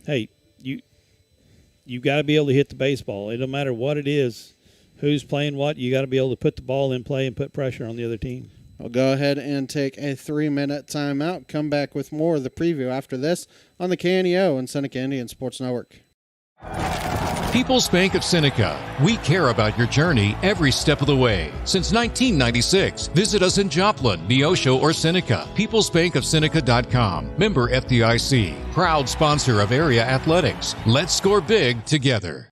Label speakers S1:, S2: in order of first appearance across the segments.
S1: hey, you got to be able to hit the baseball. It don't matter what it is, who's playing what. You got to be able to put the ball in play and put pressure on the other team.
S2: We'll go ahead and take a 3-minute timeout. Come back with more of the preview after this on the KNEO and Seneca Indian Sports Network.
S3: People's Bank of Seneca. We care about your journey every step of the way. Since 1996, visit us in Joplin, Neosho, or Seneca. PeoplesBankOfSeneca.com. Member FDIC. Proud sponsor of area athletics. Let's score big together.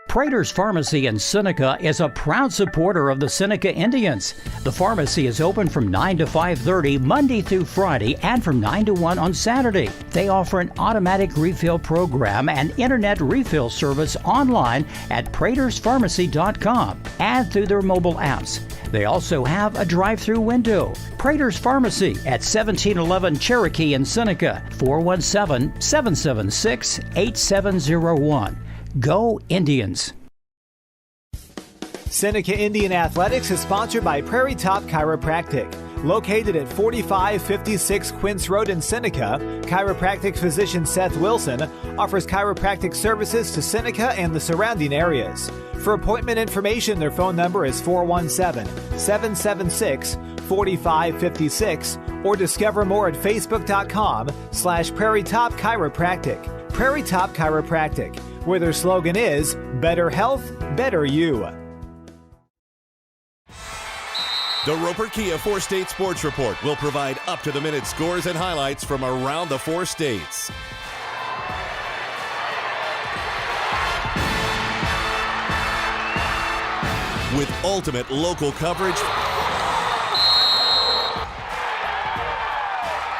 S4: Prater's Pharmacy in Seneca is a proud supporter of the Seneca Indians. The pharmacy is open from 9 to 5:30 Monday through Friday and from 9 to 1 on Saturday. They offer an automatic refill program and internet refill service online at praterspharmacy.com and through their mobile apps. They also have a drive-through window. Prater's Pharmacy at 1711 Cherokee in Seneca, 417-776-8701. Go Indians!
S5: Seneca Indian Athletics is sponsored by Prairie Top Chiropractic. Located at 4556 Quince Road in Seneca, chiropractic physician Seth Wilson offers chiropractic services to Seneca and the surrounding areas. For appointment information, their phone number is 417-776-4556 or discover more at facebook.com/Prairie Top Chiropractic. Prairie Top Chiropractic, where their slogan is, better health, better you.
S6: The Roper Kia 4-State Sports Report will provide up-to-the-minute scores and highlights from around the 4 states. With ultimate local coverage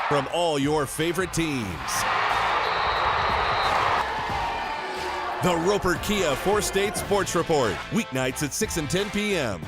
S6: from all your favorite teams. The Roper Kia 4-State Sports Report, weeknights at 6 and 10 p.m.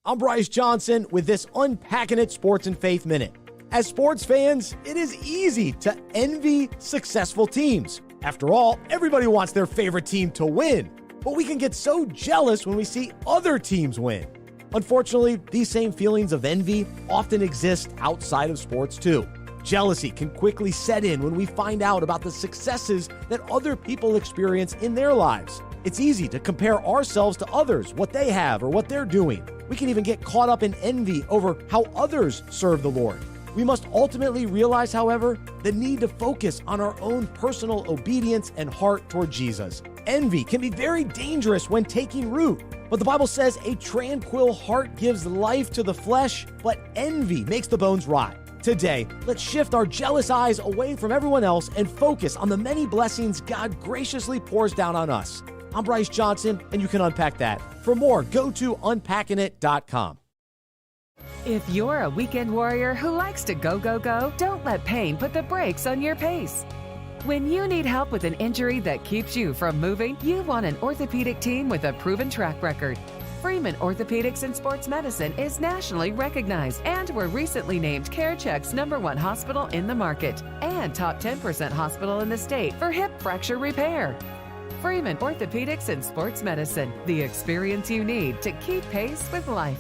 S7: I'm Bryce Johnson with this Unpacking It Sports and Faith Minute. As sports fans, it is easy to envy successful teams. After all, everybody wants their favorite team to win, but we can get so jealous when we see other teams win. Unfortunately, these same feelings of envy often exist outside of sports too. Jealousy can quickly set in when we find out about the successes that other people experience in their lives. It's easy to compare ourselves to others, what they have or what they're doing. We can even get caught up in envy over how others serve the Lord. We must ultimately realize, however, the need to focus on our own personal obedience and heart toward Jesus. Envy can be very dangerous when taking root, but the Bible says a tranquil heart gives life to the flesh, but envy makes the bones rot. Today, let's shift our jealous eyes away from everyone else and focus on the many blessings God graciously pours down on us. I'm Bryce Johnson, and you can unpack that. For more, go to unpackingit.com.
S8: If you're a weekend warrior who likes to go, go, go, don't let pain put the brakes on your pace. When you need help with an injury that keeps you from moving, you want an orthopedic team with a proven track record. Freeman Orthopedics and Sports Medicine is nationally recognized, and were recently named CareCheck's #1 hospital in the market and top 10% hospital in the state for hip fracture repair. Freeman Orthopedics and Sports Medicine, the experience you need to keep pace with life.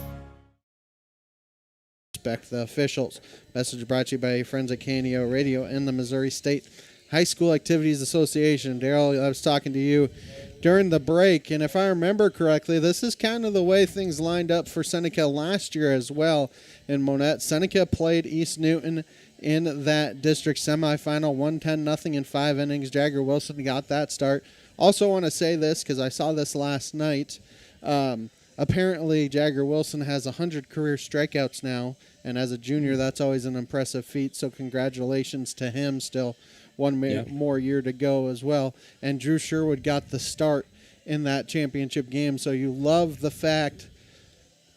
S2: Respect the officials. Message brought to you by your friends at KNEO Radio and the Missouri State High School Activities Association. Daryl, I was talking to you during the break, and if I remember correctly, this is kind of the way things lined up for Seneca last year as well in Monette. Seneca played East Newton in that district semifinal, 1-10-0 in 5 innings. Jagger Wilson got that start. Also want to say this because I saw this last night. Apparently, Jagger Wilson has 100 career strikeouts now, and as a junior, that's always an impressive feat, so congratulations to him. Still one more year to go as well. And Drew Sherwood got the start in that championship game, so you love the fact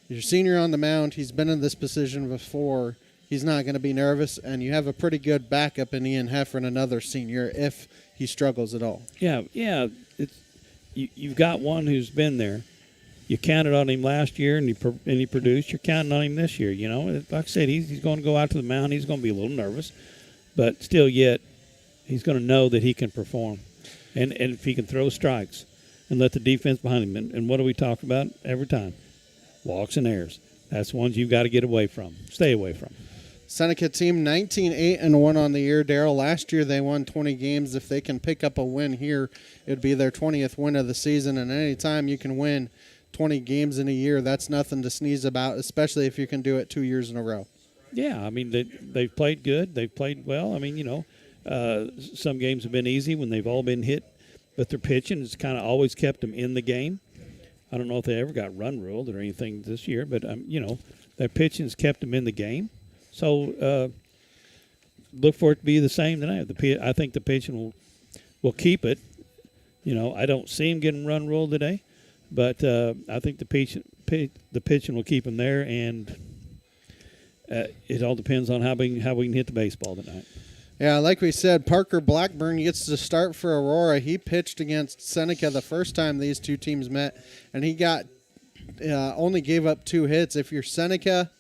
S2: your senior on the mound, he's been in this position before, he's not going to be nervous, and you have a pretty good backup in Ian Heffron, another senior, if he struggles at all.
S1: Yeah. You've got one who's been there. You counted on him last year, and he produced. You're counting on him this year. You know, like I said, he's going to go out to the mound. He's going to be a little nervous, but still, yet he's going to know that he can perform, and if he can throw strikes and let the defense behind him. And what do we talk about every time? Walks and errors. That's ones you've got to get away from. Stay away from.
S2: Seneca team 19-8-1 on the year. Daryl, last year they won 20 games. If they can pick up a win here, it would be their 20th win of the season. And anytime you can win 20 games in a year, that's nothing to sneeze about, especially if you can do it 2 years in a row.
S1: Yeah, I mean, they've played good. They've played well. I mean, some games have been easy when they've all been hit, but their pitching has kind of always kept them in the game. I don't know if they ever got run ruled or anything this year, but, their pitching has kept them in the game. So look for it to be the same tonight. I think the pitching will keep it. I don't see him getting run ruled today, but I think the pitching will keep him there, and it all depends on how we can hit the baseball tonight.
S2: Yeah, like we said, Parker Blackburn gets to start for Aurora. He pitched against Seneca the first time these two teams met, and he only gave up 2 hits. If you're Seneca,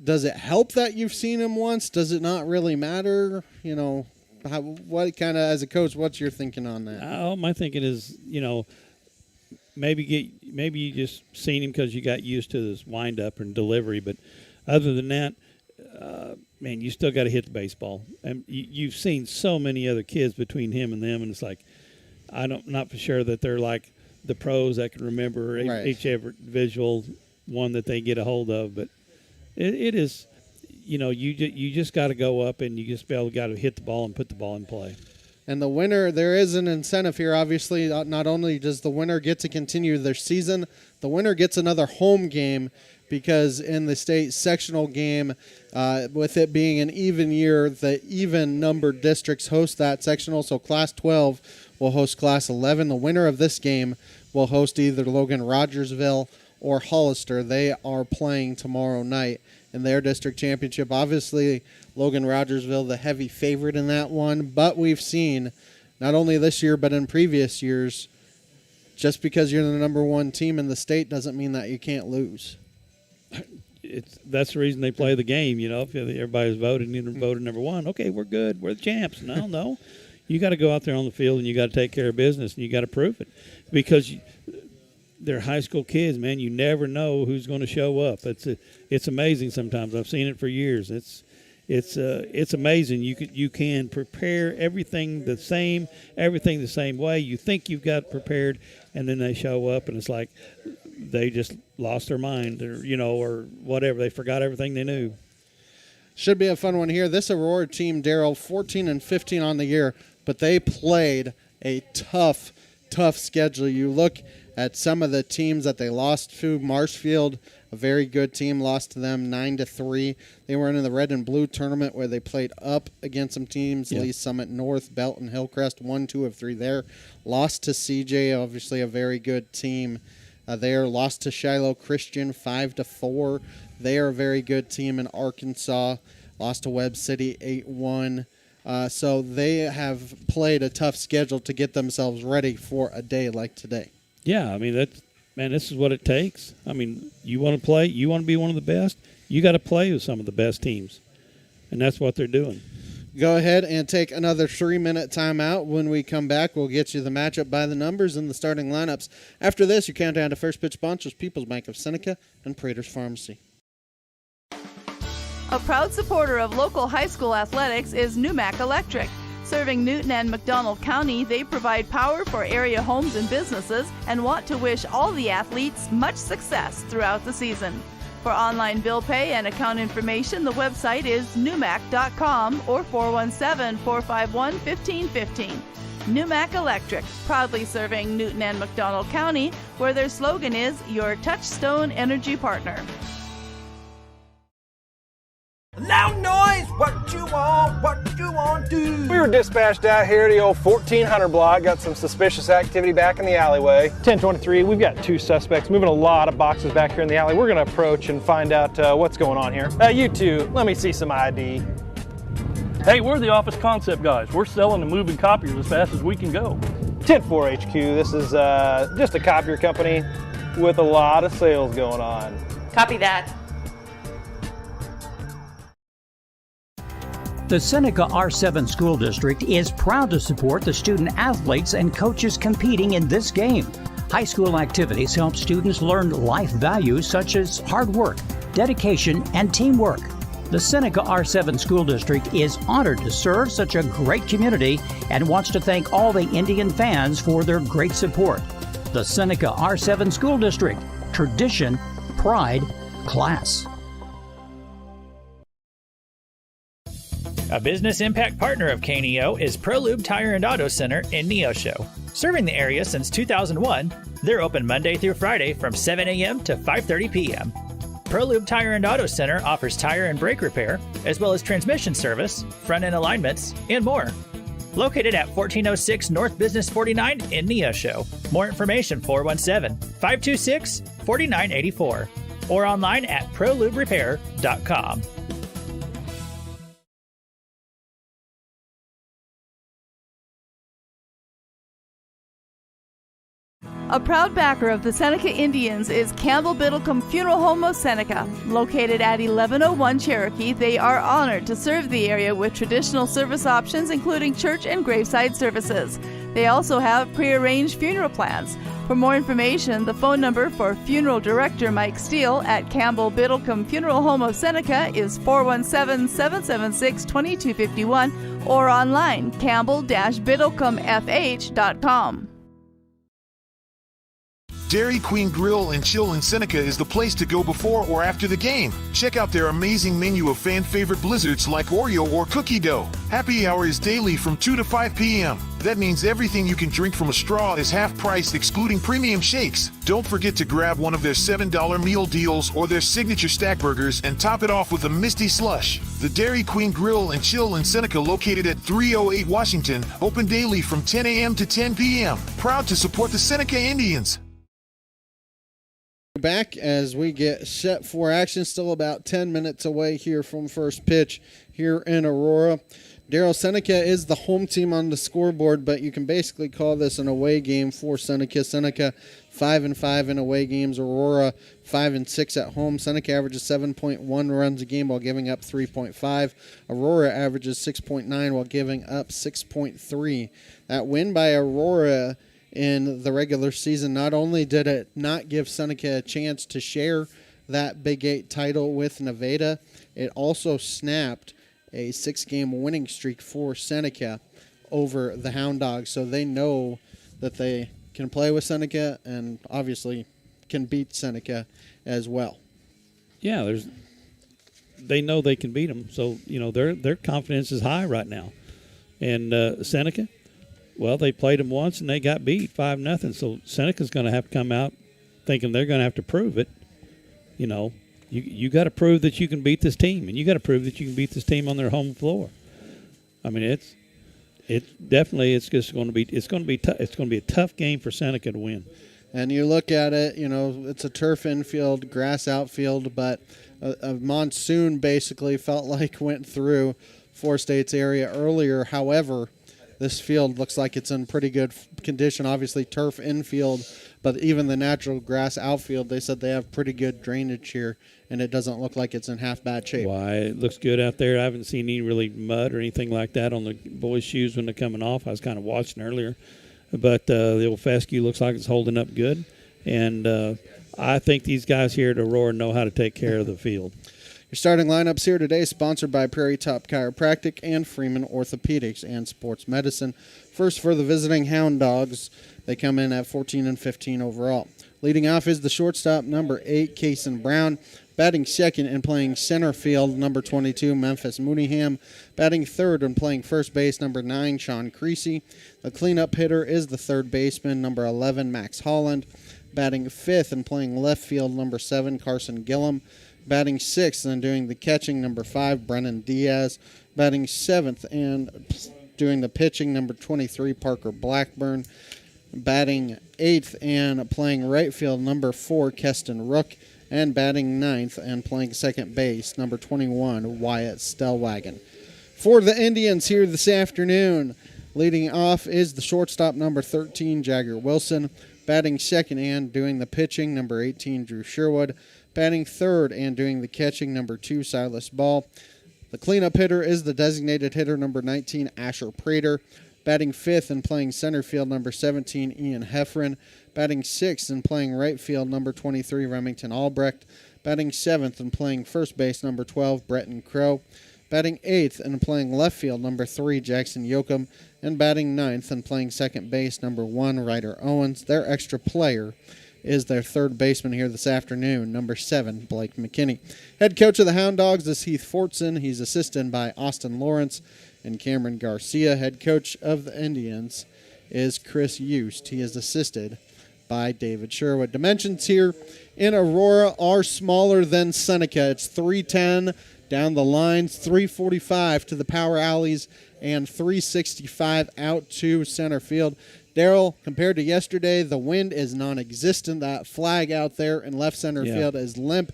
S2: does it help that you've seen him once? Does it not really matter? What kind of, as a coach, what's your thinking on that?
S1: My thinking is, maybe you just seen him because you got used to this wind-up and delivery. But other than that, man, you still got to hit the baseball. And you've seen so many other kids between him and them, and it's like, not for sure that they're like the pros that can remember each every visual one that they get a hold of. But it is, you just got to go up and you just got to hit the ball and put the ball in play.
S2: And the winner, there is an incentive here. Obviously, not only does the winner get to continue their season, the winner gets another home game, because in the state sectional game, with it being an even year, the even-numbered districts host that sectional. So Class 12 will host Class 11. The winner of this game will host either Logan Rogersville or Hollister. They are playing tomorrow night in their district championship. Obviously, Logan Rogersville, the heavy favorite in that one. But we've seen, not only this year but in previous years, just because you're the number one team in the state doesn't mean that you can't lose.
S1: That's the reason they play the game. If everybody's voted number one, okay, we're good. We're the champs. No. You got to go out there on the field and you got to take care of business and you got to prove it, because they're high school kids, man. You never know who's going to show up. It's amazing sometimes. I've seen it for years. It's amazing. You can prepare everything the same way. You think you've got prepared, and then they show up and it's like they just lost their mind, or whatever. They forgot everything they knew.
S2: Should be a fun one here. This Aurora team, Darryl, 14-15 on the year, but they played a tough schedule. You look at some of the teams that they lost to. Marshfield, a very good team, lost to them 9-3. They were in the red and blue tournament where they played up against some teams. Lee Summit North, Belton, Hillcrest, 1-2 of 3 there. Lost to CJ, obviously a very good team there. Lost to Shiloh Christian 5-4. They are a very good team in Arkansas. Lost to Webb City 8-1. So they have played a tough schedule to get themselves ready for a day like today.
S1: Yeah, I mean, this is what it takes. I mean, you want to play, you want to be one of the best, you got to play with some of the best teams, and that's what they're doing.
S2: Go ahead and take another 3-minute timeout. When we come back, we'll get you the matchup by the numbers and the starting lineups. After this, your countdown to first pitch sponsors People's Bank of Seneca and Prater's Pharmacy.
S9: A proud supporter of local high school athletics is Numac Electric. Serving Newton and McDonald County, they provide power for area homes and businesses and want to wish all the athletes much success throughout the season. For online bill pay and account information, the website is numac.com or 417-451-1515. Numac Electric, proudly serving Newton and McDonald County, where their slogan is your touchstone energy partner.
S10: Loud noise! What you want, do? We were dispatched out here to the old 1400 block. Got some suspicious activity back in the alleyway. 1023, we've got 2 suspects moving a lot of boxes back here in the alley. We're gonna approach and find out what's going on here. You two, let me see some ID.
S11: Hey, we're the office concept guys. We're selling and moving copiers as fast as we can go.
S10: 104 HQ, this is just a copier company with a lot of sales going on.
S12: Copy that.
S4: The Seneca R7 School District is proud to support the student athletes and coaches competing in this game. High school activities help students learn life values such as hard work, dedication, and teamwork. The Seneca R7 School District is honored to serve such a great community and wants to thank all the Indian fans for their great support. The Seneca R7 School District. Tradition, pride, class.
S12: A business impact partner of KNEO is ProLube Tire and Auto Center in Neosho. Serving the area since 2001, they're open Monday through Friday from 7 a.m. to 5:30 p.m. ProLube Tire and Auto Center offers tire and brake repair, as well as transmission service, front-end alignments, and more. Located at 1406 North Business 49 in Neosho. More information 417-526-4984 or online at proluberepair.com.
S9: A proud backer of the Seneca Indians is Campbell Biddlecombe Funeral Home of Seneca. Located at 1101 Cherokee, they are honored to serve the area with traditional service options, including church and graveside services. They also have prearranged funeral plans. For more information, the phone number for Funeral Director Mike Steele at Campbell Biddlecombe Funeral Home of Seneca is 417-776-2251 or online campbell-biddlecomefh.com.
S13: Dairy Queen Grill and Chill in Seneca is the place to go before or after the game. Check out their amazing menu of fan-favorite blizzards like Oreo or cookie dough. Happy hour is daily from 2 to 5 p.m. That means everything you can drink from a straw is half price, excluding premium shakes. Don't forget to grab one of their $7 meal deals or their signature stack burgers and top it off with a Misty Slush. The Dairy Queen Grill and Chill in Seneca, located at 308 Washington, open daily from 10 a.m. to 10 p.m. Proud to support the Seneca Indians.
S2: Back as we get set for action, still about 10 minutes away here from first pitch here in Aurora. Darryl, Seneca is the home team on the scoreboard, but you can basically call this an away game for Seneca. Seneca 5-5 in away games. Aurora 5-6 at home. Seneca averages 7.1 runs a game while giving up 3.5. Aurora averages 6.9 while giving up 6.3. That win by Aurora in the regular season, not only did it not give Seneca a chance to share that Big 8 title with Nevada, it also snapped a 6-game winning streak for Seneca over the Hound Dogs. So they know that they can play with Seneca and obviously can beat Seneca as well.
S1: Yeah, they know they can beat them. So, their confidence is high right now. And Seneca, well, they played them once and they got beat 5-0. So Seneca's going to have to come out thinking they're going to have to prove it. You got to prove that you can beat this team, and you got to prove that you can beat this team on their home floor. I mean, it's going to be a tough game for Seneca to win.
S2: And you look at it, it's a turf infield, grass outfield, but a monsoon basically felt like went through Four States area earlier. However, this field looks like it's in pretty good condition. Obviously, turf infield, but even the natural grass outfield, they said they have pretty good drainage here, and it doesn't look like it's in half bad shape.
S1: Why, it looks good out there. I haven't seen any really mud or anything like that on the boys' shoes when they're coming off. I was kind of watching earlier. But the old fescue looks like it's holding up good. And I think these guys here at Aurora know how to take care of the field.
S2: Your starting lineups here today sponsored by Prairie Top Chiropractic and Freeman Orthopedics and Sports Medicine. First for the visiting Hound Dogs, they come in at 14-15 overall. Leading off is the shortstop, number 8, Kason Brown. Batting second and playing center field, number 22, Memphis Mooneyham. Batting third and playing first base, number 9, Sean Creasy. The cleanup hitter is the third baseman, number 11, Max Holland. Batting fifth and playing left field, number 7, Carson Gillum. Batting sixth and doing the catching, number 5, Brennan Diaz. Batting seventh and doing the pitching, number 23, Parker Blackburn. Batting eighth and playing right field, number 4, Keston Rook. And batting ninth and playing second base, number 21, Wyatt Stellwagen. For the Indians here this afternoon, leading off is the shortstop, number 13, Jagger Wilson. Batting second and doing the pitching, number 18, Drew Sherwood. Batting third and doing the catching, number 2, Silas Ball. The cleanup hitter is the designated hitter, number 19, Asher Prater. Batting fifth and playing center field, number 17, Ian Heffron. Batting sixth and playing right field, number 23, Remington Albrecht. Batting 7th and playing first base, number 12, Bretton Crow. Batting 8th and playing left field, number 3, Jackson Yoakum. And batting 9th and playing second base, number 1, Ryder Owens. Their extra player is their third baseman here this afternoon, number 7, Blake McKinney. Head coach of the Hound Dogs is Heath Fortson. He's assisted by Austin Lawrence and Cameron Garcia. Head coach of the Indians is Chris Yost. He is assisted by David Sherwood. Dimensions here in Aurora are smaller than Seneca. It's 310 down the lines, 345 to the power alleys, and 365 out to center field. Daryl, compared to yesterday, the wind is non-existent. That flag out there in left center field is limp.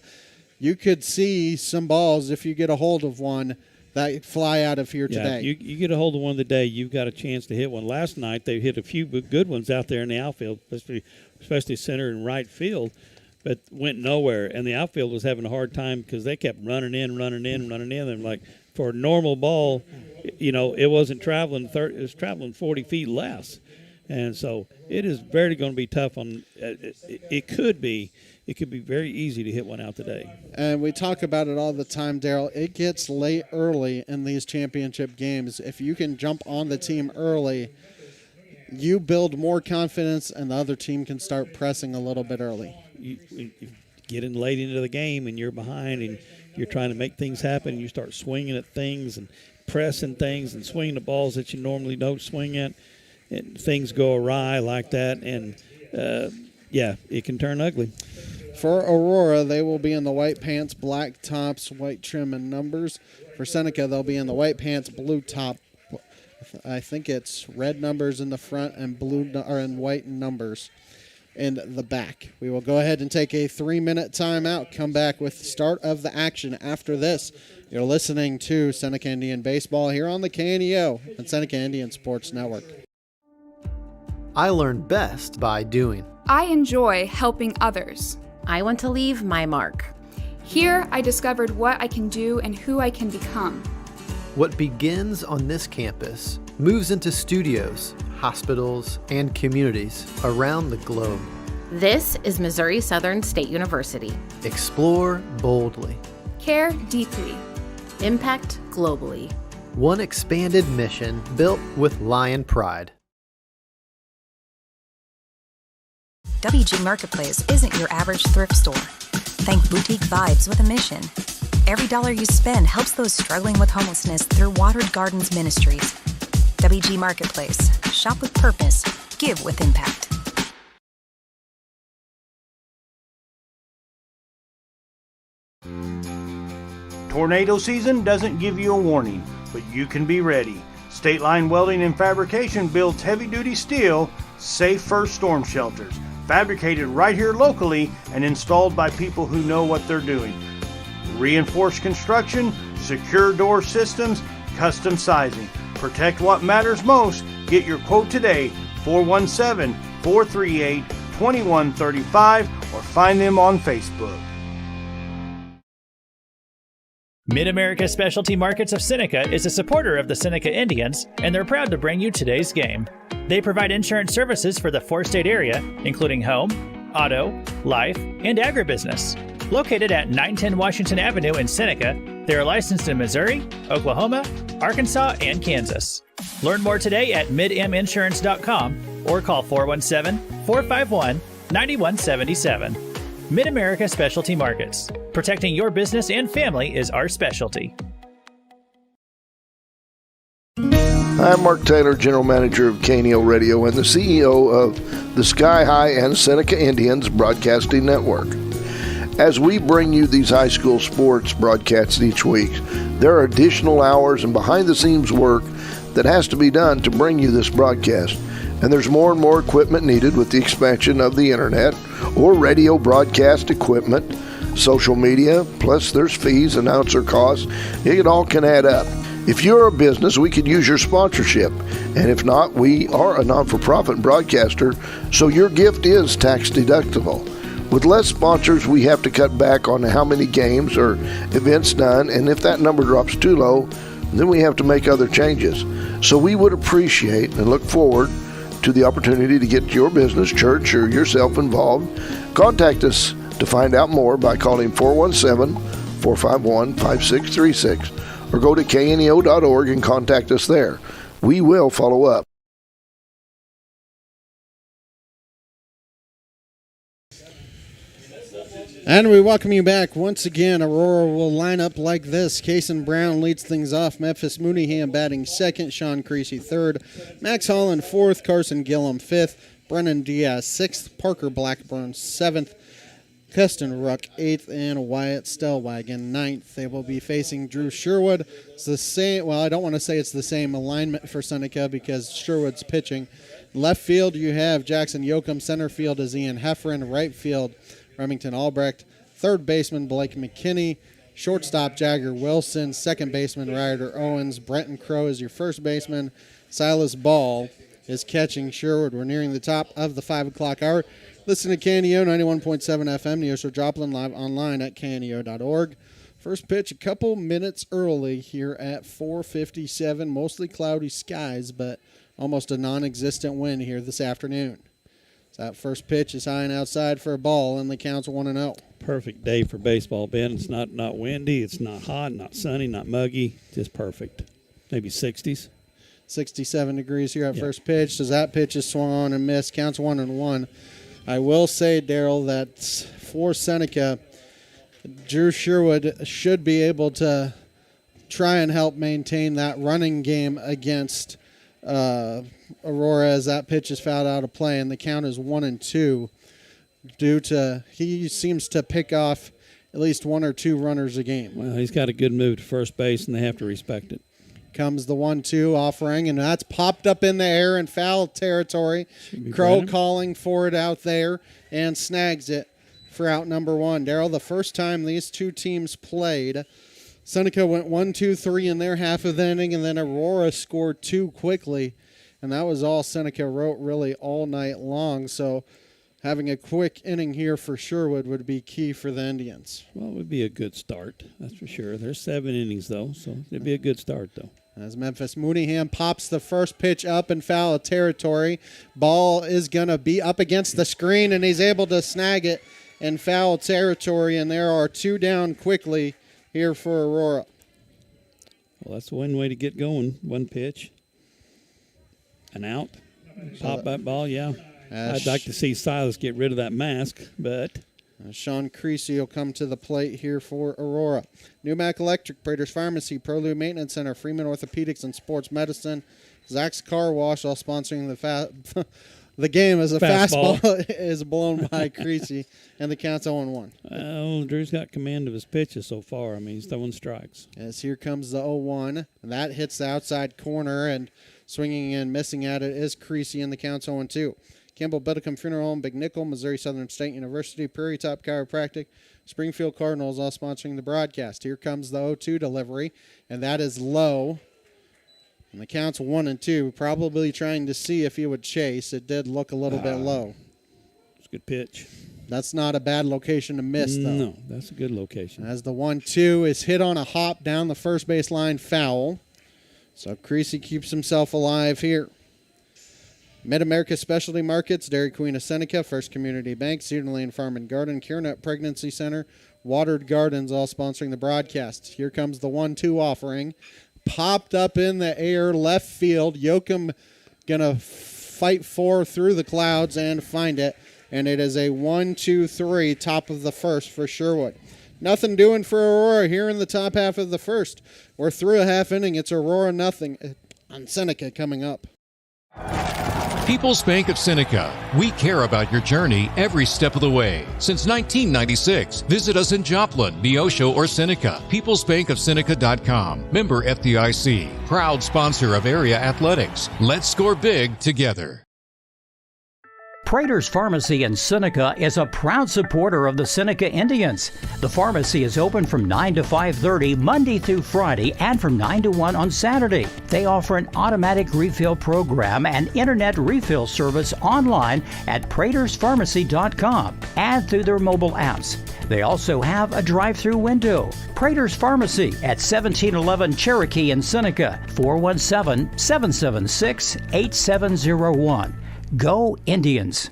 S2: You could see some balls, if you get a hold of one, that fly out of here today.
S1: You get a hold of one today, you've got a chance to hit one. Last night, they hit a few good ones out there in the outfield, especially center and right field, but went nowhere. And the outfield was having a hard time because they kept running in. And like, for a normal ball, it wasn't traveling it was traveling 40 feet less. And so it is very going to be tough on it could be very easy to hit one out today.
S2: And we talk about it all the time, Daryl. It gets late early in these championship games. If you can jump on the team early, you build more confidence and the other team can start pressing a little bit early.
S1: You get in late into the game and you're behind and you're trying to make things happen. You start swinging at things and pressing things and swinging the balls that you normally don't swing at. And things go awry like that, and, it can turn ugly.
S2: For Aurora, they will be in the white pants, black tops, white trim and numbers. For Seneca, they'll be in the white pants, blue top. I think it's red numbers in the front and white numbers in the back. We will go ahead and take a 3-minute timeout, come back with the start of the action after this. You're listening to Seneca Indian Baseball here on the KNEO and Seneca Indian Sports Network.
S14: I learn best by doing.
S15: I enjoy helping others.
S16: I want to leave my mark.
S15: Here, I discovered what I can do and who I can become.
S14: What begins on this campus moves into studios, hospitals, and communities around the globe.
S16: This is Missouri Southern State University.
S14: Explore boldly.
S15: Care deeply.
S16: Impact globally.
S14: One expanded mission built with lion pride.
S17: WG Marketplace isn't your average thrift store. Think boutique vibes with a mission. Every dollar you spend helps those struggling with homelessness through Watered Gardens Ministries. WG Marketplace. Shop with purpose. Give with impact.
S18: Tornado season doesn't give you a warning, but you can be ready. State Line Welding and Fabrication builds heavy-duty steel, safe first storm shelters. Fabricated right here locally and installed by people who know what they're doing. Reinforced construction, secure door systems, custom sizing. Protect what matters most. Get your quote today, 417-438-2135, or find them on Facebook.
S12: Mid-America Specialty Markets of Seneca is a supporter of the Seneca Indians, and they're proud to bring you today's game. They provide insurance services for the four-state area, including home, auto, life, and agribusiness. Located at 910 Washington Avenue in Seneca, they are licensed in Missouri, Oklahoma, Arkansas, and Kansas. Learn more today at midminsurance.com or call 417-451-9177. Mid-America Specialty Markets. Protecting your business and family is our specialty.
S19: I'm Mark Taylor, General Manager of KNEO Radio and the CEO of the Sky High and Seneca Indians Broadcasting Network. As we bring you these high school sports broadcasts each week, there are additional hours and behind-the-scenes work that has to be done to bring you this broadcast. And there's more and more equipment needed with the expansion of the internet or radio broadcast equipment, social media, plus there's fees, announcer costs. It all can add up. If you're a business, we could use your sponsorship. And if not, we are a non-for-profit broadcaster, so your gift is tax deductible. With less sponsors, we have to cut back on how many games or events done, and if that number drops too low, then we have to make other changes. So we would appreciate and look forward to the opportunity to get your business, church, or yourself involved. Contact us To find out more by calling 417-451-5636 or go to kneo.org and contact us there. We will follow up.
S2: And we welcome you back once again. Aurora will line up like this. Kason Brown leads things off. Memphis Mooneyham batting second. Sean Creasy third. Max Holland fourth. Carson Gillum fifth. Brennan Diaz sixth. Parker Blackburn seventh. Keston Ruck eighth. And Wyatt Stellwagen ninth. They will be facing Drew Sherwood. It's the same. Well, I don't want to say it's the same alignment for Seneca because Sherwood's pitching. Left field, you have Jackson Yoakum. Center field is Ian Hefferon. Right field, Remington Albrecht. Third baseman, Blake McKinney. Shortstop, Jagger Wilson. Second baseman, Ryder Owens. Brenton Crow is your first baseman. Silas Ball is catching Sherwood. We're nearing the top of the 5 o'clock hour. Listen to KNEO 91.7 FM, Neosho Joplin, live online at kneo.org. First pitch a couple minutes early here at 4:57. Mostly cloudy skies, but almost a non-existent wind here this afternoon. That first pitch is high and outside for a ball, and the count's 1-0.
S1: Perfect day for baseball, Ben. It's not windy, it's not hot, not sunny, not muggy, just perfect. Maybe 60s.
S2: 67 degrees here at first pitch. As that pitch is swung on and missed, counts 1-1. I will say, Daryl, that for Seneca, Drew Sherwood should be able to try and help maintain that running game against Aurora as that pitch is fouled out of play, and the count is 1-2 due to he seems to pick off at least one or two runners a game.
S1: Well, he's got a good move to first base, and they have to respect it.
S2: Comes the 1-2 offering, and that's popped up in the air in foul territory. Crow
S1: Brennan
S2: calling for it out there and snags it for out number one. Daryl, the first time these two teams played, Seneca went 1-2-3 in their half of the inning, and then Aurora scored two quickly, and that was all Seneca wrote really all night long. So having a quick inning here for Sherwood would be key for the Indians.
S1: Well, it would be a good start, that's for sure. There's 7 innings, though, so it'd be a good start, though.
S2: As Memphis Mooneyham pops the first pitch up in foul territory, ball is going to be up against the screen, and he's able to snag it in foul territory, and there are 2 down quickly here for Aurora.
S1: Well, that's one way to get going. One pitch. An out. Pop that ball, yeah. I'd like to see Silas get rid of that mask, but...
S2: Sean Creasy will come to the plate here for Aurora. Newmac Electric, Prater's Pharmacy, Prolue Maintenance Center, Freeman Orthopedics and Sports Medicine, Zach's Car Wash, all sponsoring the game as a fastball is blown by Creasy, and the count's 0-1.
S1: Well, Drew's got command of his pitches so far. I mean, he's throwing strikes.
S2: As here comes the 0-1, and that hits the outside corner, and swinging and missing at it is Creasy, and the count's 0-2. Campbell Biddlecombe Funeral Home, Big Nickel, Missouri Southern State University, Prairie Top Chiropractic, Springfield Cardinals, all sponsoring the broadcast. Here comes the 0-2 delivery, and that is low. And the count's 1-2, probably trying to see if he would chase. It did look a little bit low.
S1: It's a good pitch.
S2: That's not a bad location to miss, though.
S1: No, that's a good location.
S2: As the 1-2 is hit on a hop down the first base line, foul. So Creasy keeps himself alive here. Mid-America Specialty Markets, Dairy Queen of Seneca, First Community Bank, Cedar Lane Farm and Garden, CareNet Pregnancy Center, Watered Gardens, all sponsoring the broadcast. Here comes the 1-2 offering. Popped up in the air, left field. Yoakum going to fight through the clouds and find it. And it is a 1-2-3, top of the first for Sherwood. Nothing doing for Aurora here in the top half of the first. We're through a half inning. It's Aurora nothing on Seneca coming up.
S3: People's Bank of Seneca. We care about your journey every step of the way. Since 1996, visit us in Joplin, Neosho, or Seneca. PeoplesBankOfSeneca.com. Member FDIC. Proud sponsor of area athletics. Let's score big together.
S4: Prater's Pharmacy in Seneca is a proud supporter of the Seneca Indians. The pharmacy is open from 9 to 5:30 Monday through Friday and from 9 to 1 on Saturday. They offer an automatic refill program and internet refill service online at praterspharmacy.com and through their mobile apps. They also have a drive-through window. Prater's Pharmacy at 1711 Cherokee in Seneca, 417-776-8701. Go Indians.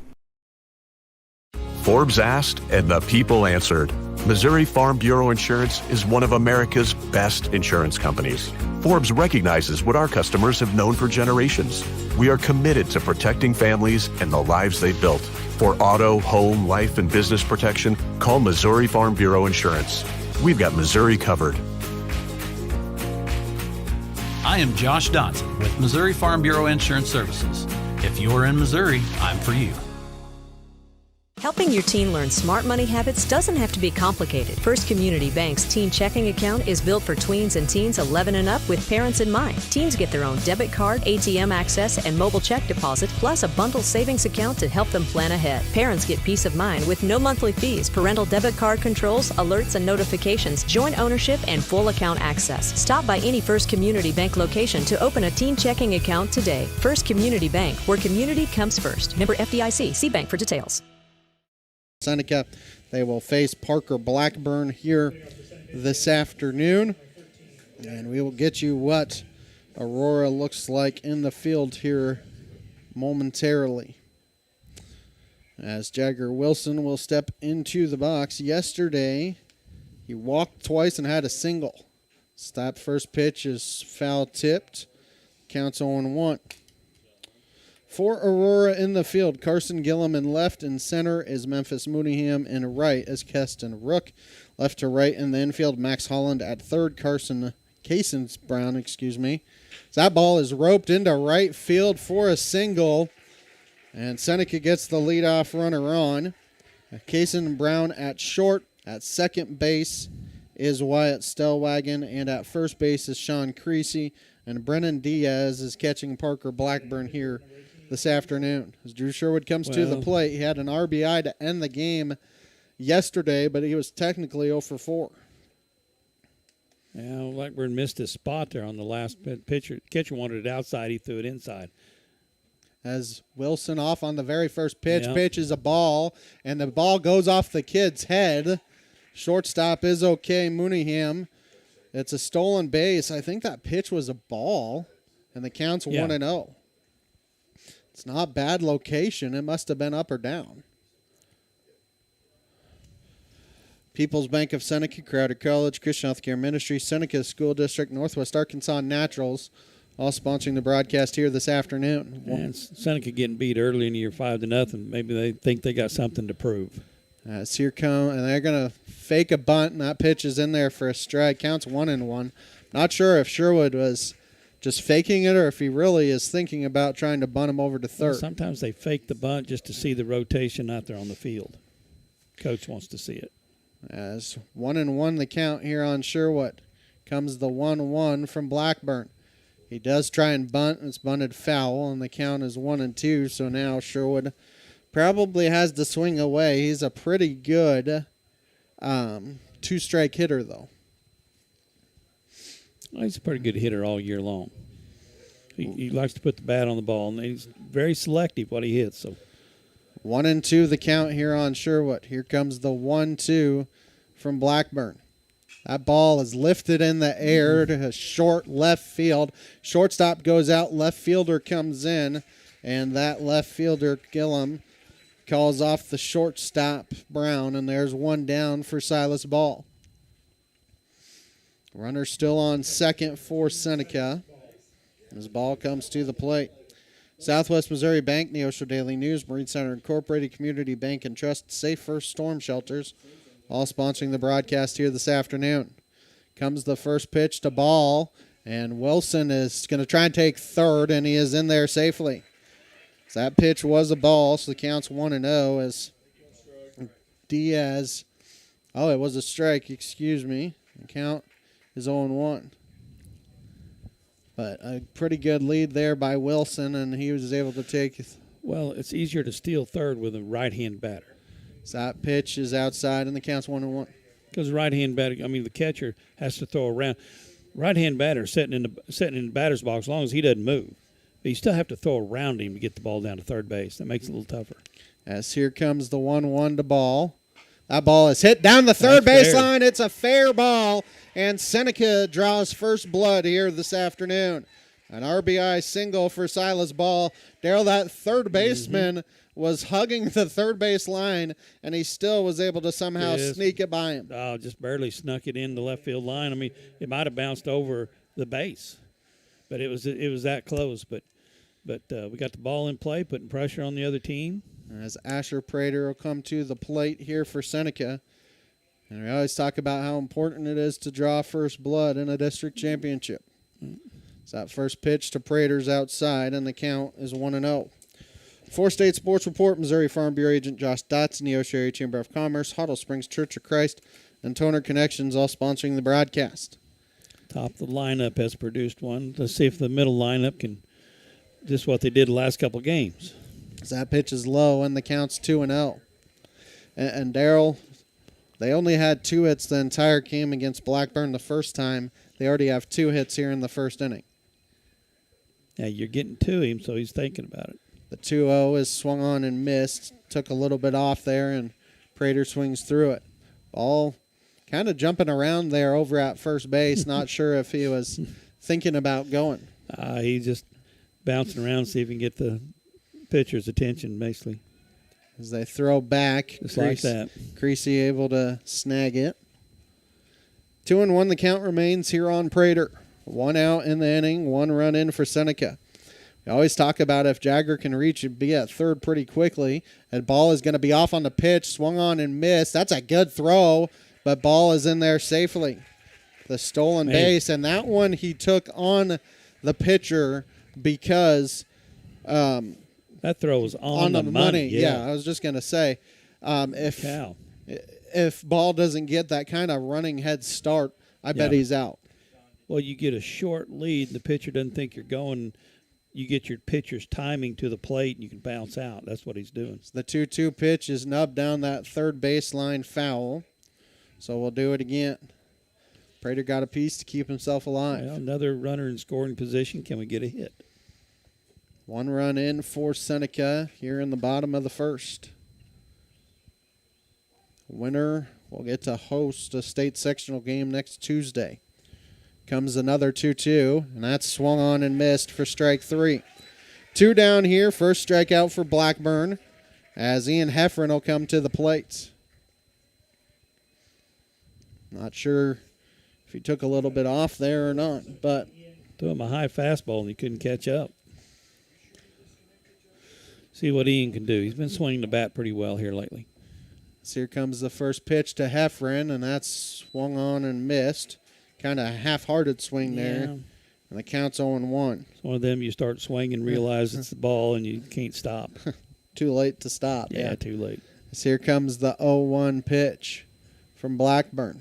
S6: Forbes asked, and the people answered. Missouri Farm Bureau Insurance is one of America's best insurance companies. Forbes recognizes what our customers have known for generations. We are committed to protecting families and the lives they built. For auto, home, life, and business protection, call Missouri Farm Bureau Insurance. We've got Missouri covered.
S20: I am Josh Dotson with Missouri Farm Bureau Insurance Services. If you're in Missouri, I'm for you.
S21: Helping your teen learn smart money habits doesn't have to be complicated. First Community Bank's teen checking account is built for tweens and teens 11 and up with parents in mind. Teens get their own debit card, ATM access, and mobile check deposit, plus a bundled savings account to help them plan ahead. Parents get peace of mind with no monthly fees, parental debit card controls, alerts and notifications, joint ownership, and full account access. Stop by any First Community Bank location to open a teen checking account today. First Community Bank, where community comes first. Member FDIC. See bank for details.
S2: Seneca, they will face Parker Blackburn here this afternoon. And we will get you what Aurora looks like in the field here momentarily. As Jagger Wilson will step into the box. Yesterday, he walked twice and had a single. That first pitch is foul tipped. Counts 0-1. For Aurora in the field, Carson Gillum in left, and center is Memphis Mooneyham, and right is Keston Rook. Left to right in the infield, Max Holland at third, Casons Brown. So that ball is roped into right field for a single, and Seneca gets the leadoff runner on. Cason Brown at short. At second base is Wyatt Stellwagen, and at first base is Sean Creasy, and Brennan Diaz is catching Parker Blackburn here this afternoon. As Drew Sherwood comes to the plate, he had an RBI to end the game yesterday, but he was technically 0 for 4.
S1: Yeah, Blackburn missed his spot there on the last pitcher. Catcher wanted it outside, he threw it inside.
S2: As Wilson off on the very first pitch, pitches a ball, and the ball goes off the kid's head. Shortstop is okay, Mooneyham. It's a stolen base. I think that pitch was a ball, and the count's 1-0. It's not bad location. It must have been up or down. People's Bank of Seneca, Crowder College, Christian Healthcare Ministry, Seneca School District, Northwest Arkansas Naturals, all sponsoring the broadcast here this afternoon.
S1: And Seneca getting beat early in the year 5-0. Maybe they think they got something to prove.
S2: As here come, and they're going to fake a bunt, and that pitch is in there for a strike. Counts 1-1. Not sure if Sherwood was just faking it or if he really is thinking about trying to bunt him over to third.
S1: Well, sometimes they fake the bunt just to see the rotation out there on the field. Coach wants to see it.
S2: As 1-1 the count here on Sherwood. Comes the 1-1 from Blackburn. He does try and bunt, and it's bunted foul, and the count is 1-2. So now Sherwood probably has to swing away. He's a pretty good two-strike hitter, though.
S1: Well, he's a pretty good hitter all year long. He likes to put the bat on the ball, and he's very selective what he hits. So
S2: 1-2 the count here on Sherwood. Here comes the 1-2 from Blackburn. That ball is lifted in the air to a short left field. Shortstop goes out, left fielder comes in, and that left fielder, Gillum, calls off the shortstop, Brown, and there's one down for Silas Ball. Runner still on second for Seneca. As ball comes to the plate. Southwest Missouri Bank, Neosho Daily News, Marine Center Incorporated, Community Bank and Trust, Safe First Storm Shelters, all sponsoring the broadcast here this afternoon. Comes the first pitch to Ball, and Wilson is going to try and take third, and he is in there safely. So that pitch was a ball, so the count's 1-0 as Diaz. Oh, it was a strike, excuse me. The count is 0-1. But a pretty good lead there by Wilson, and he was able to take.
S1: Well, it's easier to steal third with a right-hand batter.
S2: So that pitch is outside, and the count's 1-1.
S1: Because right-hand batter, the catcher has to throw around. Right-hand batter sitting in the batter's box as long as he doesn't move. But you still have to throw around him to get the ball down to third base. That makes it a little tougher.
S2: As here comes the 1-1 to Ball. That ball is hit down the third baseline. It's a fair ball, and Seneca draws first blood here this afternoon. An RBI single for Silas Ball. Daryl, that third baseman was hugging the third base line, and he still was able to somehow sneak it by him.
S1: Oh, just barely snuck it in the left field line. I mean, it might have bounced over the base, but it was that close. But we got the ball in play, putting pressure on the other team.
S2: As Asher Prater will come to the plate here for Seneca. And we always talk about how important it is to draw first blood in a district championship. So that first pitch to Prater's outside, and the count is 1-0. For State Sports Report, Missouri Farm Bureau Agent Josh Dotson, Neosho Area Chamber of Commerce, Huddle Springs Church of Christ, and Toner Connections all sponsoring the broadcast.
S1: Top of the lineup has produced one. Let's see if the middle lineup can just what they did the last couple games.
S2: So that pitch is low, and the count's 2-0. And Darryl, they only had 2 hits the entire game against Blackburn the first time. They already have 2 hits here in the first inning.
S1: Yeah, you're getting to him, so he's thinking about it.
S2: The 2-0 is swung on and missed. Took a little bit off there, and Prater swings through it. Ball kind of jumping around there over at first base. Not sure if he was thinking about going.
S1: He's just bouncing around, see if he can get the pitcher's attention, basically.
S2: As they throw back.
S1: Just like that.
S2: Creasy able to snag it. 2-1 the count remains here on Prater. 1 out in the inning, 1 run in for Seneca. We always talk about if Jagger can reach and be at third pretty quickly, and Ball is going to be off on the pitch, swung on and missed. That's a good throw, but Ball is in there safely. The stolen base, and that one he took on the pitcher because
S1: that throw was on the money.
S2: Yeah, I was just going to say, if Ball doesn't get that kind of running head start, I bet he's out.
S1: Well, you get a short lead, the pitcher doesn't think you're going. You get your pitcher's timing to the plate, and you can bounce out. That's what he's doing.
S2: The 2-2 pitch is nubbed down that third baseline foul. So we'll do it again. Prater got a piece to keep himself alive.
S1: Well, another runner in scoring position. Can we get a hit?
S2: 1 run in for Seneca here in the bottom of the first. Winner will get to host a state sectional game next Tuesday. Comes another 2-2, and that's swung on and missed for strike 3. 2 down here, first strikeout for Blackburn, as Ian Heffron will come to the plate. Not sure if he took a little bit off there or not, but
S1: threw him a high fastball, and he couldn't catch up. See what Ian can do. He's been swinging the bat pretty well here lately.
S2: So here comes the first pitch to Heffron, and that's swung on and missed. Kind of a half-hearted swing there, and the count's 0-1.
S1: It's one of them you start swinging and realize it's the ball and you can't stop.
S2: Too late to stop.
S1: Yeah, too late.
S2: So here comes the 0-1 pitch from Blackburn.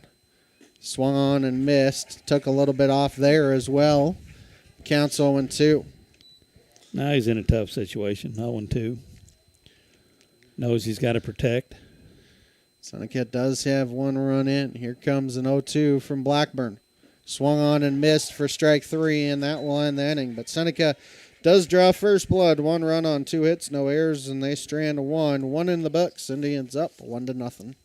S2: Swung on and missed. Took a little bit off there as well. Count's 0-2.
S1: Now he's in a tough situation, 0-2. Knows he's got to protect.
S2: Seneca does have 1 run in. Here comes an 0-2 from Blackburn. Swung on and missed for strike 3, and that will end the inning. But Seneca does draw first blood. 1 run on 2 hits, no errors, and they strand 1. 1 in the books. Indians up 1-0.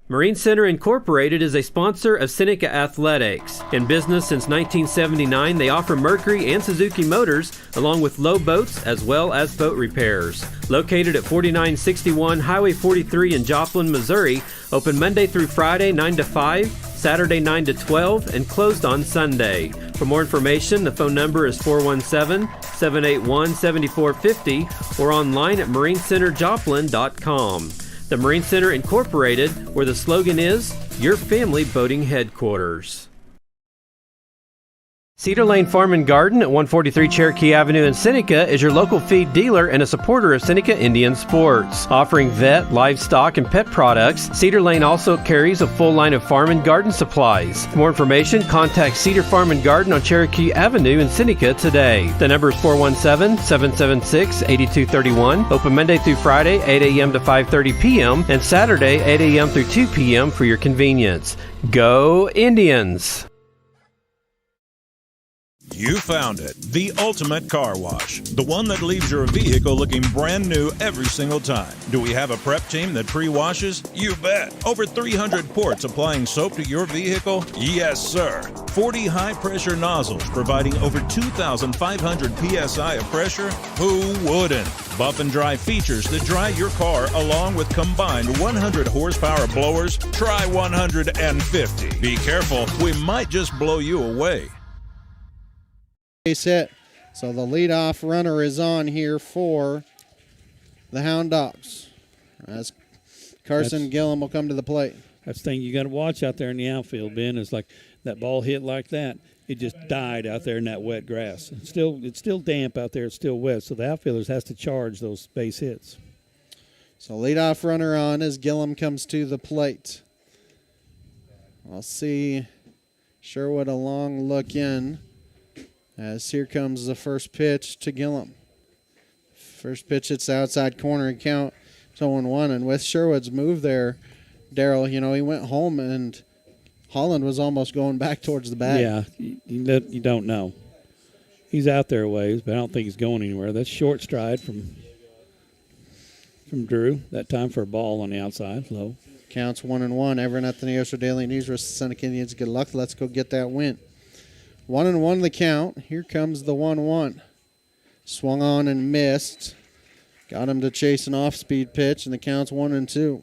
S5: Marine Center Incorporated is a sponsor of Seneca Athletics. In business since 1979, they offer Mercury and Suzuki motors, along with low boats as well as boat repairs. Located at 4961 Highway 43 in Joplin, Missouri, open Monday through Friday 9 to 5, Saturday 9 to 12, and closed on Sunday. For more information, the phone number is 417-781-7450 or online at marinecenterjoplin.com. The Marine Center Incorporated, where the slogan is, your family boating headquarters. Cedar Lane Farm and Garden at 143 Cherokee Avenue in Seneca is your local feed dealer and a supporter of Seneca Indian sports. Offering vet, livestock, and pet products, Cedar Lane also carries a full line of farm and garden supplies. For more information, contact Cedar Farm and Garden on Cherokee Avenue in Seneca today. The number is 417-776-8231. Open Monday through Friday, 8 a.m. to 5:30 p.m. and Saturday, 8 a.m. through 2 p.m. for your convenience. Go Indians!
S7: You found it. The ultimate car wash. The one that leaves your vehicle looking brand new every single time. Do we have a prep team that pre-washes? You bet. Over 300 ports applying soap to your vehicle? Yes, sir. 40 high-pressure nozzles providing over 2,500 psi of pressure? Who wouldn't? Buff and dry features that dry your car along with combined 100 horsepower blowers? Try 150. Be careful, we might just blow you away.
S2: Base hit. So the leadoff runner is on here for the Hound Dogs. As Carson Gillum will come to the plate.
S1: That's the thing you got to watch out there in the outfield, Ben, is like that ball hit like that. It just died out there in that wet grass. It's still damp out there. It's still wet, so the outfielders has to charge those base hits.
S2: So leadoff runner on as Gillum comes to the plate. I'll see Sherwood a long look in as here comes the first pitch to Gillum. First pitch hits the outside corner and count 0-1. And with Sherwood's move there, Darryl, he went home and Holland was almost going back towards the bag.
S1: Yeah, you don't know. He's out there a ways, but I don't think he's going anywhere. That's short stride from Drew. That time for a ball on the outside, low.
S2: Counts 1-1. Everett at the Neosho Daily News versus Seneca Indians. Good luck. Let's go get that win. 1-1 the count. Here comes the 1-1. Swung on and missed. Got him to chase an off-speed pitch, and the count's 1-2.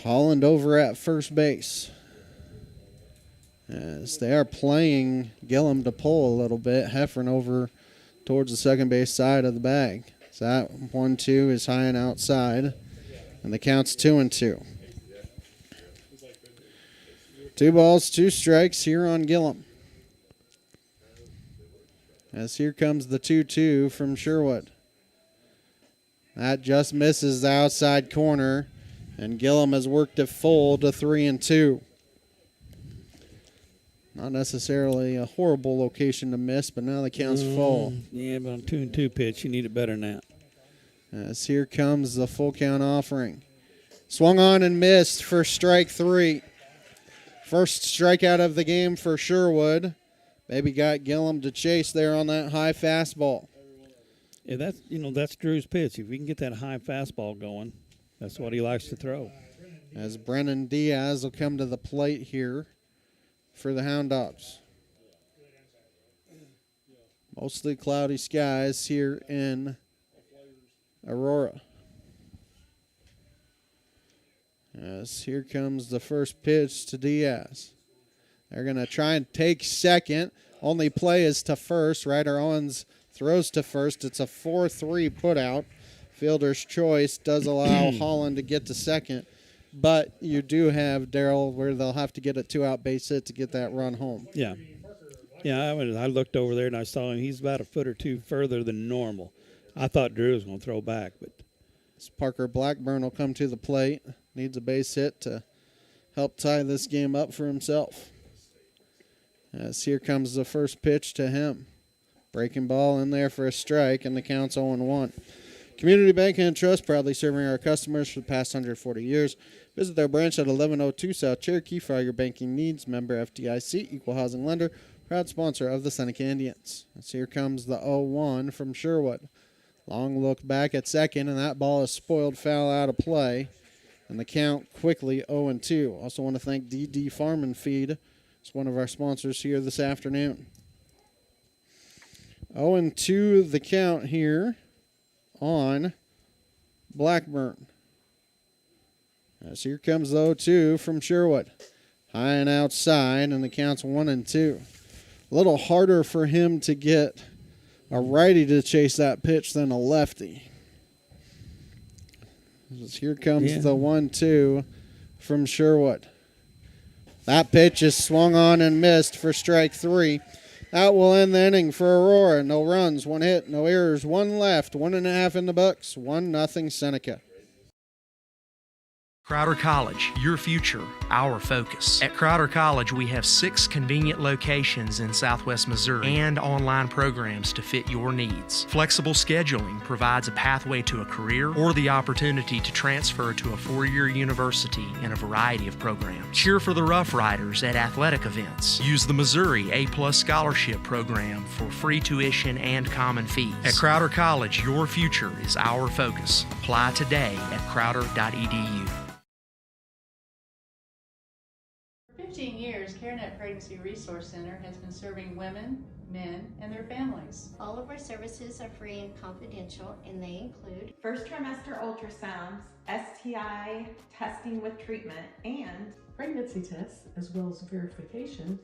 S2: Holland over at first base. As they are playing Gillum to pull a little bit. Heffern over towards the second base side of the bag. So that 1-2 is high and outside. And the count's 2-2. 2 balls, 2 strikes here on Gillum. As here comes the 2-2 from Sherwood. That just misses the outside corner. And Gillum has worked it full to 3-2. Not necessarily a horrible location to miss, but now the count's full.
S1: Yeah, but on 2-2 pitch, you need it better than that.
S2: As here comes the full count offering. Swung on and missed for strike 3. First strikeout of the game for Sherwood. Maybe got Gillum to chase there on that high fastball.
S1: Yeah, that's Drew's pitch. If we can get that high fastball going, that's what he likes to throw.
S2: As Brennan Diaz will come to the plate here for the Hound Dogs. Mostly cloudy skies here in Aurora. As here comes the first pitch to Diaz. They're going to try and take second. Only play is to first. Ryder Owens throws to first. It's a 4-3 putout. Fielder's choice does allow Holland to get to second. But you do have, Darryl, where they'll have to get a 2-out base hit to get that run home.
S1: Yeah. Yeah, I looked over there and I saw him. He's about a foot or two further than normal. I thought Drew was going to throw back. But
S2: Parker Blackburn will come to the plate. Needs a base hit to help tie this game up for himself. As here comes the first pitch to him. Breaking ball in there for a strike, and the count's 0-1. Community Bank and Trust, proudly serving our customers for the past 140 years. Visit their branch at 1102 South Cherokee for all your banking needs. Member FDIC, equal housing lender, proud sponsor of the Seneca Indians. As here comes the 0-1 from Sherwood. Long look back at second, and that ball is spoiled foul out of play. And the count quickly 0-2. Also want to thank DD Farm and Feed. It's one of our sponsors here this afternoon. 0-2 the count here on Blackburn. As here comes the 0-2 from Sherwood. High and outside, and the count's 1-2. A little harder for him to get a righty to chase that pitch than a lefty. As here comes the 1-2 from Sherwood. That pitch is swung on and missed for strike 3. That will end the inning for Aurora. No runs, 1 hit, no errors, 1 left, 1.5 in the books, 1-0 Seneca.
S8: Crowder College, your future, our focus. At Crowder College, we have 6 convenient locations in Southwest Missouri and online programs to fit your needs. Flexible scheduling provides a pathway to a career or the opportunity to transfer to a 4-year university in a variety of programs. Cheer for the Rough Riders at athletic events. Use the Missouri A+ Scholarship Program for free tuition and common fees. At Crowder College, your future is our focus. Apply today at crowder.edu.
S22: 15 years, CareNet Pregnancy Resource Center has been serving women, men, and their families.
S23: All of our services are free and confidential, and they include
S24: first trimester ultrasounds, STI testing with treatment, and
S25: pregnancy tests, as well as verification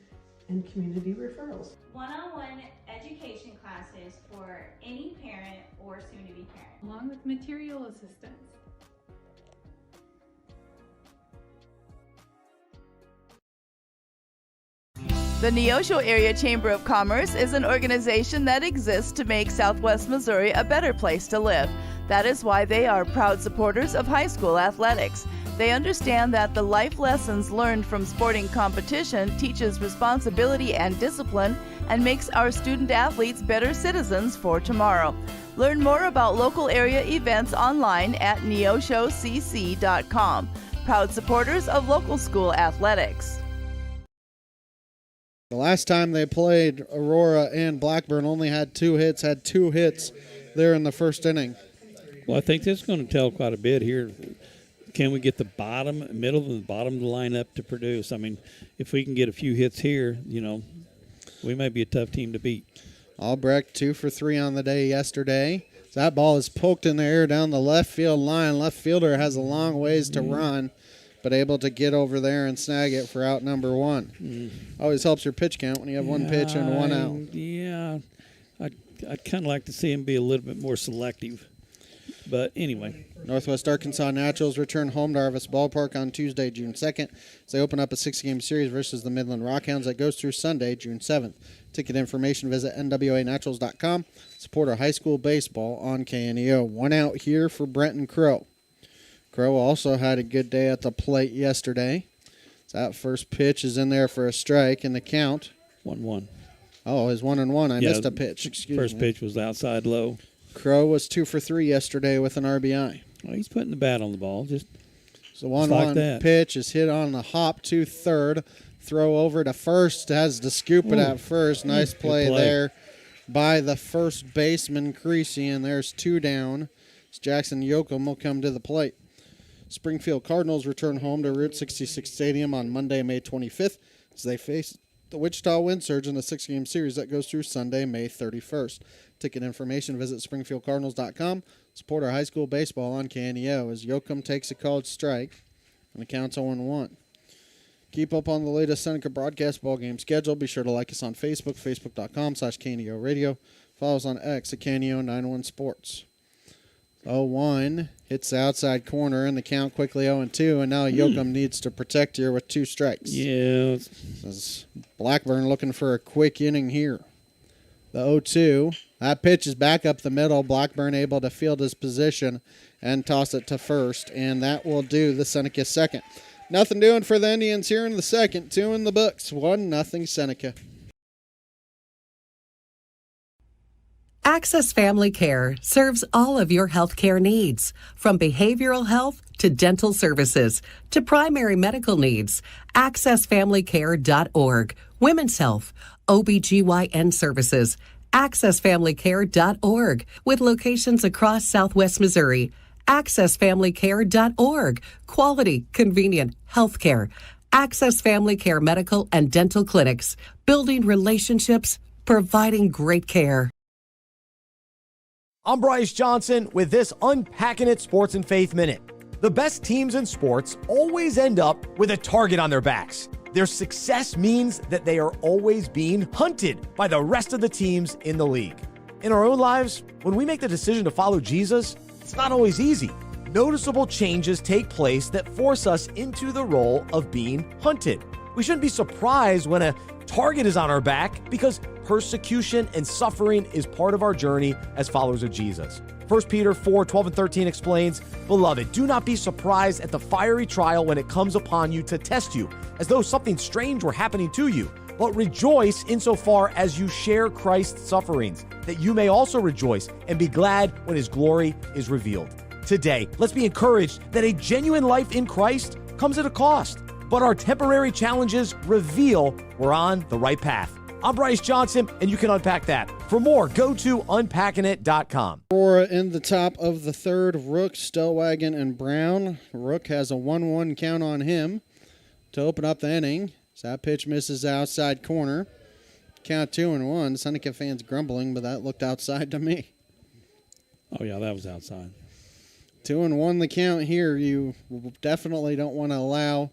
S25: and community referrals.
S26: One-on-one education classes for any parent or soon-to-be parent,
S27: along with material assistance.
S9: The Neosho Area Chamber of Commerce is an organization that exists to make Southwest Missouri a better place to live. That is why they are proud supporters of high school athletics. They understand that the life lessons learned from sporting competition teaches responsibility and discipline and makes our student athletes better citizens for tomorrow. Learn more about local area events online at neoshocc.com. Proud supporters of local school athletics.
S2: The last time they played, Aurora and Blackburn only had 2 hits, there in the first inning.
S1: Well, I think this is going to tell quite a bit here. Can we get the middle and the bottom of the lineup to produce? I mean, if we can get a few hits here, we may be a tough team to beat.
S2: Albrecht 2 for 3 on the day yesterday. That ball is poked in the air down the left field line. Left fielder has a long ways to run, but able to get over there and snag it for out number 1. Always helps your pitch count when you have 1 pitch and 1 out.
S1: Yeah, I'd kind of like to see him be a little bit more selective. But anyway.
S2: Northwest Arkansas Naturals return home to Arvis Ballpark on Tuesday, June 2nd, as they open up a 6-game series versus the Midland Rockhounds that goes through Sunday, June 7th. Ticket information, visit nwanaturals.com. Support our high school baseball on KNEO. 1 out here for Brenton Crow. Crow also had a good day at the plate yesterday. That first pitch is in there for a strike in the count.
S1: 1-1.
S2: Oh, his 1-1. I missed a pitch. Excuse me.
S1: First pitch was outside low.
S2: Crow was 2 for 3 yesterday with an RBI.
S1: Well, he's putting the bat on the ball. Just
S2: the 1-1 pitch is hit on the hop to third. Throw over to first. Has to scoop it at first. Nice play there by the first baseman, Creasy, and there's 2 down. Jackson Yoakum will come to the plate. Springfield Cardinals return home to Route 66 Stadium on Monday, May 25th, as they face the Wichita Wind Surge in the 6-game series that goes through Sunday, May 31st. Ticket information, visit springfieldcardinals.com. Support our high school baseball on KNEO as Yoakum takes a called strike and the count's 0-1. Keep up on the latest Seneca broadcast ball game schedule. Be sure to like us on Facebook, facebook.com/KNEO Radio. Follow us on X at KNEO91 Sports. 0-1 hits the outside corner, and the count quickly 0-2, and now Yoakum needs to protect here with 2 strikes.
S1: Yeah.
S2: As Blackburn looking for a quick inning here. The 0-2, that pitch is back up the middle. Blackburn able to field his position and toss it to first, and that will do the Seneca second. Nothing doing for the Indians here in the second. 2 in the books, 1-0 Seneca.
S28: Access Family Care serves all of your health care needs, from behavioral health to dental services to primary medical needs. AccessFamilyCare.org, women's health, OBGYN services. AccessFamilyCare.org, with locations across Southwest Missouri. AccessFamilyCare.org, quality, convenient health care. Access Family Care medical and dental clinics, building relationships, providing great care.
S29: I'm Bryce Johnson with this Unpacking It Sports and Faith Minute. The best teams in sports always end up with a target on their backs. Their success means that they are always being hunted by the rest of the teams in the league. In our own lives, when we make the decision to follow Jesus, it's not always easy. Noticeable changes take place that force us into the role of being hunted. We shouldn't be surprised when a target is on our back, because persecution and suffering is part of our journey as followers of Jesus. 1 Peter 4, 12 and 13 explains, "Beloved, do not be surprised at the fiery trial when it comes upon you to test you, as though something strange were happening to you. But rejoice insofar as you share Christ's sufferings, that you may also rejoice and be glad when his glory is revealed." Today, let's be encouraged that a genuine life in Christ comes at a cost, but our temporary challenges reveal we're on the right path. I'm Bryce Johnson, and you can unpack that. For more, go to unpackingit.com.
S2: Aurora in the top of the third. Rook, Stellwagen, and Brown. Rook has a 1-1 count on him to open up the inning. So that pitch misses outside corner. Count 2-1. Seneca fans grumbling, but that looked outside to me.
S1: Oh, yeah, that was outside.
S2: 2-1 the count here. You definitely don't want to allow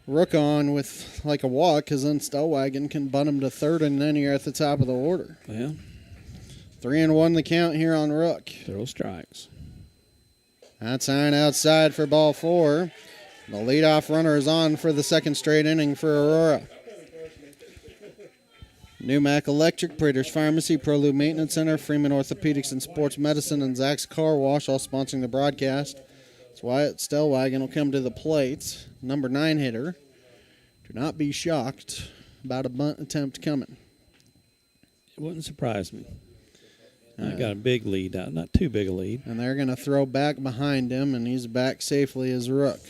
S2: Rook on with like a walk, because then Stellwagen can bunt him to third, and then you're at the top of the order.
S1: Yeah.
S2: 3-1 the count here on Rook.
S1: Throw strikes.
S2: That's sign outside for ball 4. The leadoff runner is on for the second straight inning for Aurora. Newmac Electric, Prater's Pharmacy, Prolube Maintenance Center, Freeman Orthopedics and Sports Medicine, and Zach's Car Wash, all sponsoring the broadcast. That's Wyatt Stellwagen will come to the plate. Number 9 hitter. Do not be shocked about a bunt attempt coming.
S1: It wouldn't surprise me. I got a big lead out, not too big a lead.
S2: And they're going to throw back behind him, and he's back safely as Rook.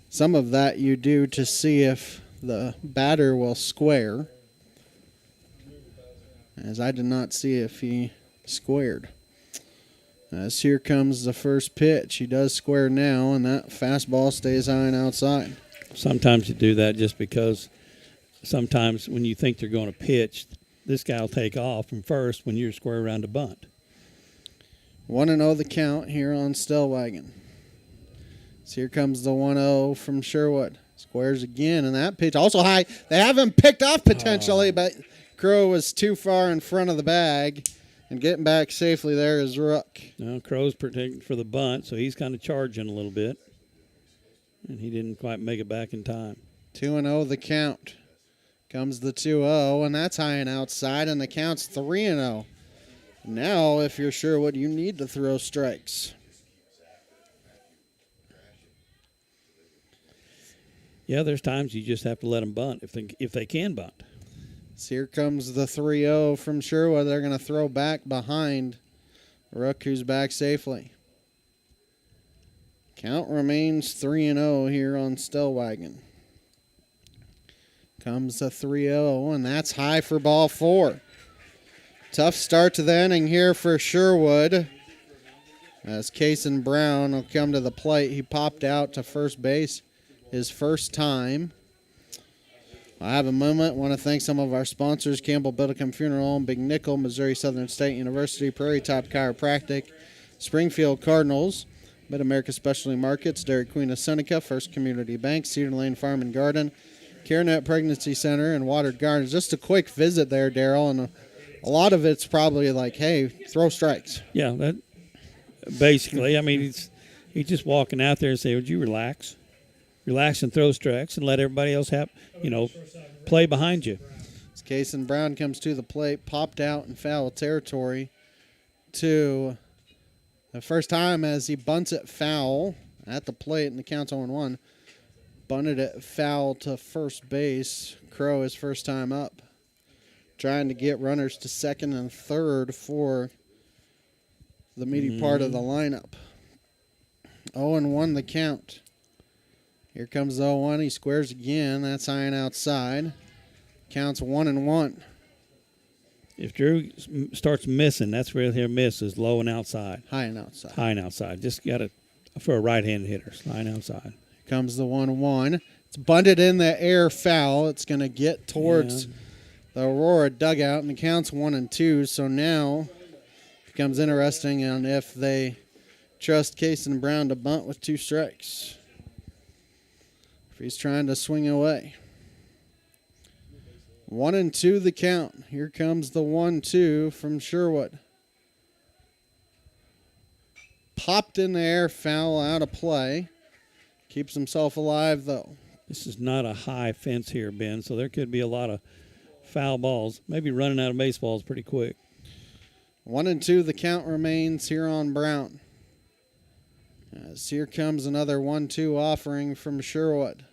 S2: Some of that you do to see if the batter will square, as I did not see if he squared. As here comes the first pitch. He does square now, and that fastball stays high and outside.
S1: Sometimes you do that just because sometimes when you think they're going to pitch, this guy will take off from first when you're square around to bunt.
S2: 1-0 the count here on Stellwagen. So here comes the 1-0 from Sherwood. Squares again, and that pitch also high. They have him picked off potentially, but Crow was too far in front of the bag. And getting back safely there is Rook.
S1: Now Crow's protecting for the bunt, so he's kind of charging a little bit. And he didn't quite make it back in time.
S2: 2-0 the count. Comes the 2-0, and that's high and outside, and the count's 3-0. Now, if you're Sherwood, you need to throw strikes.
S1: Yeah, there's times you just have to let them bunt if they can bunt.
S2: So here comes the 3-0 from Sherwood. They're going to throw back behind Rook, who's back safely. Count remains 3-0 here on Stellwagen. Comes the 3-0, and that's high for ball 4. Tough start to the inning here for Sherwood, as Cason Brown will come to the plate. He popped out to first base his first time. I have a moment. Want to thank some of our sponsors: Campbell Biddlecombe Funeral Home, Big Nickel, Missouri Southern State University, Prairie Top Chiropractic, Springfield Cardinals, Mid-America Specialty Markets, Dairy Queen of Seneca, First Community Bank, Cedar Lane Farm and Garden, CareNet Pregnancy Center, and Watered Gardens. Just a quick visit there, Daryl, and a lot of it's probably like, hey, throw strikes.
S1: Yeah, that basically. I mean, he's just walking out there and saying, "Would you relax? Relax and throw strikes and let everybody else have, play behind you."
S2: As Cason Brown comes to the plate, popped out in foul territory to the first time as he bunts it foul at the plate, and the count's 0-1. Bunted it foul to first base. Crow his first time up. Trying to get runners to second and third for the meaty part of the lineup. 0-1 the count. Here comes the 0-1. He squares again. That's high and outside. Counts 1-1.
S1: If Drew starts missing, that's where he'll miss, is low and outside.
S2: High and outside.
S1: High and outside. Just got it for a right-handed hitter. High and outside.
S2: Here comes the 1-1. It's bunted in the air foul. It's going to get towards the Aurora dugout, and the count's 1-2. So now it becomes interesting on if they trust Cason Brown to bunt with 2 strikes. If he's trying to swing away. 1-2 the count. Here comes the 1-2 from Sherwood. Popped in the air, foul out of play. Keeps himself alive, though.
S1: This is not a high fence here, Ben, so there could be a lot of foul balls. Maybe running out of baseballs pretty quick.
S2: 1-2 the count remains here on Brown. As here comes another 1-2 offering from Sherwood.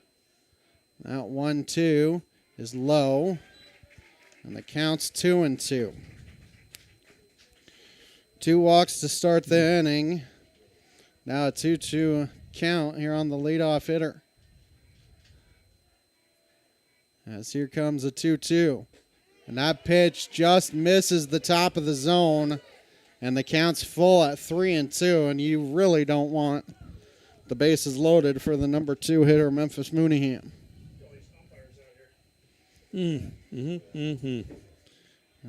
S2: That 1-2 is low, and the count's 2-2. 2 walks to start the inning. Now a 2-2 count here on the leadoff hitter. As here comes a 2-2. And that pitch just misses the top of the zone. And the count's full at 3-2. And you really don't want the bases loaded for the number 2 hitter, Memphis Mooneyham.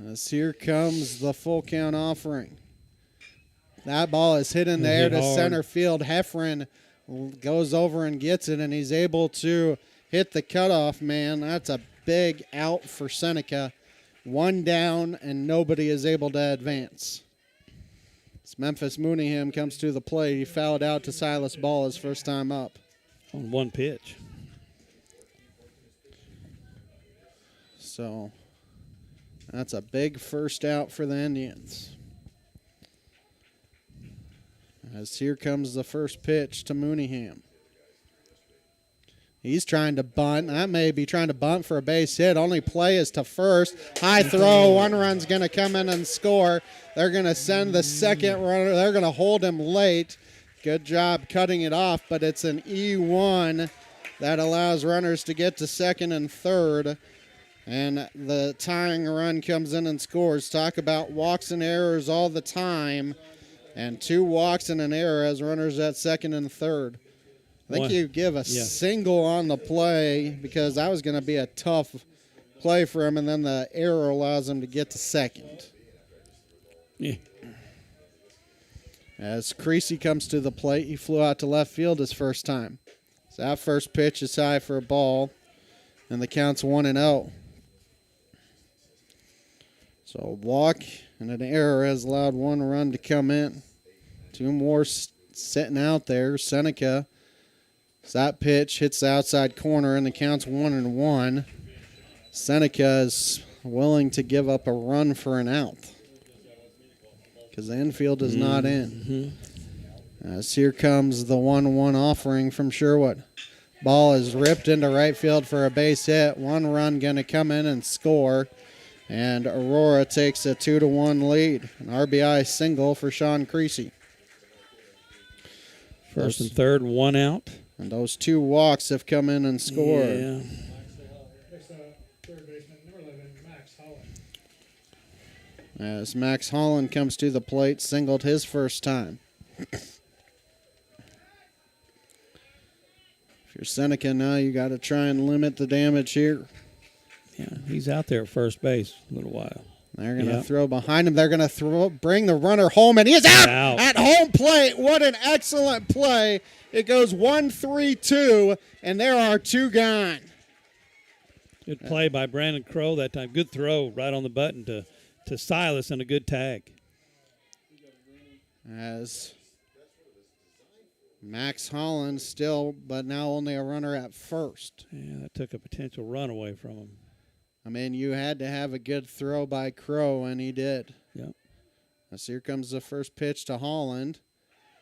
S2: As here comes the full count offering. That ball is hit in the air to center field. Heffron goes over and gets it, and he's able to hit the cutoff man. That's a big out for Seneca. 1 down, and nobody is able to advance. As Memphis Mooneyham comes to the plate, he fouled out to Silas Ball his first time up.
S1: On 1 pitch.
S2: So that's a big first out for the Indians. As here comes the first pitch to Mooneyham. He's trying to bunt. That may be trying to bunt for a base hit. Only play is to first. High throw. 1 run's going to come in and score. They're going to send the second runner. They're going to hold him late. Good job cutting it off, but it's an E1 that allows runners to get to second and third. And the tying run comes in and scores. Talk about walks and errors all the time. And 2 walks and an error as runners at second and third. I think you give a single on the play because that was going to be a tough play for him, and then the error allows him to get to second.
S1: Yeah.
S2: As Creasy comes to the plate, he flew out to left field his first time. So that first pitch is high for a ball, and the count's 1-0. So a walk and an error has allowed 1 run to come in. 2 more sitting out there. Seneca, that pitch hits the outside corner, and the count's 1-1. Seneca is willing to give up a run for an out because the infield is not in. As here comes the 1-1 offering from Sherwood. Ball is ripped into right field for a base hit. 1 run going to come in and score. And Aurora takes a 2-1 lead. An RBI single for Sean Creasy.
S1: First and third, 1 out.
S2: And those 2 walks have come in and scored.
S1: Yeah.
S2: As Max Holland comes to the plate, singled his first time. If you're Seneca now, you got to try and limit the damage here.
S1: Yeah, he's out there at first base a little while.
S2: They're going to throw behind him. They're going to bring the runner home, and he is out at home plate. What an excellent play. It goes 1-3-2, and there are 2 gone.
S1: Good play by Brandon Crow that time. Good throw right on the button to Silas, and a good tag.
S2: As Max Holland still, but now only a runner at first.
S1: Yeah, that took a potential run away from him.
S2: I mean, you had to have a good throw by Crow, and he did.
S1: Yep.
S2: So here comes the first pitch to Holland.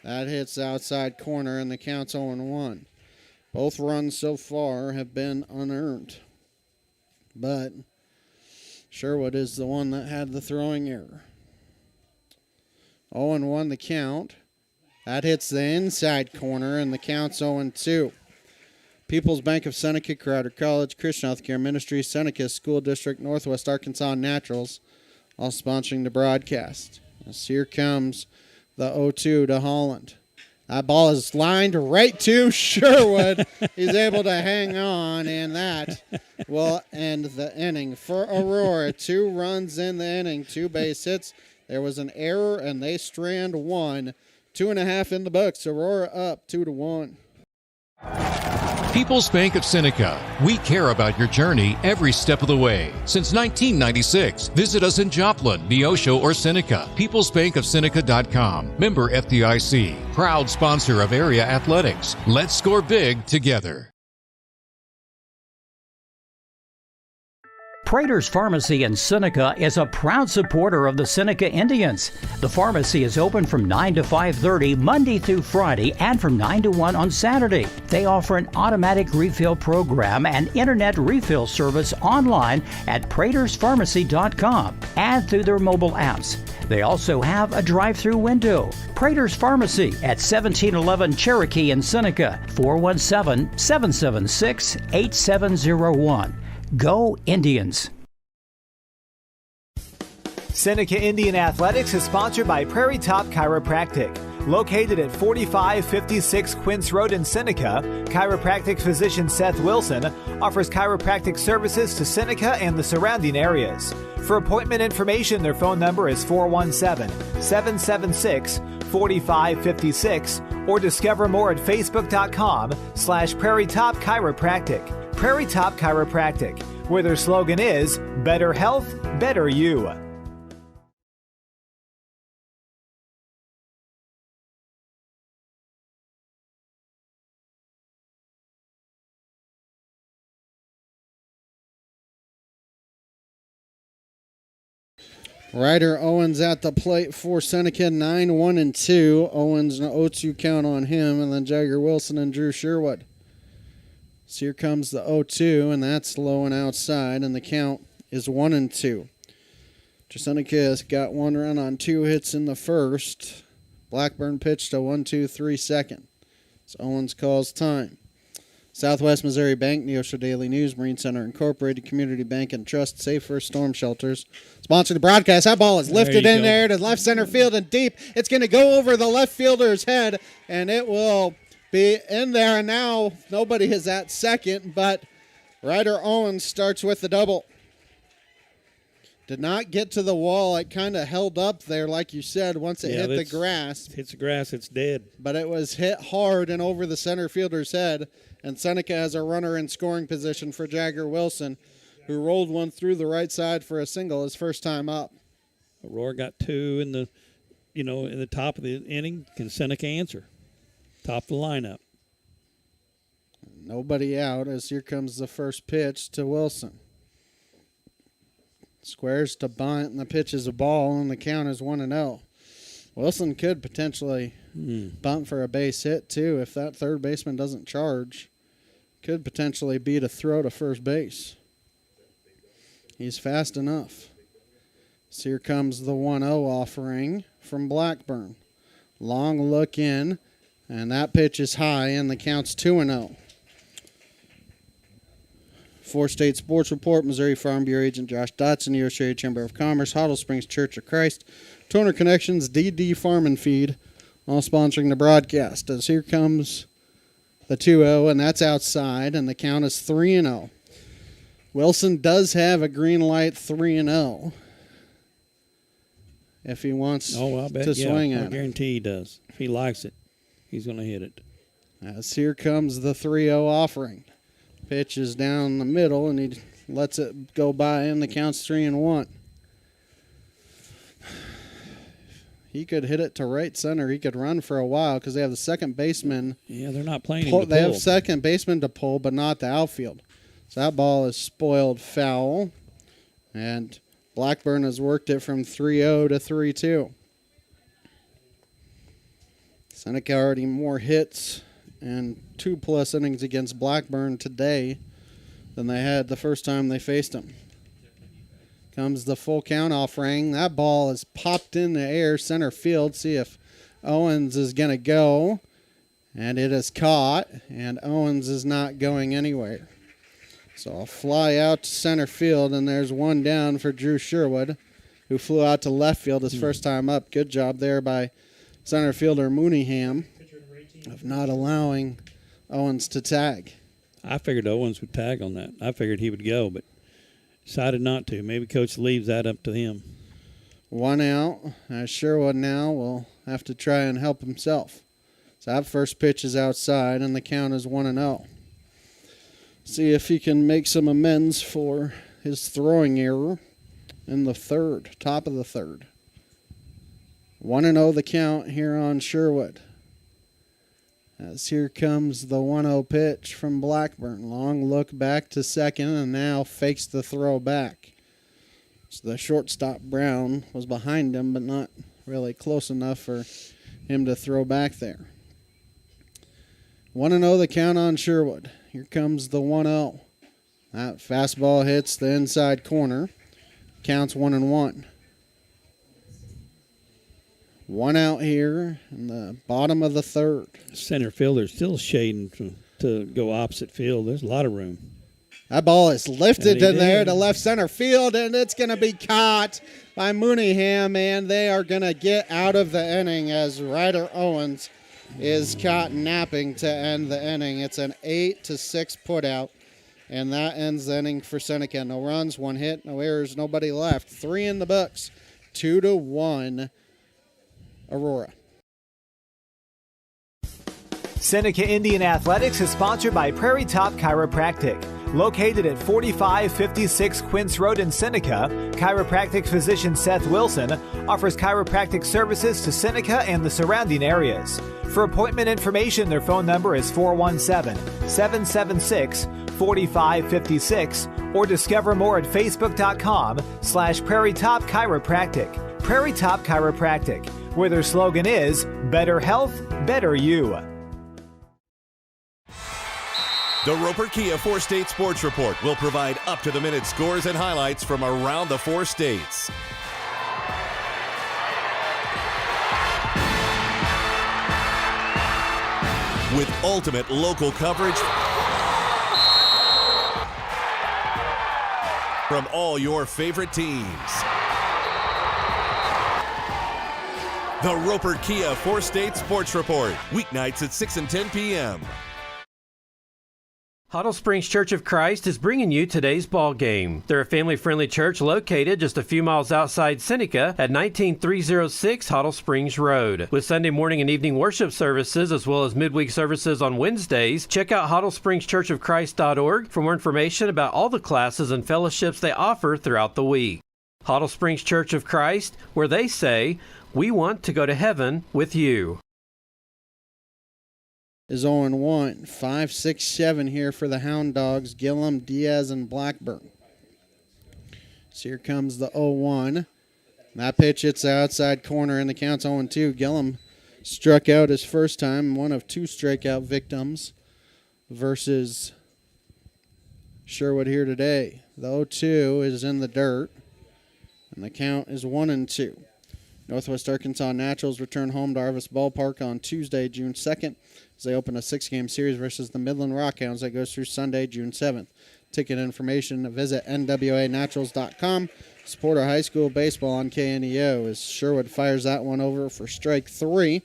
S2: That hits the outside corner, and the count's 0-1. Both runs so far have been unearned. But Sherwood is the one that had the throwing error. 0-1 the count. That hits the inside corner, and the count's 0-2. People's Bank of Seneca, Crowder College, Christian Healthcare Ministry, Seneca School District, Northwest Arkansas Naturals, all sponsoring the broadcast. As here comes the 0-2 to Holland. That ball is lined right to Sherwood. He's able to hang on, and that will end the inning for Aurora. 2 runs in the inning, 2 base hits. There was an error, and they strand 1. 2.5 in the books. Aurora up 2-1.
S3: People's Bank of Seneca. We care about your journey every step of the way. Since 1996, visit us in Joplin, Neosho, or Seneca. PeoplesBankOfSeneca.com. Member FDIC. Proud sponsor of area athletics. Let's score big together.
S4: Prater's Pharmacy in Seneca is a proud supporter of the Seneca Indians. The pharmacy is open from 9 to 5:30 Monday through Friday and from 9 to 1 on Saturday. They offer an automatic refill program and internet refill service online at praterspharmacy.com and through their mobile apps. They also have a drive-through window. Prater's Pharmacy at 1711 Cherokee in Seneca, 417-776-8701. Go Indians!
S10: Seneca Indian Athletics is sponsored by Prairie Top Chiropractic. Located at 4556 Quince Road in Seneca, chiropractic physician Seth Wilson offers chiropractic services to Seneca and the surrounding areas. For appointment information, their phone number is 417-776-4556 or discover more at facebook.com/Prairie Top Chiropractic. Prairie Top Chiropractic, where their slogan is Better Health, Better You.
S2: Ryder Owens at the plate for Seneca, 9-1-2. Owens, an 0-2 count on him, and then Jagger Wilson and Drew Sherwood. So here comes the 0-2, and that's low and outside, and the count is 1-2. Seneca has got one run on 2 hits in the first. Blackburn pitched a 1-2-3 second. So Owens calls time. Southwest Missouri Bank, Neosho Daily News, Marine Center Incorporated, Community Bank and Trust, Safe First Storm Shelters. Sponsor the broadcast. That ball is lifted in there to left center field and deep. It's going to go over the left fielder's head, and it will be in there. And now nobody is at second, but Ryder Owens starts with the double. Did not get to the wall. It kind of held up there, like you said, once it hit the grass.
S1: Hits the grass, it's dead.
S2: But it was hit hard and over the center fielder's head. And Seneca has a runner in scoring position for Jagger Wilson, who rolled one through the right side for a single his first time up.
S1: Aurora got 2 in the, in the top of the inning. Can Seneca answer? Top of the lineup.
S2: Nobody out as here comes the first pitch to Wilson. Squares to bunt, and the pitch is a ball, and the count is 1-0. Wilson could potentially bunt for a base hit, too, if that third baseman doesn't charge. Could potentially beat a throw to first base. He's fast enough. So here comes the 1-0 offering from Blackburn. Long look in, and that pitch is high, and the count's 2-0. For State Sports Report, Missouri Farm Bureau Agent Josh Dotson, U.S. Area Chamber of Commerce, Hoddle Springs Church of Christ, Toner Connections, DD Farm and Feed, all sponsoring the broadcast. As here comes the 2-0, and that's outside, and the count is 3-0. Wilson does have a green light 3-0 if he wants to swing at it.
S1: I guarantee he does. If he likes it, he's going to hit it.
S2: As here comes the 3-0 offering. Pitch is down the middle, and he lets it go by, and the count's 3-1. He could hit it to right center. He could run for a while because they have the second baseman.
S1: Yeah, they're not playing him to
S2: They
S1: pull.
S2: have second baseman to pull, but not the outfield. So that ball is spoiled foul, and Blackburn has worked it from 3-0 to 3-2. Seneca already more hits and 2+ innings against Blackburn today than they had the first time they faced him. Comes the full count offering. That ball is popped in the air center field. See if Owens is going to go. And it is caught, and Owens is not going anywhere. So I'll fly out to center field, and there's one down for Drew Sherwood, who flew out to left field his first time up. Good job there by center fielder Mooneyham of not allowing Owens to tag.
S1: I figured Owens would tag on that. I figured he would go, but decided not to. Maybe Coach leaves that up to him.
S2: One out. Sherwood now will have to try and help himself. So that first pitch is outside, and the count is 1-0. See if he can make some amends for his throwing error in the third, top of the third. 1-0 the count here on Sherwood. As here comes the 1-0 pitch from Blackburn. Long look back to second and now fakes the throw back. So the shortstop Brown was behind him, but not really close enough for him to throw back there. 1-0 the count on Sherwood. Here comes the 1-0. That fastball hits the inside corner. Counts 1-1. One out here in the bottom of the third.
S1: Center fielder still shading to go opposite field. There's a lot of room.
S2: That ball is lifted in there
S1: did.
S2: to left center field, and it's going to be caught by Mooneyham, and they are going to get out of the inning as Ryder Owens is caught napping to end the inning. It's an 8-6 putout, and that ends the inning for Seneca. No runs, 1 hit, no errors, nobody left. 3 in the books, 2-1 Aurora.
S10: Seneca Indian Athletics is sponsored by Prairie Top Chiropractic. Located at 4556 Quince Road in Seneca, chiropractic physician Seth Wilson offers chiropractic services to Seneca and the surrounding areas. For appointment information, their phone number is 417-776-4556 or discover more at facebook.com/Prairie Top Chiropractic. Prairie Top Chiropractic, where their slogan is Better Health, Better You.
S11: The Roper Kia 4-State Sports Report will provide up-to-the-minute scores and highlights from around the 4 states. With ultimate local coverage from all your favorite teams. The Roper Kia 4-State Sports Report, weeknights at 6 and 10 p.m.
S5: Huddle Springs Church of Christ is bringing you today's ball game. They're a family-friendly church located just a few miles outside Seneca at 19306 Huddle Springs Road. With Sunday morning and evening worship services as well as midweek services on Wednesdays, check out huddlespringschurchofchrist.org for more information about all the classes and fellowships they offer throughout the week. Huddle Springs Church of Christ, where they say, "We want to go to heaven with you."
S2: Is 0-1. 5, 6, 7 here for the Hound Dogs, Gillum, Diaz, and Blackburn. So here comes the 0-1. That pitch hits the outside corner, and the count's 0-2. Gillum struck out his first time, one of 2 strikeout victims versus Sherwood here today. The 0-2 is in the dirt, and the count is 1-2. Northwest Arkansas Naturals return home to Arvis Ballpark on Tuesday, June 2nd, as they open a 6-game series versus the Midland Rockhounds that goes through Sunday, June 7th. Ticket information, visit nwanaturals.com. Support our high school baseball on KNEO as Sherwood fires that one over for strike 3.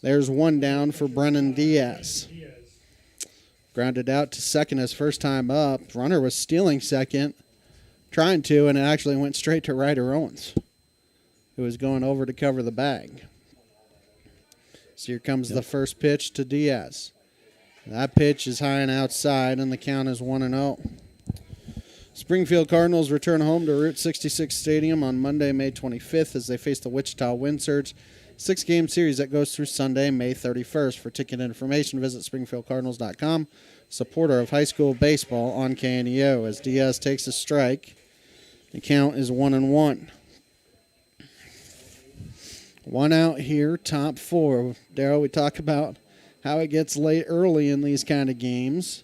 S2: There's one down for Brennan Diaz. Grounded out to second his first time up. Runner was stealing second, trying to, and it actually went straight to Ryder Owens, who was going over to cover the bag. So here comes the first pitch to Diaz. That pitch is high and outside, and the count is 1-0. Springfield Cardinals return home to Route 66 Stadium on Monday, May 25th, as they face the Wichita Wind Surge. 6-game series that goes through Sunday, May 31st. For ticket information, visit springfieldcardinals.com. Supporter of high school baseball on KNEO. As Diaz takes a strike, the count is 1-1. One out here, top 4. Darryl, we talk about how it gets late early in these kind of games.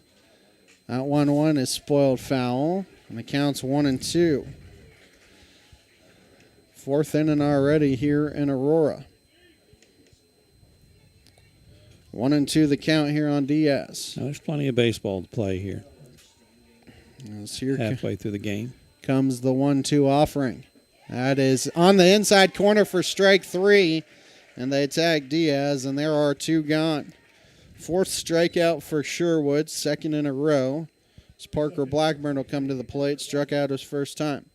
S2: That 1-1 is spoiled foul, and the count's 1-2. 4th inning already here in Aurora. 1-2 the count here on Diaz.
S1: Now, there's plenty of baseball to play here.
S2: Here
S1: halfway through the game
S2: comes the 1-2 offering. That is on the inside corner for strike 3, and they tag Diaz, and there are 2 gone. 4th strikeout for Sherwood, 2nd in a row. As Parker Blackburn will come to the plate, struck out his first time.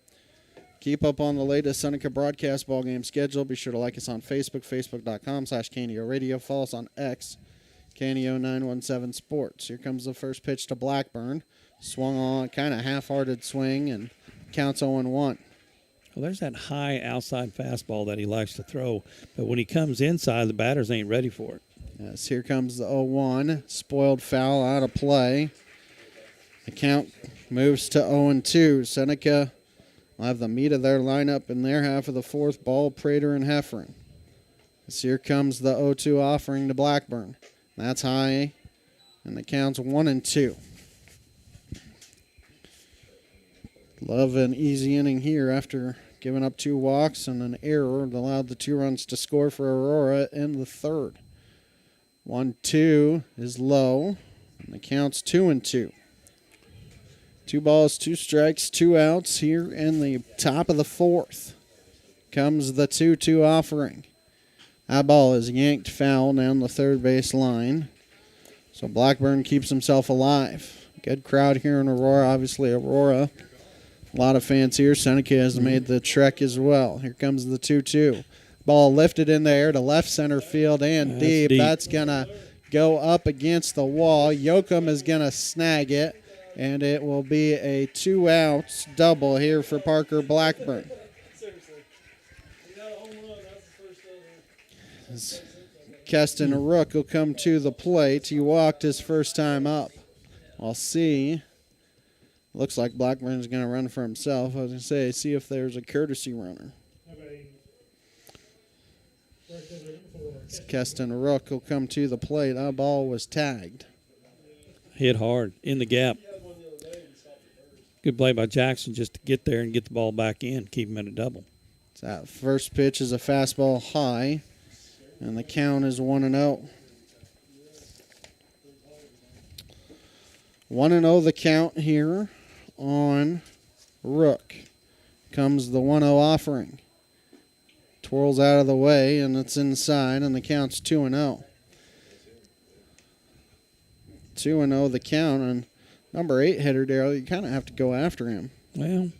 S2: Keep up on the latest Seneca broadcast ball game schedule. Be sure to like us on Facebook, facebook.com/KNEO Radio. Follow us on X, KNEO 917 Sports. Here comes the first pitch to Blackburn. Swung on, kind of half-hearted swing, and counts 0-1.
S1: Well, there's that high outside fastball that he likes to throw, but when he comes inside, the batters ain't ready for it.
S2: Yes, here comes the 0-1. Spoiled foul out of play. The count moves to 0-2. Seneca will have the meat of their lineup in their half of the fourth. Ball, Prater, and Heffron. As here comes the 0-2 offering to Blackburn. That's high, and the count's 1-2. Love an easy inning here after giving up 2 walks and an error that allowed the 2 runs to score for Aurora in the third. 1-2 is low, and the count's 2-2. 2 balls, 2 strikes, 2 outs here in the top of the fourth. Comes the 2-2 offering. That ball is yanked foul down the third base line. So Blackburn keeps himself alive. Good crowd here in Aurora. Obviously, Aurora. A lot of fans here. Seneca has made the trek as well. Here comes the 2-2. Ball lifted in the air to left center field and deep. That's going to go up against the wall. Yoakum is going to snag it, and it will be a 2-out double here for Parker Blackburn. Keston Rook will come to the plate. He walked his first time up. I'll see. Looks like Blackburn's going to run for himself. I was going to say, see if there's a courtesy runner. Keston Rook will come to the plate. That ball was tagged.
S1: Hit hard in the gap. Good play by Jackson just to get there and get the ball back in, keep him at a double.
S2: So that first pitch is a fastball high. And the count is 1-0. 1-0 the count here on Rook. Comes the 1-0 offering. Twirls out of the way, and it's inside, and the count's 2-0. 2-0 the count, and number 8 hitter, Darryl, you kind of have to go after him.
S1: Well,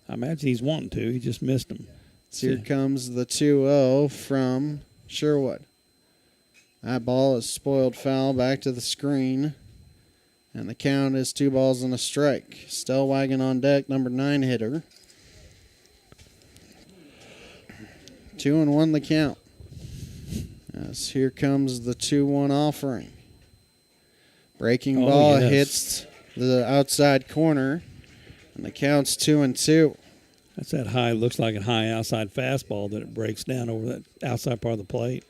S1: I imagine he's wanting to. He just missed him.
S2: So here comes the 2-0 from Sherwood. That ball is spoiled foul back to the screen. And the count is 2 balls and a strike. Stellwagen on deck, number 9 hitter. 2-1 the count. Yes, here comes the 2-1 offering. Breaking ball hits the outside corner. And the count's 2-2.
S1: That's that high, looks like a high outside fastball that it breaks down over that outside part of the plate.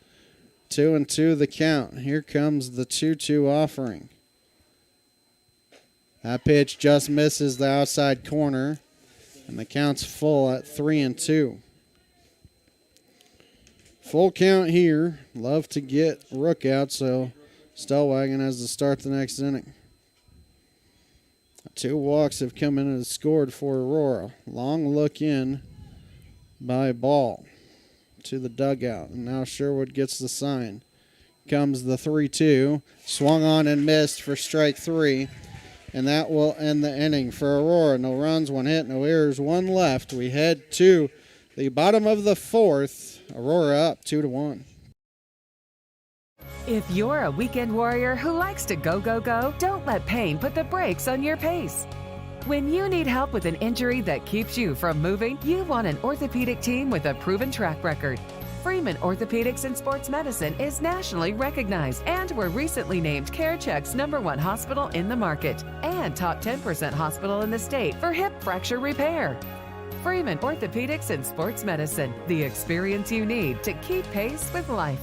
S2: 2-2 the count. Here comes the 2-2 offering. That pitch just misses the outside corner, and the count's full at 3-2. Full count here. Love to get Rook out, so Stellwagen has to start the next inning. 2 walks have come in and scored for Aurora. Long look in by Ball to the dugout. And now Sherwood gets the sign. Comes the 3-2. Swung on and missed for strike 3. And that will end the inning for Aurora. No runs, 1 hit, no errors, 1 left. We head to the bottom of the fourth. Aurora up 2-1.
S6: If you're a weekend warrior who likes to go, go, go, don't let pain put the brakes on your pace. When you need help with an injury that keeps you from moving, you want an orthopedic team with a proven track record. Freeman Orthopedics and Sports Medicine is nationally recognized, and were recently named CareCheck's #1 hospital in the market and top 10% hospital in the state for hip fracture repair. Freeman Orthopedics and Sports Medicine, the experience you need to keep pace with life.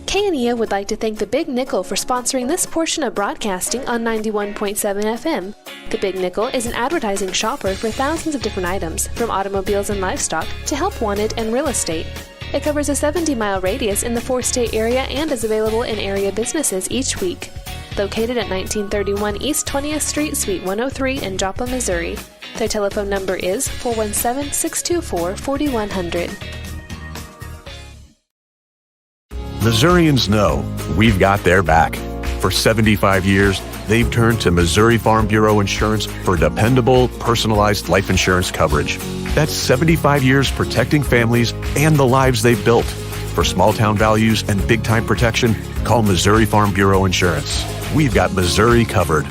S12: KNEA would like to thank the Big Nickel for sponsoring this portion of broadcasting on 91.7 FM. The Big Nickel is an advertising shopper for thousands of different items, from automobiles and livestock to help wanted and real estate. It covers a 70-mile radius in the 4-state area and is available in area businesses each week. Located at 1931 East 20th Street, Suite 103 in Joplin, Missouri. Their telephone number is 417-624-4100.
S13: Missourians know we've got their back. For 75 years, they've turned to Missouri Farm Bureau Insurance for dependable, personalized life insurance coverage. That's 75 years protecting families and the lives they've built. For small-town values and big-time protection, call Missouri Farm Bureau Insurance. We've got Missouri covered.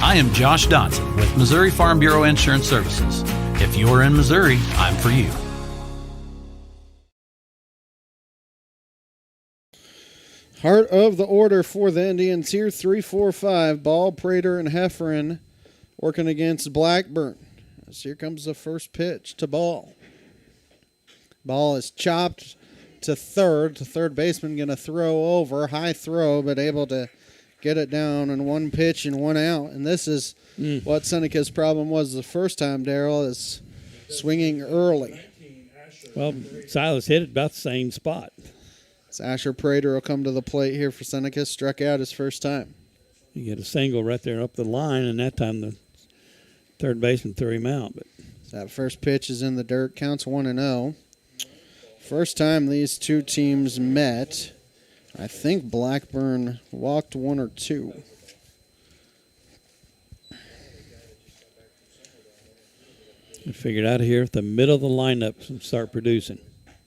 S20: I am Josh Dotson with Missouri Farm Bureau Insurance Services. If you're in Missouri, I'm for you.
S2: Heart of the order for the Indians here, 3-4-5. Ball, Prater, and Hefferon working against Blackburn. As here comes the first pitch to Ball. Ball is chopped to third. The third baseman going to throw over. High throw, but able to get it down in one pitch and one out. And this is what Seneca's problem was the first time, Darrell, is swinging early.
S1: Well, Silas hit it about the same spot.
S2: So Asher Prater will come to the plate here for Seneca. Struck out his first time.
S1: You get a single right there up the line, and that time the third baseman threw him out. But
S2: that first pitch is in the dirt. Counts 1-0. First time these two teams met. I think Blackburn walked one or two.
S1: I figured out here at the middle of the lineup and start producing.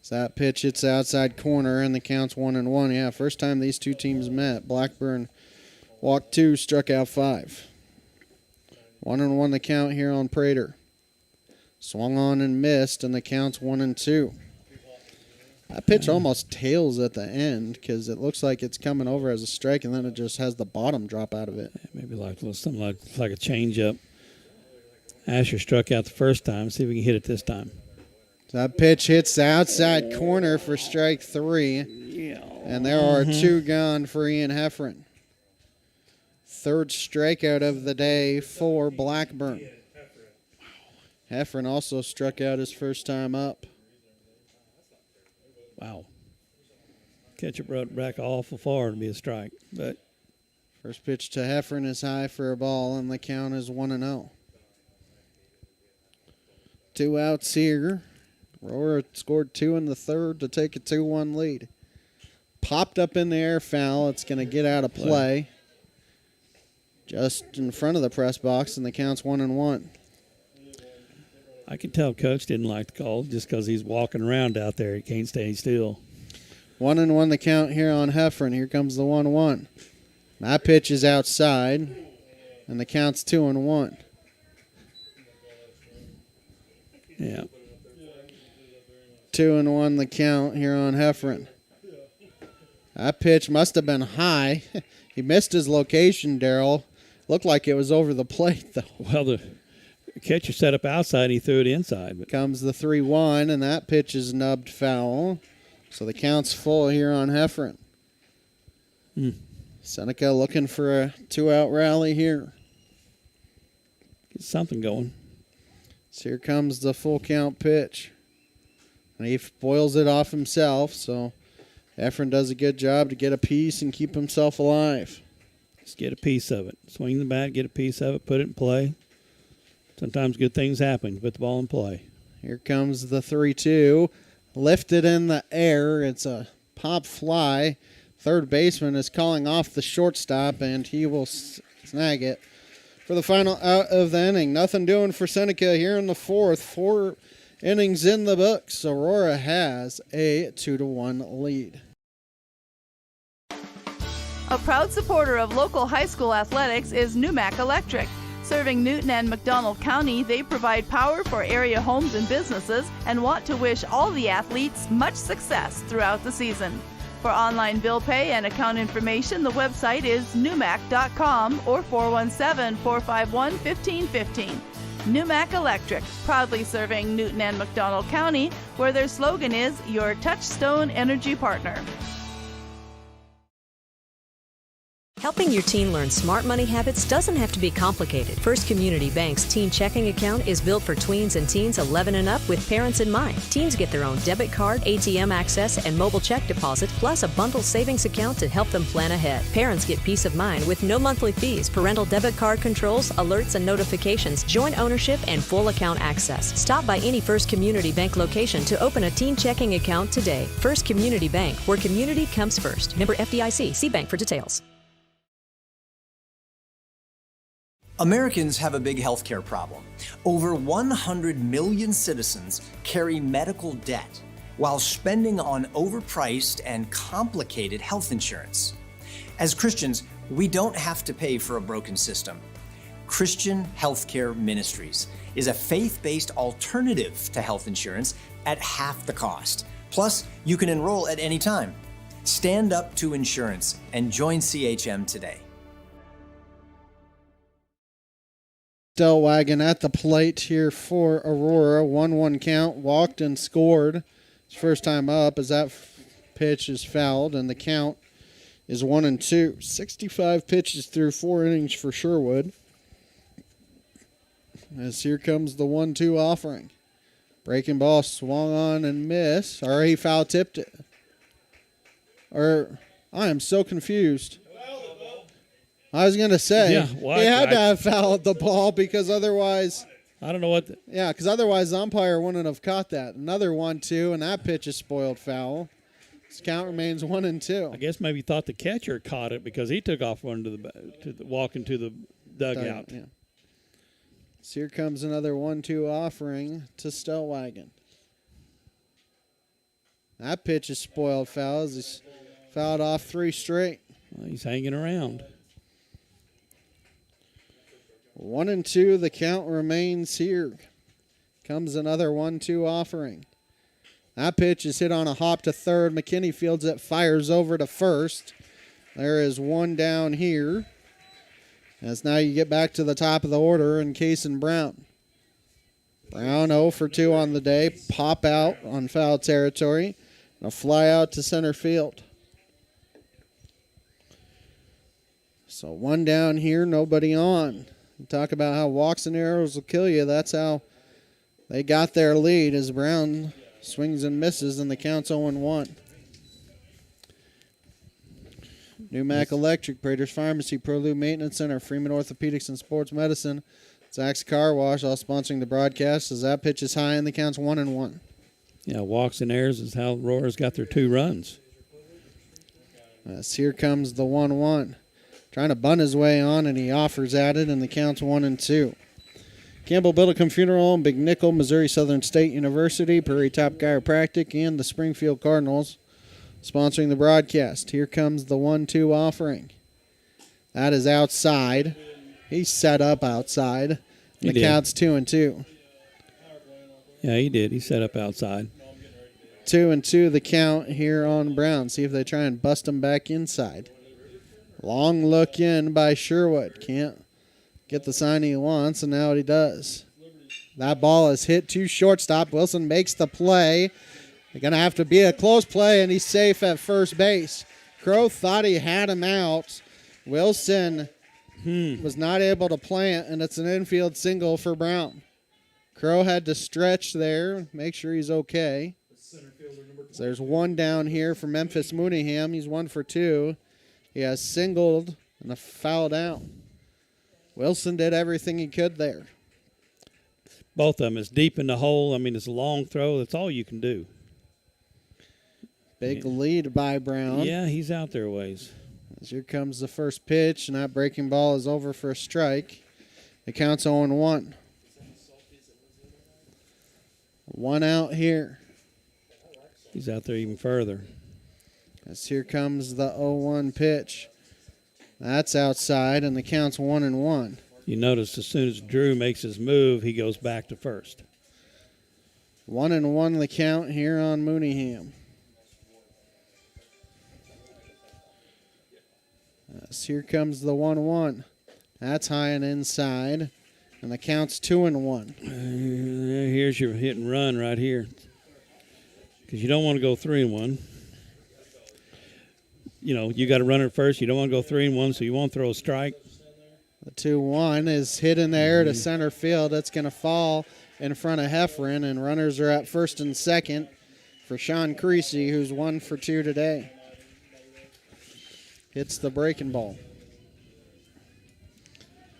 S2: So that pitch hits the outside corner, and the count's 1-1. Yeah, first time these two teams met. Blackburn walked 2, struck out 5. 1-1 the count here on Prater. Swung on and missed, and the count's 1-2. That pitch almost tails at the end because it looks like it's coming over as a strike, and then it just has the bottom drop out of it.
S1: Maybe like something like a changeup. Asher struck out the first time. See if we can hit it this time.
S2: So that pitch hits the outside corner for strike 3.
S1: Yeah.
S2: And there are 2 gone for Ian Hefferon. Third strikeout of the day for Blackburn. Hefferon also struck out his first time up.
S1: Wow. Catcher brought back awful far to be a strike. But
S2: first pitch to Hefferon is high for a ball, and the count is 1-0. 2 outs here. Aurora scored 2 in the third to take a 2-1 lead. Popped up in the air foul. It's going to get out of play. Just in front of the press box, and the count's 1-1.
S1: I can tell Coach didn't like the call just because he's walking around out there. He can't stay still.
S2: 1-1 the count here on Hefferon. Here comes the 1-1. That pitch is outside, and the count's 2-1.
S1: Yeah.
S2: 2-1 the count here on Hefferon. That pitch must have been high. He missed his location, Darrell. Looked like it was over the plate, though.
S1: Well, the catcher set up outside, and he threw it inside. But
S2: comes the 3-1, and that pitch is nubbed foul. So the count's full here on Hefferon. Seneca looking for a 2-out rally here.
S1: Get something going.
S2: So here comes the full count pitch. And he boils it off himself, so Hefferon does a good job to get a piece and keep himself alive.
S1: Just get a piece of it. Swing the bat, get a piece of it, put it in play. Sometimes good things happen. Put the ball in play.
S2: Here comes the 3-2. Lifted in the air. It's a pop fly. Third baseman is calling off the shortstop, and he will snag it for the final out of the inning. Nothing doing for Seneca here in the fourth. 4 innings in the books. Aurora has a 2-1 lead.
S9: A proud supporter of local high school athletics is Numac Electric. Serving Newton and McDonald County, they provide power for area homes and businesses and want to wish all the athletes much success throughout the season. For online bill pay and account information, the website is numac.com or 417-451-1515. Numac Electric, proudly serving Newton and McDonald County, where their slogan is your touchstone energy partner.
S7: Helping your teen learn smart money habits doesn't have to be complicated. First Community Bank's teen checking account is built for tweens and teens 11 and up with parents in mind. Teens get their own debit card, ATM access, and mobile check deposit, plus a bundled savings account to help them plan ahead. Parents get peace of mind with no monthly fees, parental debit card controls, alerts and notifications, joint ownership, and full account access. Stop by any First Community Bank location to open a teen checking account today. First Community Bank, where community comes first. Member FDIC. See bank for details.
S8: Americans have a big healthcare problem. Over 100 million citizens carry medical debt while spending on overpriced and complicated health insurance. As Christians, we don't have to pay for a broken system. Christian Healthcare Ministries is a faith-based alternative to health insurance at half the cost. Plus, you can enroll at any time. Stand up to insurance and join CHM today.
S2: Stellwagen at the plate here for Aurora. 1-1 count, walked and scored. His first time up as that pitch is fouled, and the count is 1-2. 65 pitches through 4 innings for Sherwood. As here comes the 1-2 offering. Breaking ball swung on and missed, or he foul tipped it. Or I am so confused. I was going to say, he had to have fouled the ball because otherwise...
S1: I don't know what...
S2: because otherwise the umpire wouldn't have caught that. Another 1-2, and that pitch is spoiled foul. This count remains 1-2.
S1: I guess maybe he thought the catcher caught it because he took off running to the walking to the dugout.
S2: Yeah. So here comes another 1-2 offering to Stellwagen. That pitch is spoiled foul as he's fouled off 3 straight.
S1: Well, he's hanging around.
S2: 1-2, the count remains here. Comes another 1-2 offering. That pitch is hit on a hop to third. McKinney fields it, fires over to first. There is one down here. As now you get back to the top of the order in Case and Brown. Brown 0 for 2 on the day. Pop out on foul territory. And a fly out to center field. So one down here, nobody on. Talk about how walks and arrows will kill you. That's how they got their lead as Brown swings and misses, and the count's 0-1. Newmac Electric, Prater's Pharmacy, ProLube Maintenance Center, Freeman Orthopedics and Sports Medicine, Zach's Car Wash, all sponsoring the broadcast as that pitch is high and the count's 1-1.
S1: Yeah, walks and errors is how Aurora's got their 2 runs.
S2: As here comes the 1-1. Trying to bunt his way on, and he offers at it, and the count's 1-2. Campbell Billicum Funeral Home, Big Nickel, Missouri Southern State University, Prairie Top Chiropractic, and the Springfield Cardinals sponsoring the broadcast. Here comes the 1-2 offering. That is outside. He's set up outside. The count's 2-2.
S1: Yeah, he did. He set up outside.
S2: 2-2 the count here on Brown. See if they try and bust him back inside. Long look in by Sherwood. Can't get the sign he wants, and now he does. That ball is hit to shortstop. Wilson makes the play. They're going to have to be a close play, and he's safe at first base. Crow thought he had him out. Wilson was not able to plant, and it's an infield single for Brown. Crow had to stretch there, make sure he's okay. So there's one down here for Memphis Mooneyham. He's 1 for 2. He has singled and a foul down. Wilson did everything he could there.
S1: Both of them is deep in the hole. I mean, it's a long throw. That's all you can do.
S2: Big lead by Brown.
S1: Yeah, he's out there a ways.
S2: As here comes the first pitch, and that breaking ball is over for a strike. The count's 0-1. 1 out here.
S1: He's out there even further.
S2: As here comes the 0-1 pitch. That's outside, and the count's 1-1.
S1: You notice as soon as Drew makes his move, he goes back to first.
S2: 1-1 the count here on Mooneyham. As here comes the 1-1. That's high and inside, and the count's 2-1.
S1: Here's your hit and run right here. Because you don't want to go 3-1. You know, you got to run it first. You don't want to go 3-1, so you won't throw a strike.
S2: The 2-1 is hit in the air to center field. That's going to fall in front of Heffron, and runners are at first and second for Sean Creasy, who's 1 for 2 today. Hits the breaking ball.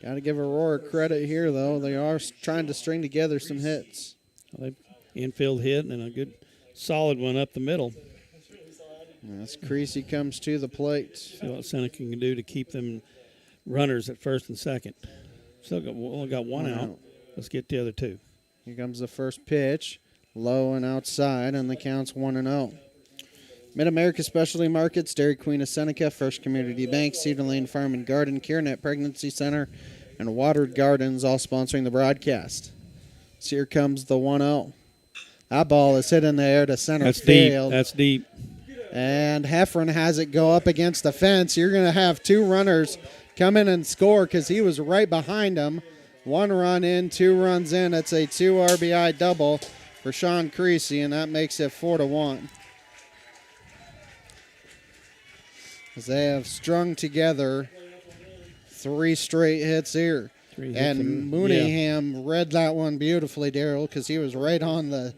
S2: Got to give Aurora credit here, though. They are trying to string together some hits.
S1: Well, infield hit and a good solid one up the middle.
S2: As Creasy comes to the plate.
S1: See what Seneca can do to keep them runners at first and second. Only got one out. Let's get the other 2.
S2: Here comes the first pitch. Low and outside, and the count's 1-0. Mid-America Specialty Markets, Dairy Queen of Seneca, First Community Bank, Cedar Lane Farm and Garden, CareNet Pregnancy Center, and Watered Gardens, all sponsoring the broadcast. So here comes the 1-0. That ball is hit in the air to center field.
S1: That's deep.
S2: And Heffron has it go up against the fence. You're going to have two runners come in and score because he was right behind him. 1 run in, 2 runs in. It's a 2 RBI double for Sean Creasy, and that makes it 4-1. As they have strung together 3 straight hits here. And Mooneyham read that one beautifully, Daryl, because he was right on the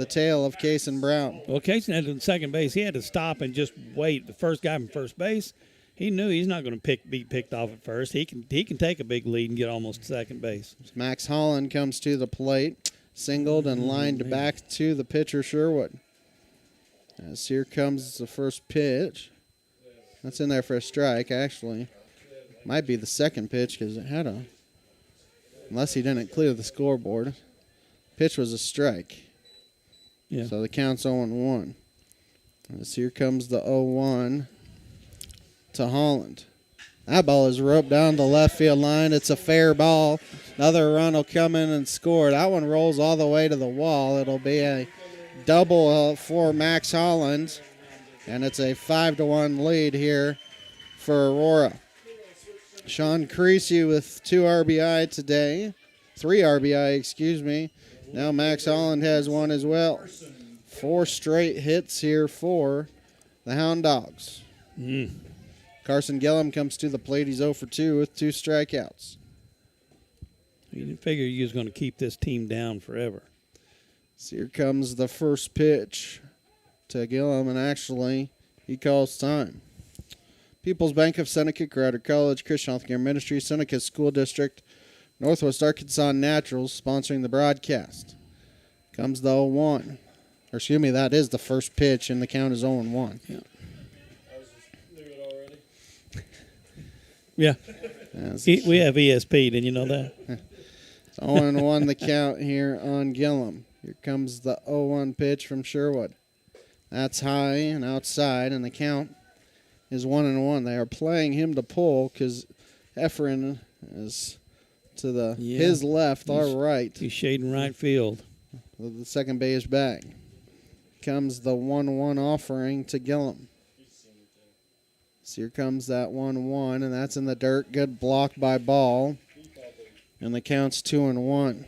S2: tail of Cason Brown.
S1: Well, Cason had to second base. He had to stop and just wait. The first guy from first base, he knew he's not going to be picked off at first. He can take a big lead and get almost to second base.
S2: Max Holland comes to the plate, singled and lined back to the pitcher Sherwood. As here comes the first pitch. That's in there for a strike, actually. Might be the second pitch because it had a, unless he didn't clear the scoreboard. Pitch was a strike.
S1: Yeah.
S2: So the count's 0-1. As here comes the 0-1 to Holland. That ball is roped down the left field line. It's a fair ball. Another run will come in and score. That one rolls all the way to the wall. It'll be a double for Max Holland. And it's a 5-1 lead here for Aurora. Sean Creasy with 2 RBI today. 3 RBI, excuse me. Now Max Holland has 1 as well. 4 straight hits here for the Hound Dogs. Carson Gillum comes to the plate. He's 0 for 2 with 2 strikeouts.
S1: You didn't figure you was going to keep this team down forever.
S2: So here comes the first pitch to Gillum, and actually he calls time. People's Bank of Seneca, Crowder College, Christian Healthcare Ministry, Seneca School District, Northwest Arkansas Naturals sponsoring the broadcast. Comes the 0-1. Or excuse me, that is the first pitch, and the count is 0-1.
S1: Yeah. We have ESP, didn't you know that?
S2: It's 0-1 the count here on Gillum. Here comes the 0-1 pitch from Sherwood. That's high and outside, and the count is 1-1. They are playing him to pull because Heffron is to his left, our right.
S1: He's shading right field.
S2: With the second base back. Comes the 1-1 offering to Gillum. So here comes that 1-1, and that's in the dirt. Good block by Ball. And the count's 2-1.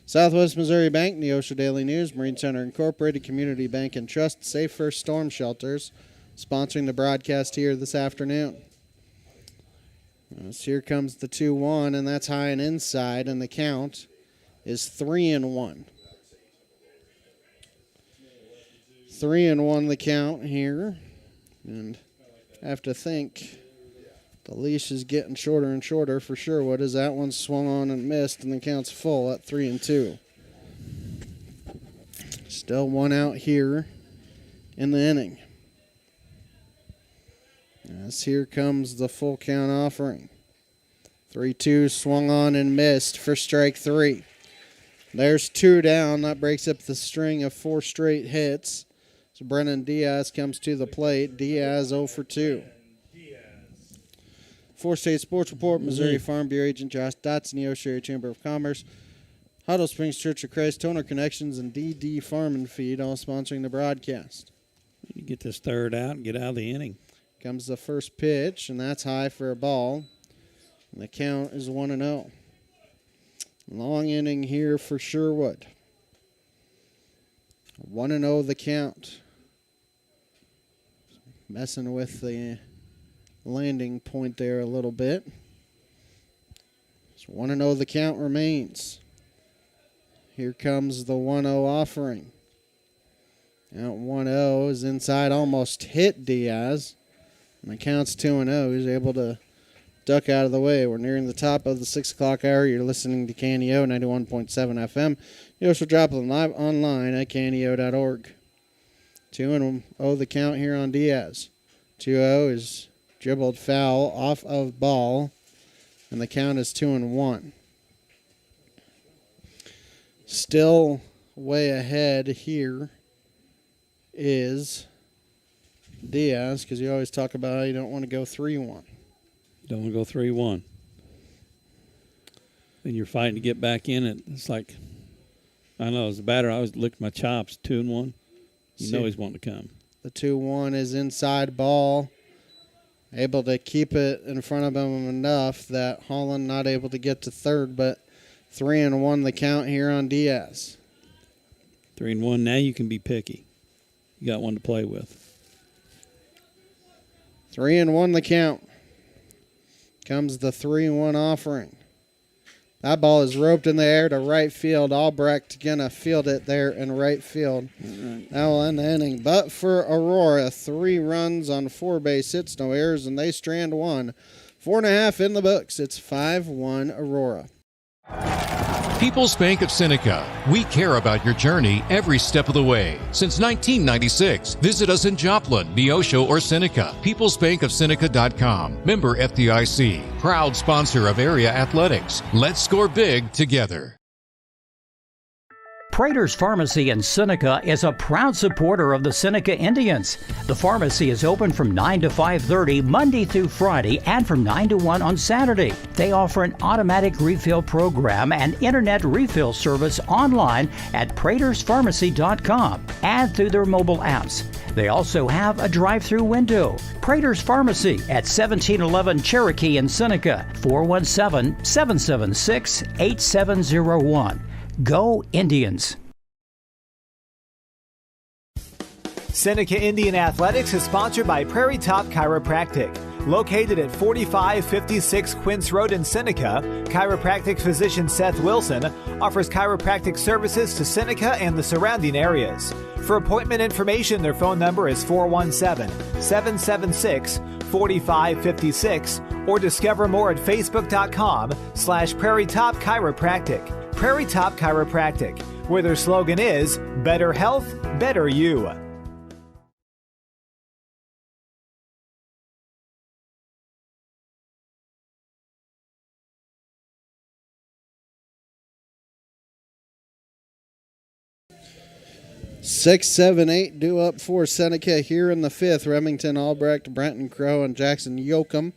S2: Southwest Missouri Bank, Neosho Daily News, Marine Center Incorporated, Community Bank and Trust, Safe First Storm Shelters, sponsoring the broadcast here this afternoon. So here comes the 2-1, and that's high and inside, and the count is 3-1. 3-1 the count here. And I have to think the leash is getting shorter and shorter for Sherwood as that one swung on and missed, and the count's full at 3-2. Still 1 out here in the inning. As here comes the full count offering. 3-2 swung on and missed for strike 3. There's 2 down. That breaks up the string of 4 straight hits. So Brennan Diaz comes to the plate. Diaz 0 for 2. 4-State Sports Report, Missouri Farm Bureau Agent Josh Dotson, Neosho Area Chamber of Commerce, Huddle Springs Church of Christ, Toner Connections, and DD Farm and Feed, all sponsoring the broadcast.
S1: You get this third out and get out of the inning.
S2: Comes the first pitch, and that's high for a ball. And the count is 1-0. Long inning here for Sherwood. 1-0 the count. Messing with the landing point there a little bit. So 1-0 the count remains. Here comes the 1-0 offering. Out 1-0 is inside, almost hit Diaz. And the count's 2-0. He's able to duck out of the way. We're nearing the top of the 6 o'clock hour. You're listening to KNEO 91.7 FM. You also drop them live online at kneo.org. 2-0 the count here on Diaz. 2-0 is dribbled foul off of Ball. And the count is 2-1. Still way ahead here is Diaz, because you always talk about how you don't want to go 3-1.
S1: Don't want to go 3-1. And you're fighting to get back in it. It's like, I know, as a batter, I always look at my chops, 2-1. You know he's wanting to come.
S2: The 2-1 is inside ball. Able to keep it in front of him enough that Holland not able to get to third, but 3-1 the count here on Diaz.
S1: 3-1. Now you can be picky. You got one to play with.
S2: 3-1 the count. Comes the 3-1 offering. That ball is roped in the air to right field. Albrecht gonna field it there in right field. That will end the inning. But for Aurora, 3 runs on 4 base hits, no errors, and they strand 1. 4.5 in the books. It's 5-1 Aurora.
S3: People's Bank of Seneca. We care about your journey every step of the way. Since 1996, visit us in Joplin, Neosho, or Seneca. PeoplesBankOfSeneca.com. Member FDIC. Proud sponsor of area athletics. Let's score big together.
S4: Prater's Pharmacy in Seneca is a proud supporter of the Seneca Indians. The pharmacy is open from 9 to 5:30 Monday through Friday and from 9 to 1 on Saturday. They offer an automatic refill program and internet refill service online at praterspharmacy.com and through their mobile apps. They also have a drive-through window. Prater's Pharmacy at 1711 Cherokee in Seneca, 417-776-8701. Go Indians!
S10: Seneca Indian Athletics is sponsored by Prairie Top Chiropractic. Located at 4556 Quince Road in Seneca, chiropractic physician Seth Wilson offers chiropractic services to Seneca and the surrounding areas. For appointment information, their phone number is 417-776-4556 or discover more at facebook.com/Prairie Top Chiropractic. Prairie Top Chiropractic, where their slogan is, better health, better you.
S2: Six, 7, 8 due up for Seneca here in the 5th. Remington, Albrecht, Brenton Crow, and Jackson Yoakum.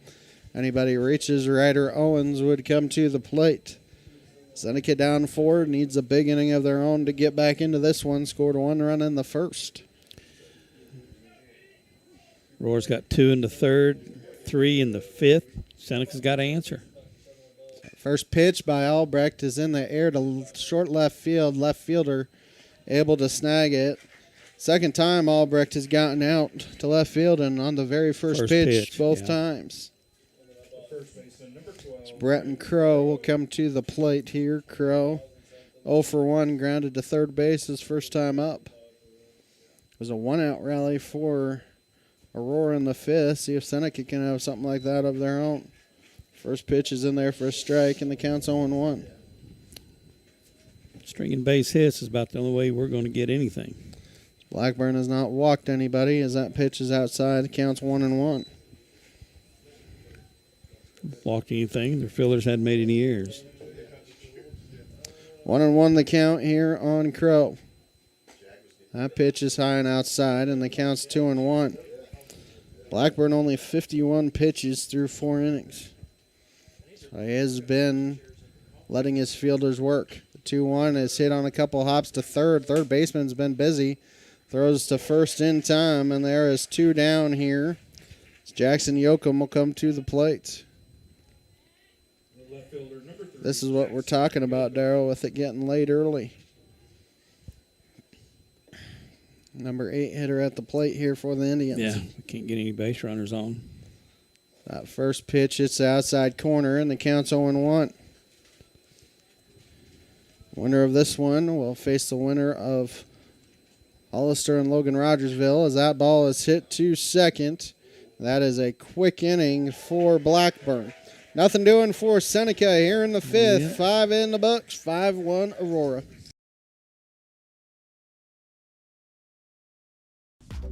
S2: Anybody reaches Ryder Owens would come to the plate. Seneca down 4, needs a big inning of their own to get back into this one. Scored 1 run in the 1st.
S1: Aurora's got 2 in the 3rd, 3 in the 5th. Seneca's got to answer.
S2: First pitch by Albrecht is in the air to short left field. Left fielder able to snag it. Second time Albrecht has gotten out to left field, and on the very first pitch both times. Bretton Crow will come to the plate here. Crow 0 for 1, grounded to third base his first time up. It was a 1-out rally for Aurora in the 5th. See if Seneca can have something like that of their own. First pitch is in there for a strike, and the count's 0-1.
S1: Stringing base hits is about the only way we're going to get anything.
S2: Blackburn has not walked anybody as that pitch is outside. The count's 1-1.
S1: Walked anything. Their fielders hadn't made any errors.
S2: 1-1 the count here on Crow. That pitch is high and outside, and the count's 2-1. Blackburn only 51 pitches through 4 innings. So he has been letting his fielders work. The 2-1 is hit on a couple hops to third. Third baseman's been busy. Throws to first in time, and there is 2 down here. Jackson Yoakum will come to the plate. This is what we're talking about, Darryl, with it getting late early. Number 8 hitter at the plate here for the Indians.
S1: Yeah, we can't get any base runners on.
S2: That first pitch, it's the outside corner, and the count's 0-1. Winner of this one will face the winner of Hollister and Logan Rogersville as that ball is hit to second. That is a quick inning for Blackburn. Nothing doing for Seneca here in the 5th.
S1: Yeah.
S2: 5 in the books, 5-1 Aurora.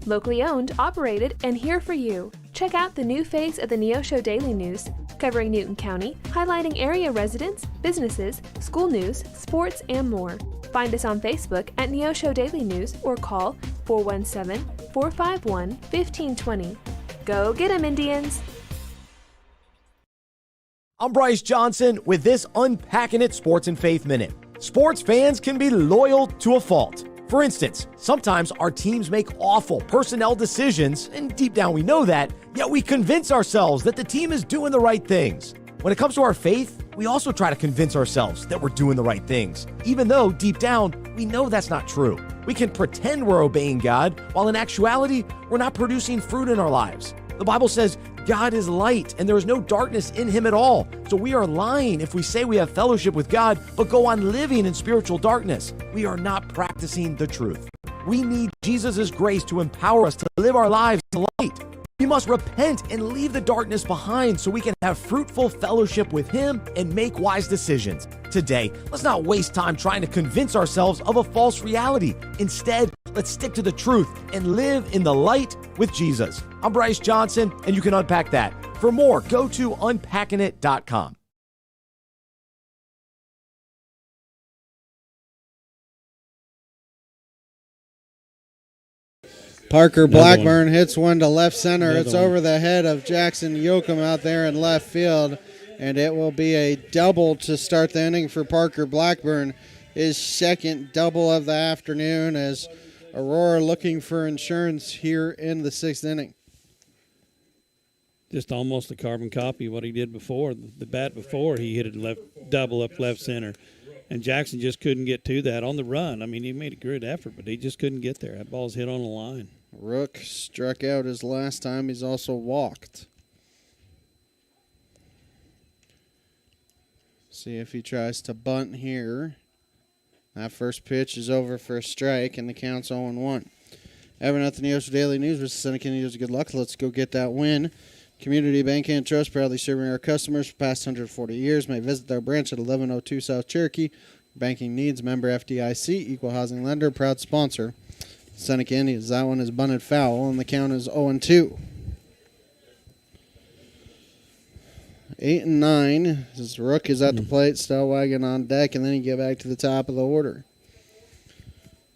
S12: Locally owned, operated, and here for you. Check out the new face of the Neosho Daily News, covering Newton County, highlighting area residents, businesses, school news, sports, and more. Find us on Facebook at Neosho Daily News or call 417-451-1520. Go get 'em, Indians!
S29: I'm Bryce Johnson with this Unpacking It Sports and Faith Minute. Sports fans can be loyal to a fault. For instance, sometimes our teams make awful personnel decisions, and deep down we know that, yet we convince ourselves that the team is doing the right things. When it comes to our faith, we also try to convince ourselves that we're doing the right things, even though deep down we know that's not true. We can pretend we're obeying God, while in actuality, we're not producing fruit in our lives. The Bible says God is light and there is no darkness in him at all. So we are lying if we say we have fellowship with God, but go on living in spiritual darkness. We are not practicing the truth. We need Jesus' grace to empower us to live our lives in light. We must repent and leave the darkness behind so we can have fruitful fellowship with him and make wise decisions. Today, let's not waste time trying to convince ourselves of a false reality. Instead, let's stick to the truth and live in the light with Jesus. I'm Bryce Johnson, and you can unpack that. For more, go to unpackingit.com.
S2: Parker
S1: Another
S2: Blackburn
S1: one.
S2: hits one to left center.
S1: Another
S2: It's
S1: one.
S2: over the head of Jackson Yoakum out there in left field, and it will be a double to start the inning for Parker Blackburn. His second double of the afternoon as Aurora looking for insurance here in the sixth inning.
S1: Just almost a carbon copy of what he did before. The bat before, he hit it double up left center. And Jackson just couldn't get to that on the run. I mean, he made a good effort, but he just couldn't get there. That ball's hit on the line.
S2: Rook struck out his last time. He's also walked. See if he tries to bunt here. That first pitch is over for a strike, and the count's 0-1. Ever Nothing Neosho Daily News versus Seneca News. Good luck. Let's go get that win. Community Bank and Trust, proudly serving our customers for the past 140 years. May visit their branch at 1102 South Cherokee. Banking needs, member FDIC, equal housing lender, proud sponsor. Seneca Indians. That one is bunted foul, and the count is 0-2. 8 and 9. This Rook is at the plate. Stellwagen on deck, and then you get back to the top of the order.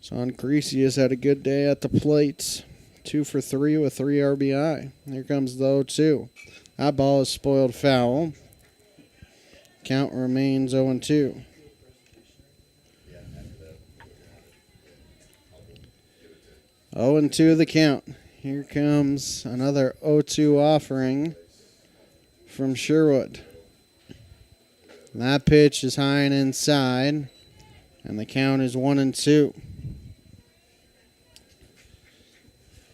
S2: Sean Creasy has had a good day at the plate. 2 for 3 with 3 RBI. Here comes the 0-2. That ball is spoiled foul. Count remains 0-2. Oh, and 2 the count. Here comes another 0-2 offering from Sherwood. That pitch is high and inside, and the count is 1-2.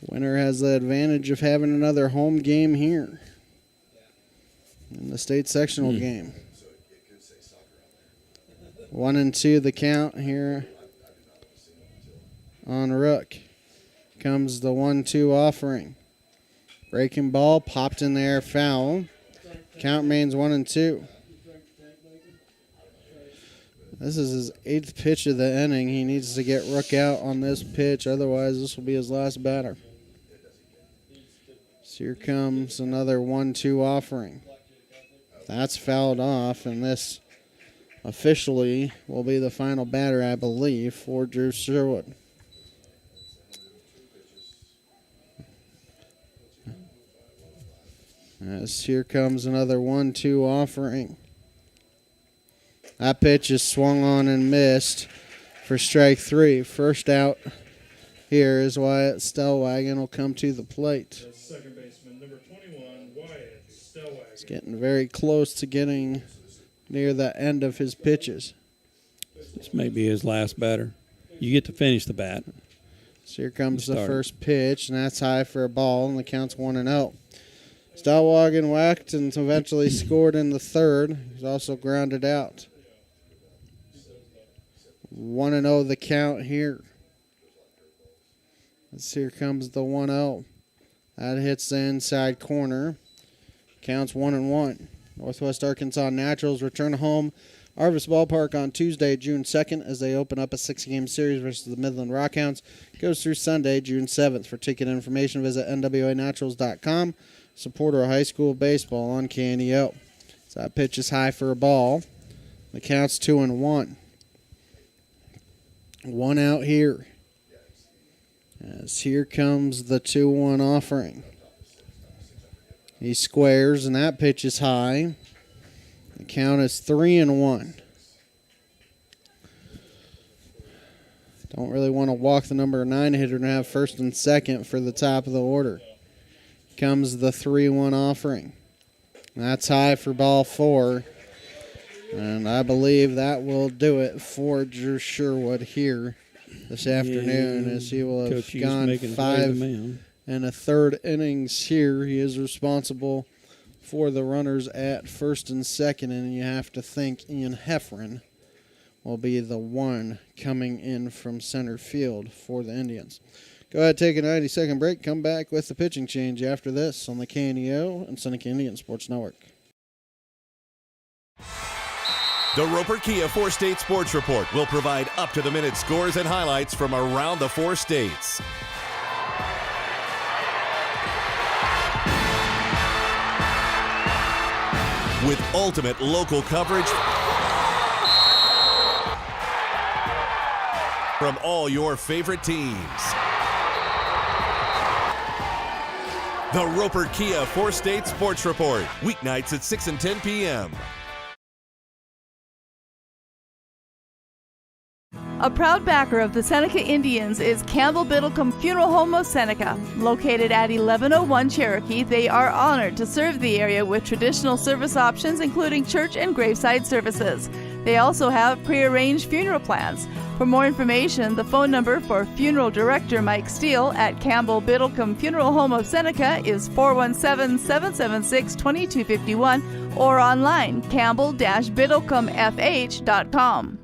S2: Winner has the advantage of having another home game here in the state sectional game. 1-2 the count here on Rook. Comes the 1-2 offering. Breaking ball, popped in the air, foul. Count remains 1-2. This is his 8th pitch of the inning. He needs to get Rook out on this pitch, otherwise this will be his last batter. So here comes another 1-2 offering. That's fouled off, and this officially will be the final batter, I believe, for Drew Sherwood. As here comes another 1-2 offering. That pitch is swung on and missed for strike 3. First out here is Wyatt Stellwagen will come to the plate.
S14: Second baseman, number 21, Wyatt Stellwagen.
S2: He's getting very close to getting near the end of his pitches.
S1: This may be his last batter. You get to finish the bat.
S2: So here comes the first pitch, and that's high for a ball, and the count's 1-0. Stellwagen whacked and eventually scored in the third. He's also grounded out. 1-0 the count here. As here comes the 1-0. That hits the inside corner. Counts 1-1. Northwest Arkansas Naturals return home Arvis Ballpark on Tuesday, June 2nd, as they open up a 6-game series versus the Midland Rockhounds. Goes through Sunday, June 7th. For ticket information, visit nwanaturals.com. Supporter of high school baseball on KNEO. So that pitch is high for a ball. The count's 2-1. 1 out here. As here comes the 2-1 offering. He squares, and that pitch is high. The count is 3-1. Don't really want to walk the number 9 hitter and have first and second for the top of the order. Comes the 3-1 offering. That's high for ball 4. And I believe that will do it for Drew Sherwood here this afternoon, as he will have gone 5 and a third innings here. He is responsible for the runners at first and second, and you have to think Ian Heffron will be the one coming in from center field for the Indians. Go ahead, take a 90-second break. Come back with the pitching change after this on the KNEO and Seneca Indian Sports Network.
S11: The Roper Kia 4-State Sports Report will provide up-to-the-minute scores and highlights from around the 4 states. With ultimate local coverage from all your favorite teams. The Roper Kia 4-State Sports Report, weeknights at 6 and 10 p.m.
S9: A proud backer of the Seneca Indians is Campbell Biddlecombe Funeral Home of Seneca. Located at 1101 Cherokee, they are honored to serve the area with traditional service options, including church and graveside services. They also have prearranged funeral plans. For more information, the phone number for Funeral Director Mike Steele at Campbell Biddlecombe Funeral Home of Seneca is 417-776-2251 or online campbell-biddlecomefh.com.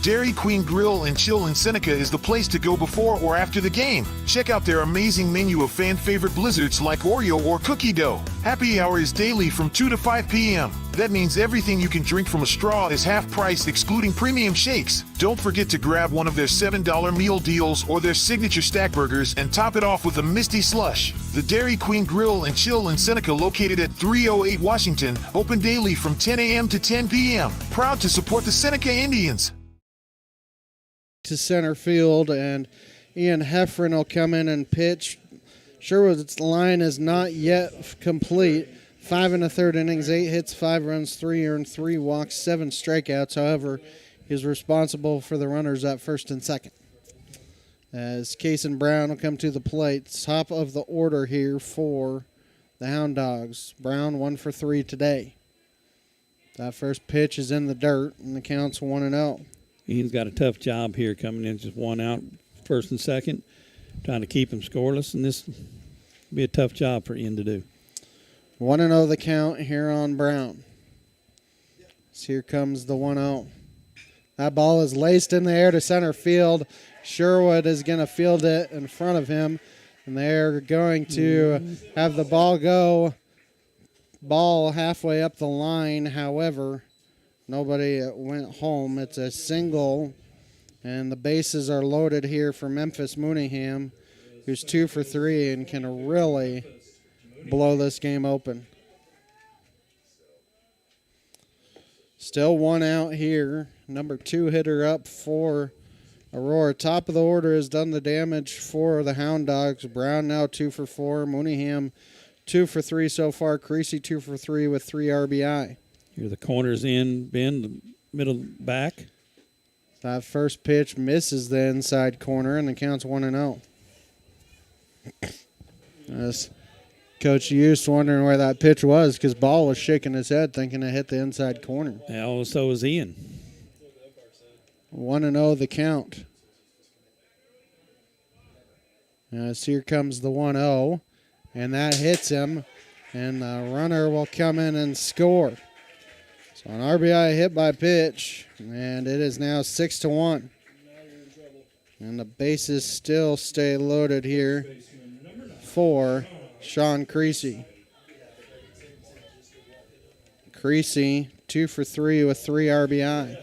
S15: Dairy Queen Grill and Chill in Seneca is the place to go before or after the game. Check out their amazing menu of fan-favorite blizzards like Oreo or cookie dough. Happy hour is daily from 2 to 5 p.m. That means everything you can drink from a straw is half price, excluding premium shakes. Don't forget to grab one of their $7 meal deals or their signature stack burgers and top it off with a Misty Slush. The Dairy Queen Grill and Chill in Seneca, located at 308 Washington, open daily from 10 a.m. to 10 p.m. Proud to support the Seneca Indians.
S2: To center field, and Ian Heffron will come in and pitch. Sherwood's line is not yet complete. 5 1/3 innings, 8 hits, 5 runs, 3 earned, 3 walks, 7 strikeouts. However, he's responsible for the runners at first and second. As Kason Brown will come to the plate. Top of the order here for the Hound Dogs. Brown 1 for 3 today. That first pitch is in the dirt, and the count's 1-0.
S1: Ian's got a tough job here, coming in just 1 out, first and second, trying to keep him scoreless, and this will be a tough job for Ian to do.
S2: 1-0 the count here on Brown. So here comes the 1-0. That ball is laced in the air to center field. Sherwood is going to field it in front of him, and they're going to have the ball halfway up the line. However, nobody went home. It's a single, and the bases are loaded here for Memphis Mooneyham, who's 2 for 3 and can really blow this game open. Still 1 out here. Number 2 hitter up for Aurora. Top of the order has done the damage for the Hound Dogs. Brown now 2 for 4. Mooneyham 2 for 3 so far. Creasy 2 for 3 with 3 RBI.
S1: Here the corner's in, Ben, the middle back.
S2: That first pitch misses the inside corner, and the count's 1-0. As Coach Hughes wondering where that pitch was, because Ball was shaking his head thinking it hit the inside corner.
S1: Yeah, so was Ian.
S2: 1-0 the count. As here comes the 1-0, and that hits him, and the runner will come in and score. So an RBI hit by pitch, and it is now 6-1. And the bases still stay loaded here for Sean Creasy. Creasy 2 for 3 with 3 RBI.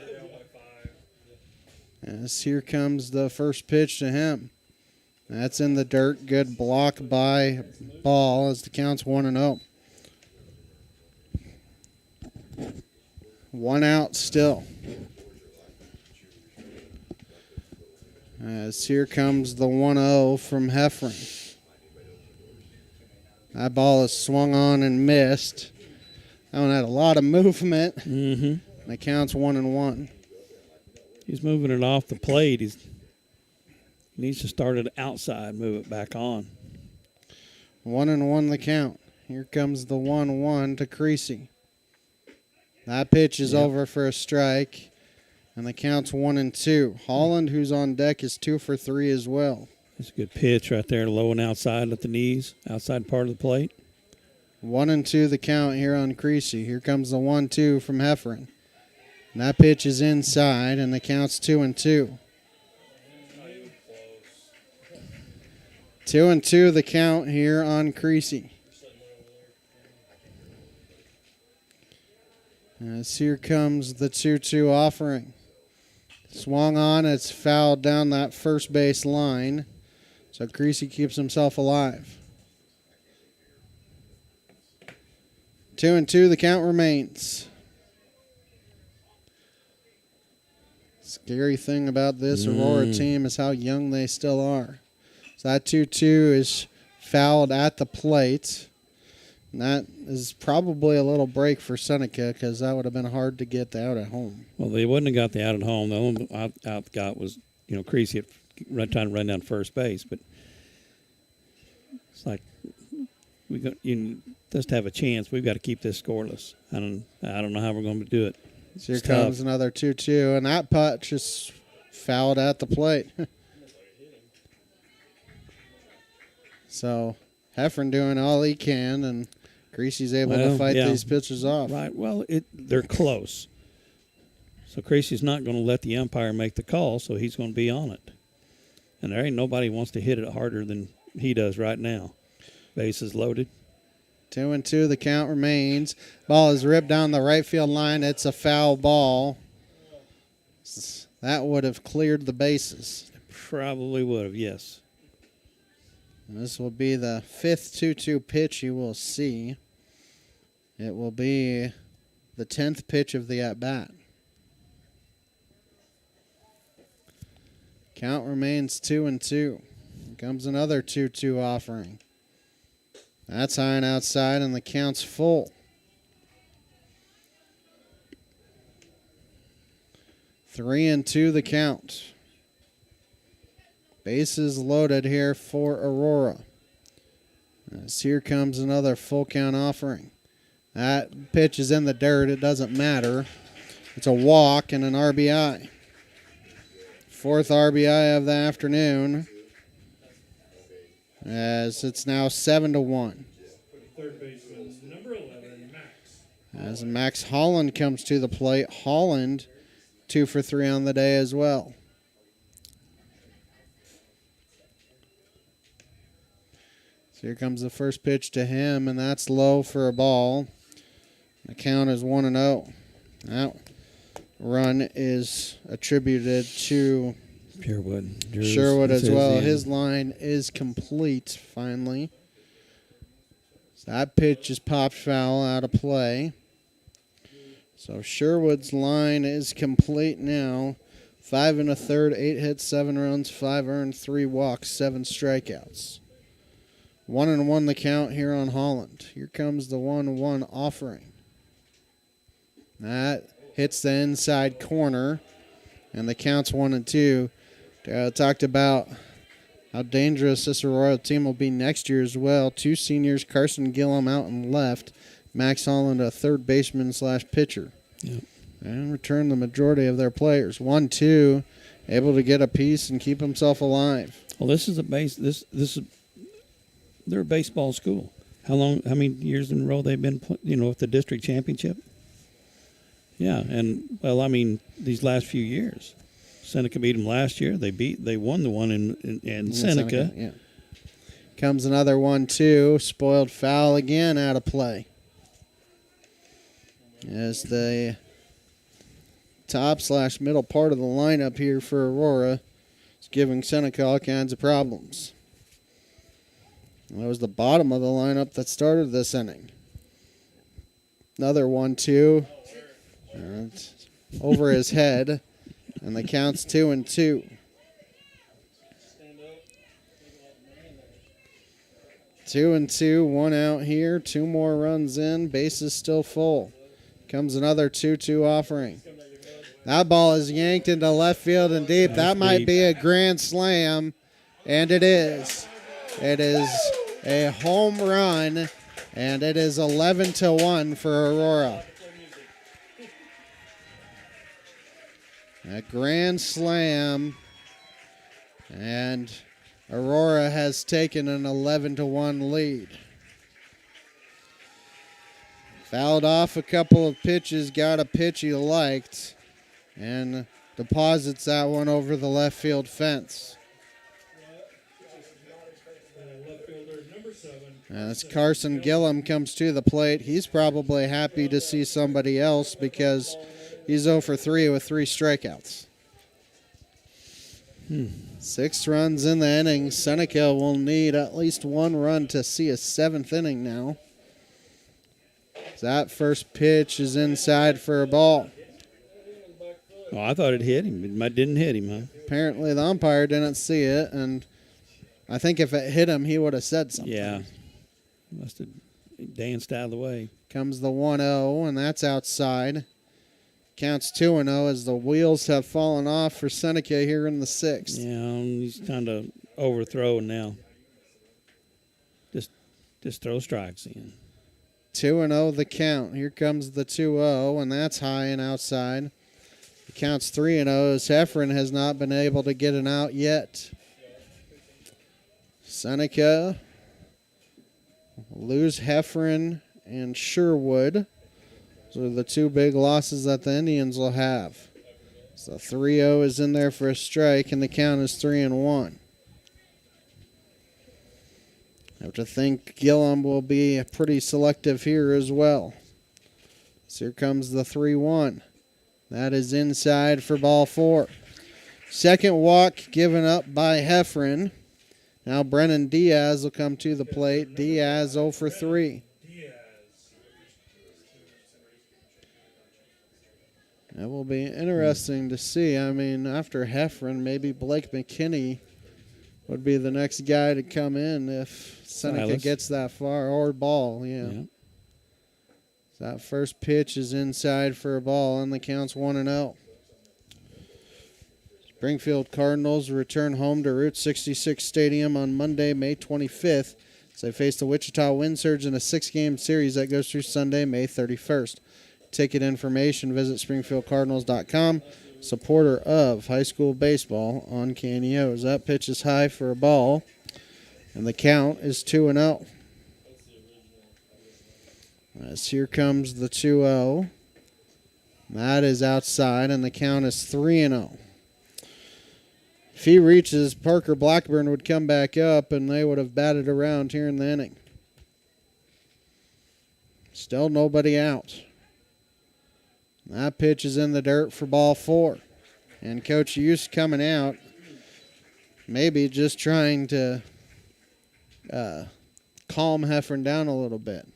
S2: As here comes the first pitch to him. That's in the dirt. Good block by Ball as the count's 1-0. 1 out still. As here comes the 1-0 from Heffron. That ball is swung on and missed. That one had a lot of movement.
S1: Mm-hmm.
S2: The count's 1-1.
S1: He's moving it off the plate. He needs to start it outside, move it back on.
S2: 1-1 the count. Here comes the 1-1 to Creasy. That pitch is over for a strike, and the count's 1-2. Holland, who's on deck, is 2 for 3 as well.
S1: That's a good pitch right there, low and outside at the knees, outside part of the plate.
S2: 1-2 the count here on Creasy. Here comes the 1-2 from Hefferon. And that pitch is inside, and the count's 2-2. 2-2 the count here on Creasy. As here comes the 2-2 offering. Swung on, it's fouled down that first base line. So Creasy keeps himself alive. 2-2 the count remains. Scary thing about this Aurora team is how young they still are. So that 2-2 is fouled at the plate. And that is probably a little break for Seneca because that would have been hard to get out at home.
S1: Well, they wouldn't have got the out at home. The only out got was, Creasy trying to run down first base. But it's like just to have a chance, we've got to keep this scoreless. I don't know how we're going to do it.
S2: So here comes another 2-2, and that putt just fouled at the plate. So Hefferon doing all he can, and Creasy's able to fight these pitches off.
S1: Right. Well, they're close. So Creasy's not going to let the umpire make the call, so he's going to be on it. And there ain't nobody wants to hit it harder than he does right now. Bases loaded.
S2: 2-2 the count remains. Ball is ripped down the right field line. It's a foul ball. That would have cleared the bases.
S1: Probably would have, yes.
S2: And this will be the 5th 2-2 pitch you will see. It will be the 10th pitch of the at-bat. Count remains 2-2. Here comes another 2-2 offering. That's high and outside, and the count's full. 3-2 the count. Bases loaded here for Aurora. As here comes another full count offering. That pitch is in the dirt. It doesn't matter. It's a walk and an RBI. 4th RBI of the afternoon. As it's now 7-1.
S14: Third baseman, number 11, Max.
S2: As Max Holland comes to the plate. Holland 2 for 3 on the day as well. So here comes the first pitch to him, and that's low for a ball. The count is 1-0. That run is attributed to Sherwood as well. His line is complete, finally. So that pitch is popped foul out of play. So Sherwood's line is complete now. 5 1/3, 8 hits, 7 runs, 5 earned, 3 walks, 7 strikeouts. 1-1 the count here on Holland. Here comes the 1-1 offering. That hits the inside corner, and the count's 1-2. Talked about how dangerous this Aurora team will be next year as well. 2 seniors, Carson Gillum out and left. Max Holland, a third baseman / pitcher.
S1: Yep.
S2: And return the majority of their players. 1-2, able to get a piece and keep himself alive.
S1: Well, this is a base. This is they're a baseball school. How many years in a row they've been, with the district championship? Yeah, and these last few years. Seneca beat them last year. They won the one in Seneca.
S2: Yeah. Comes another 1-2. Spoiled foul again out of play. As the top / middle part of the lineup here for Aurora is giving Seneca all kinds of problems. That was the bottom of the lineup that started this inning. Another 1-2. Over his head. And the count's 2-2. 2-2, 1 out here. 2 more runs in. Bases still full. Comes another 2-2 offering. That ball is yanked into left field and deep. That might be a grand slam, and it is. It is a home run, and it is 11-1 for Aurora. A grand slam, and Aurora has taken an 11-1 lead. Fouled off a couple of pitches, got a pitch he liked, and deposits that one over the left field fence. As Carson Gillum comes to the plate, he's probably happy to see somebody else because he's 0 for 3 with 3 strikeouts. 6 runs in the inning. Seneca will need at least 1 run to see a 7th inning now. That first pitch is inside for a ball.
S1: Oh, I thought it hit him. It didn't hit him, huh?
S2: Apparently the umpire didn't see it, and I think if it hit him, he would have said something.
S1: Yeah. Must have danced out of the way.
S2: Comes the 1-0, and that's outside. Counts 2-0 as the wheels have fallen off for Seneca here in the 6th.
S1: Yeah, he's kind of overthrowing now. Just throw strikes in.
S2: 2-0 the count. Here comes the 2-0, and that's high and outside. The count's 3-0 as Heffron has not been able to get an out yet. Seneca lose Heffron and Sherwood. Those are the 2 big losses that the Indians will have. So 3-0 is in there for a strike, and the count is 3-1. I have to think Gillum will be pretty selective here as well. So here comes the 3-1. That is inside for ball 4. Second walk given up by Heffron. Now Brennan Diaz will come to the plate. Diaz 0 for 3. That will be interesting to see. I mean, after Heffron, maybe Blake McKinney would be the next guy to come in if Seneca gets that far, or ball, yeah. That first pitch is inside for a ball, and the count's 1-0. Springfield Cardinals return home to Route 66 Stadium on Monday, May 25th, as they face the Wichita Wind Surge in a 6-game series that goes through Sunday, May 31st. Ticket information, visit springfieldcardinals.com. Supporter of high school baseball on KNEOs. That pitch is high for a ball, and the count is 2-0. As here comes the 2-0. That is outside, and the count is 3-0. If he reaches, Parker Blackburn would come back up, and they would have batted around here in the inning. Still nobody out. That pitch is in the dirt for ball 4. And Coach Hughes coming out, maybe just trying to calm Heffron down a little bit.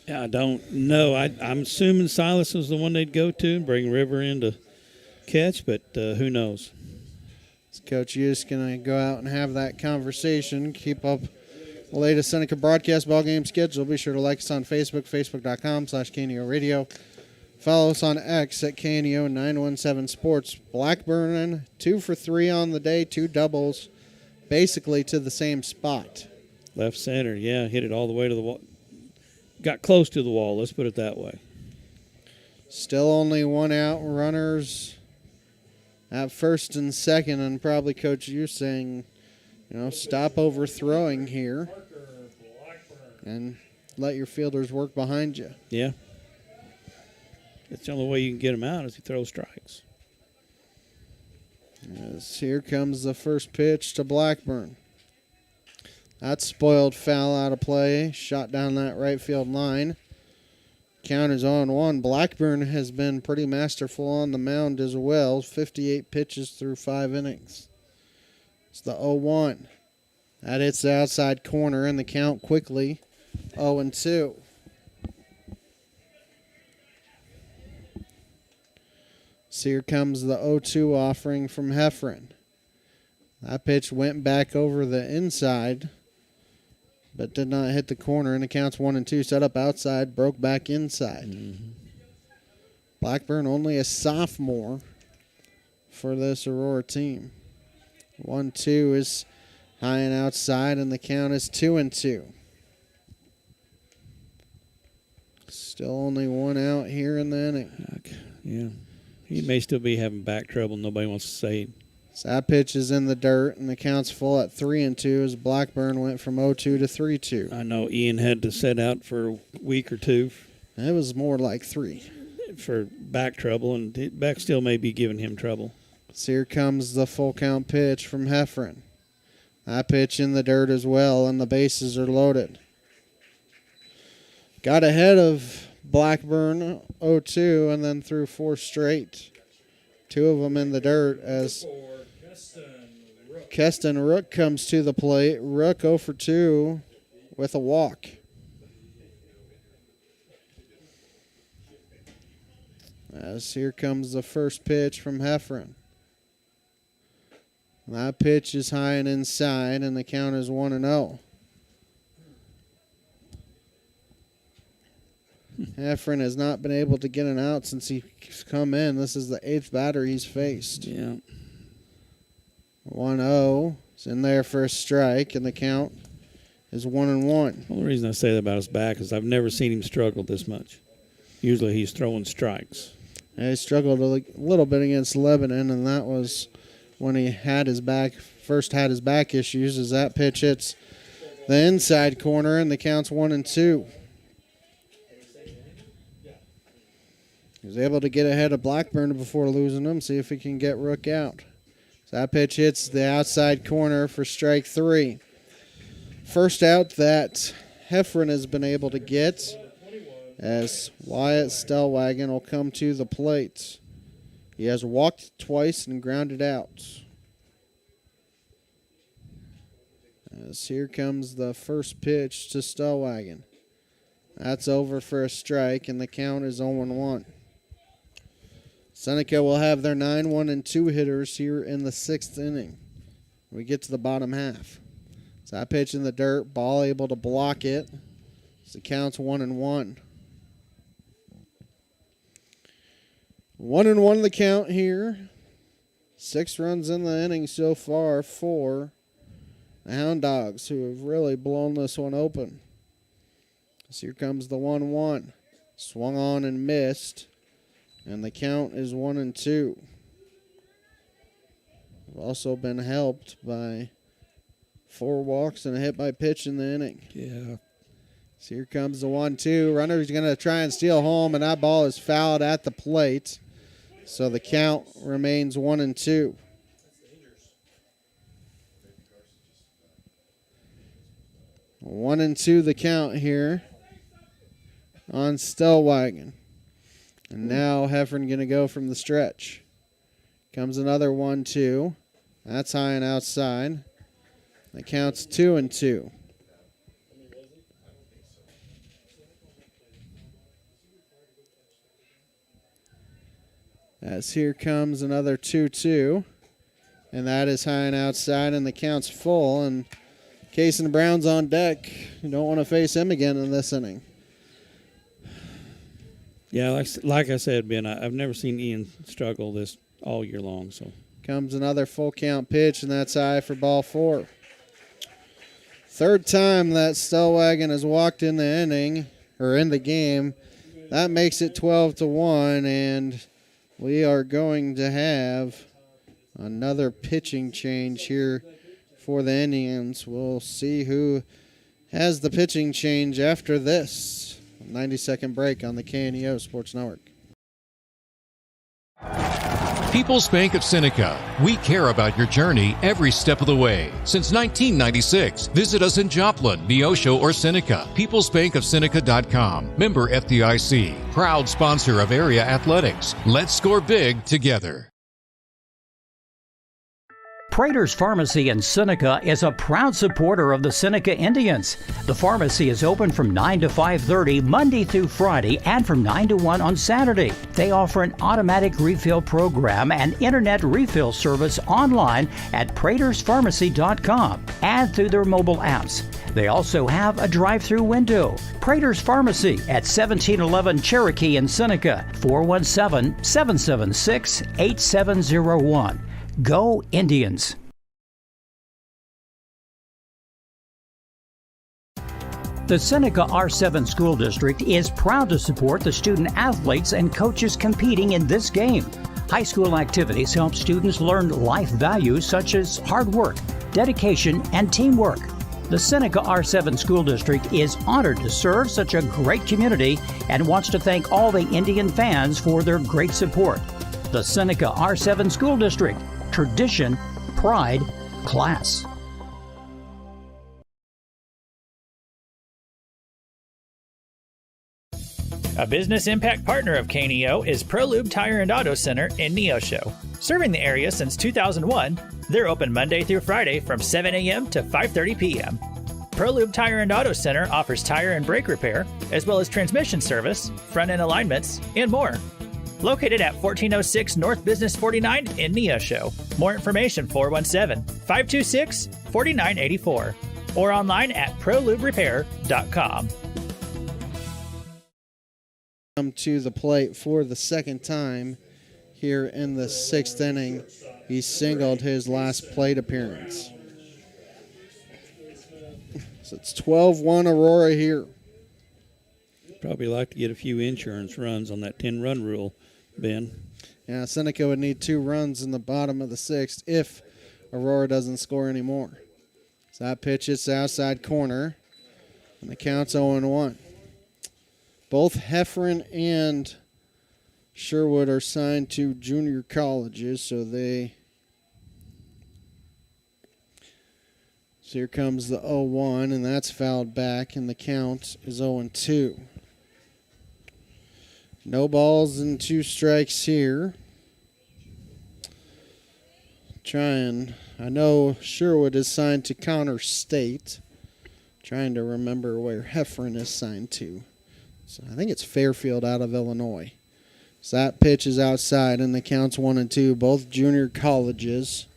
S1: Yeah, I don't know. I'm assuming Silas was the one they'd go to and bring River in to catch, but who knows?
S2: Coach Hughes going to go out and have that conversation, keep up the latest Seneca broadcast ball game schedule. Be sure to like us on Facebook, facebook.com/KNEO Radio. Follow us on X at KNEO 917 Sports. Blackburn 2 for 3 on the day, 2 doubles, basically to the same spot.
S1: Left center, yeah, hit it all the way to the wall. Got close to the wall, let's put it that way.
S2: Still only 1 out, runners at first and second, and probably Coach Hughes saying, stop overthrowing here and let your fielders work behind you.
S1: Yeah. That's the only way you can get them out is you throw strikes.
S2: Yes, here comes the first pitch to Blackburn. That's spoiled foul out of play. Shot down that right field line. Count is 0-1. Blackburn has been pretty masterful on the mound as well. 58 pitches through 5 innings. It's the 0-1. That hits the outside corner, and the count quickly 0-2. So here comes the 0-2 offering from Heffron. That pitch went back over the inside, but did not hit the corner, and the count's 1-2. Set up outside, broke back inside. Blackburn only a sophomore for this Aurora team. 1-2 is high and outside, and the count is 2-2. Still only one out here in the inning.
S1: Yeah. He may still be having back trouble. Nobody wants to say it.
S2: So that pitch is in the dirt, and the count's full at 3-2 as Blackburn went from 0-2 to 3-2.
S1: I know Ian had to sit out for a week or two.
S2: It was more like 3.
S1: For back trouble, and back still may be giving him trouble.
S2: So here comes the full count pitch from Heffron. That pitch in the dirt as well, and the bases are loaded. Got ahead of Blackburn 0-2 and then threw 4 straight. 2 of them in the dirt as Keston Rook comes to the plate. Rook 0 for 2 with a walk. As here comes the first pitch from Heffron. That pitch is high and inside, and the count is 1-0. Heffron has not been able to get an out since he's come in. This is the 8th batter he's faced.
S1: Yeah.
S2: 1-0. It's in there for a strike, and the count is 1-1.
S1: The only reason I say that about his back is I've never seen him struggle this much. Usually he's throwing strikes.
S2: Yeah, he struggled a little bit against Lebanon, and that was when he had his back issues, as that pitch hits the inside corner, and the count's 1-2. He was able to get ahead of Blackburn before losing him, see if he can get Rook out. So that pitch hits the outside corner for strike 3. First out that Heffron has been able to get, as Wyatt Stellwagen will come to the plate. He has walked twice and grounded out. As here comes the first pitch to Stellwagen. That's over for a strike, and the count is 0-1. Seneca will have their 9-1-2 hitters here in the 6th inning. We get to the bottom half. So that pitch in the dirt, ball able to block it. So the count's 1-1. 1-1 the count here. 6 runs in the inning so far for the Hound Dogs, who have really blown this one open. So here comes the 1-1. Swung on and missed. And the count is 1-2. We've also been helped by 4 walks and a hit by pitch in the inning.
S1: Yeah.
S2: So here comes the 1-2. Runner's going to try and steal home, and that ball is fouled at the plate. So the count remains 1-2. One and two the count here on Stellwagen. And now Heffron going to go from the stretch. Comes another 1-2. That's high and outside. That counts 2-2. As here comes another 2-2. And that is high and outside, and the count's full. And Cason Brown's on deck. You don't want to face him again in this inning.
S1: Yeah, like I said, Ben, I've never seen Ian struggle this all year long. So
S2: comes another full count pitch, and that's high for ball 4. Third time that Stellwagen has walked in the inning, or in the game. That makes it 12-1, and we are going to have another pitching change here for the Indians. We'll see who has the pitching change after this 90-second break on the KNEO Sports Network.
S3: People's Bank of Seneca. We care about your journey every step of the way. Since 1996, visit us in Joplin, Neosho, or Seneca. PeoplesBankOfSeneca.com. Member FDIC. Proud sponsor of area athletics. Let's score big together.
S4: Prater's Pharmacy in Seneca is a proud supporter of the Seneca Indians. The pharmacy is open from 9 to 5:30 Monday through Friday and from 9 to 1 on Saturday. They offer an automatic refill program and internet refill service online at praterspharmacy.com and through their mobile apps. They also have a drive-through window. Prater's Pharmacy at 1711 Cherokee in Seneca, 417-776-8701. Go Indians! The Seneca R7 School District is proud to support the student athletes and coaches competing in this game. High school activities help students learn life values such as hard work, dedication, and teamwork. The Seneca R7 School District is honored to serve such a great community and wants to thank all the Indian fans for their great support. The Seneca R7 School District. Tradition, pride, class.
S16: A business impact partner of KNEO is ProLube Tire and Auto Center in Neosho. Serving the area since 2001, they're open Monday through Friday from 7 a.m. to 5:30 p.m. ProLube Tire and Auto Center offers tire and brake repair, as well as transmission service, front-end alignments, and more. Located at 1406 North Business 49 in Neosho. More information 417-526-4984 or online at proluberepair.com.
S2: Come to the plate for the second time here in the sixth inning. He singled his last plate appearance. So it's 12-1 Aurora here.
S1: Probably like to get a few insurance runs on that 10-run rule, Ben.
S2: Yeah, Seneca would need 2 runs in the bottom of the sixth if Aurora doesn't score anymore. So that pitch is outside corner, and the count's 0-1. Both Heffron and Sherwood are signed to junior colleges, so here comes the 0-1, and that's fouled back, and the count is 0-2. No balls and 2 strikes here. I know Sherwood is signed to Connor State. Trying to remember where Heffron is signed to. So I think it's Fairfield out of Illinois. So that pitch is outside, and the count's 1-2. Both junior colleges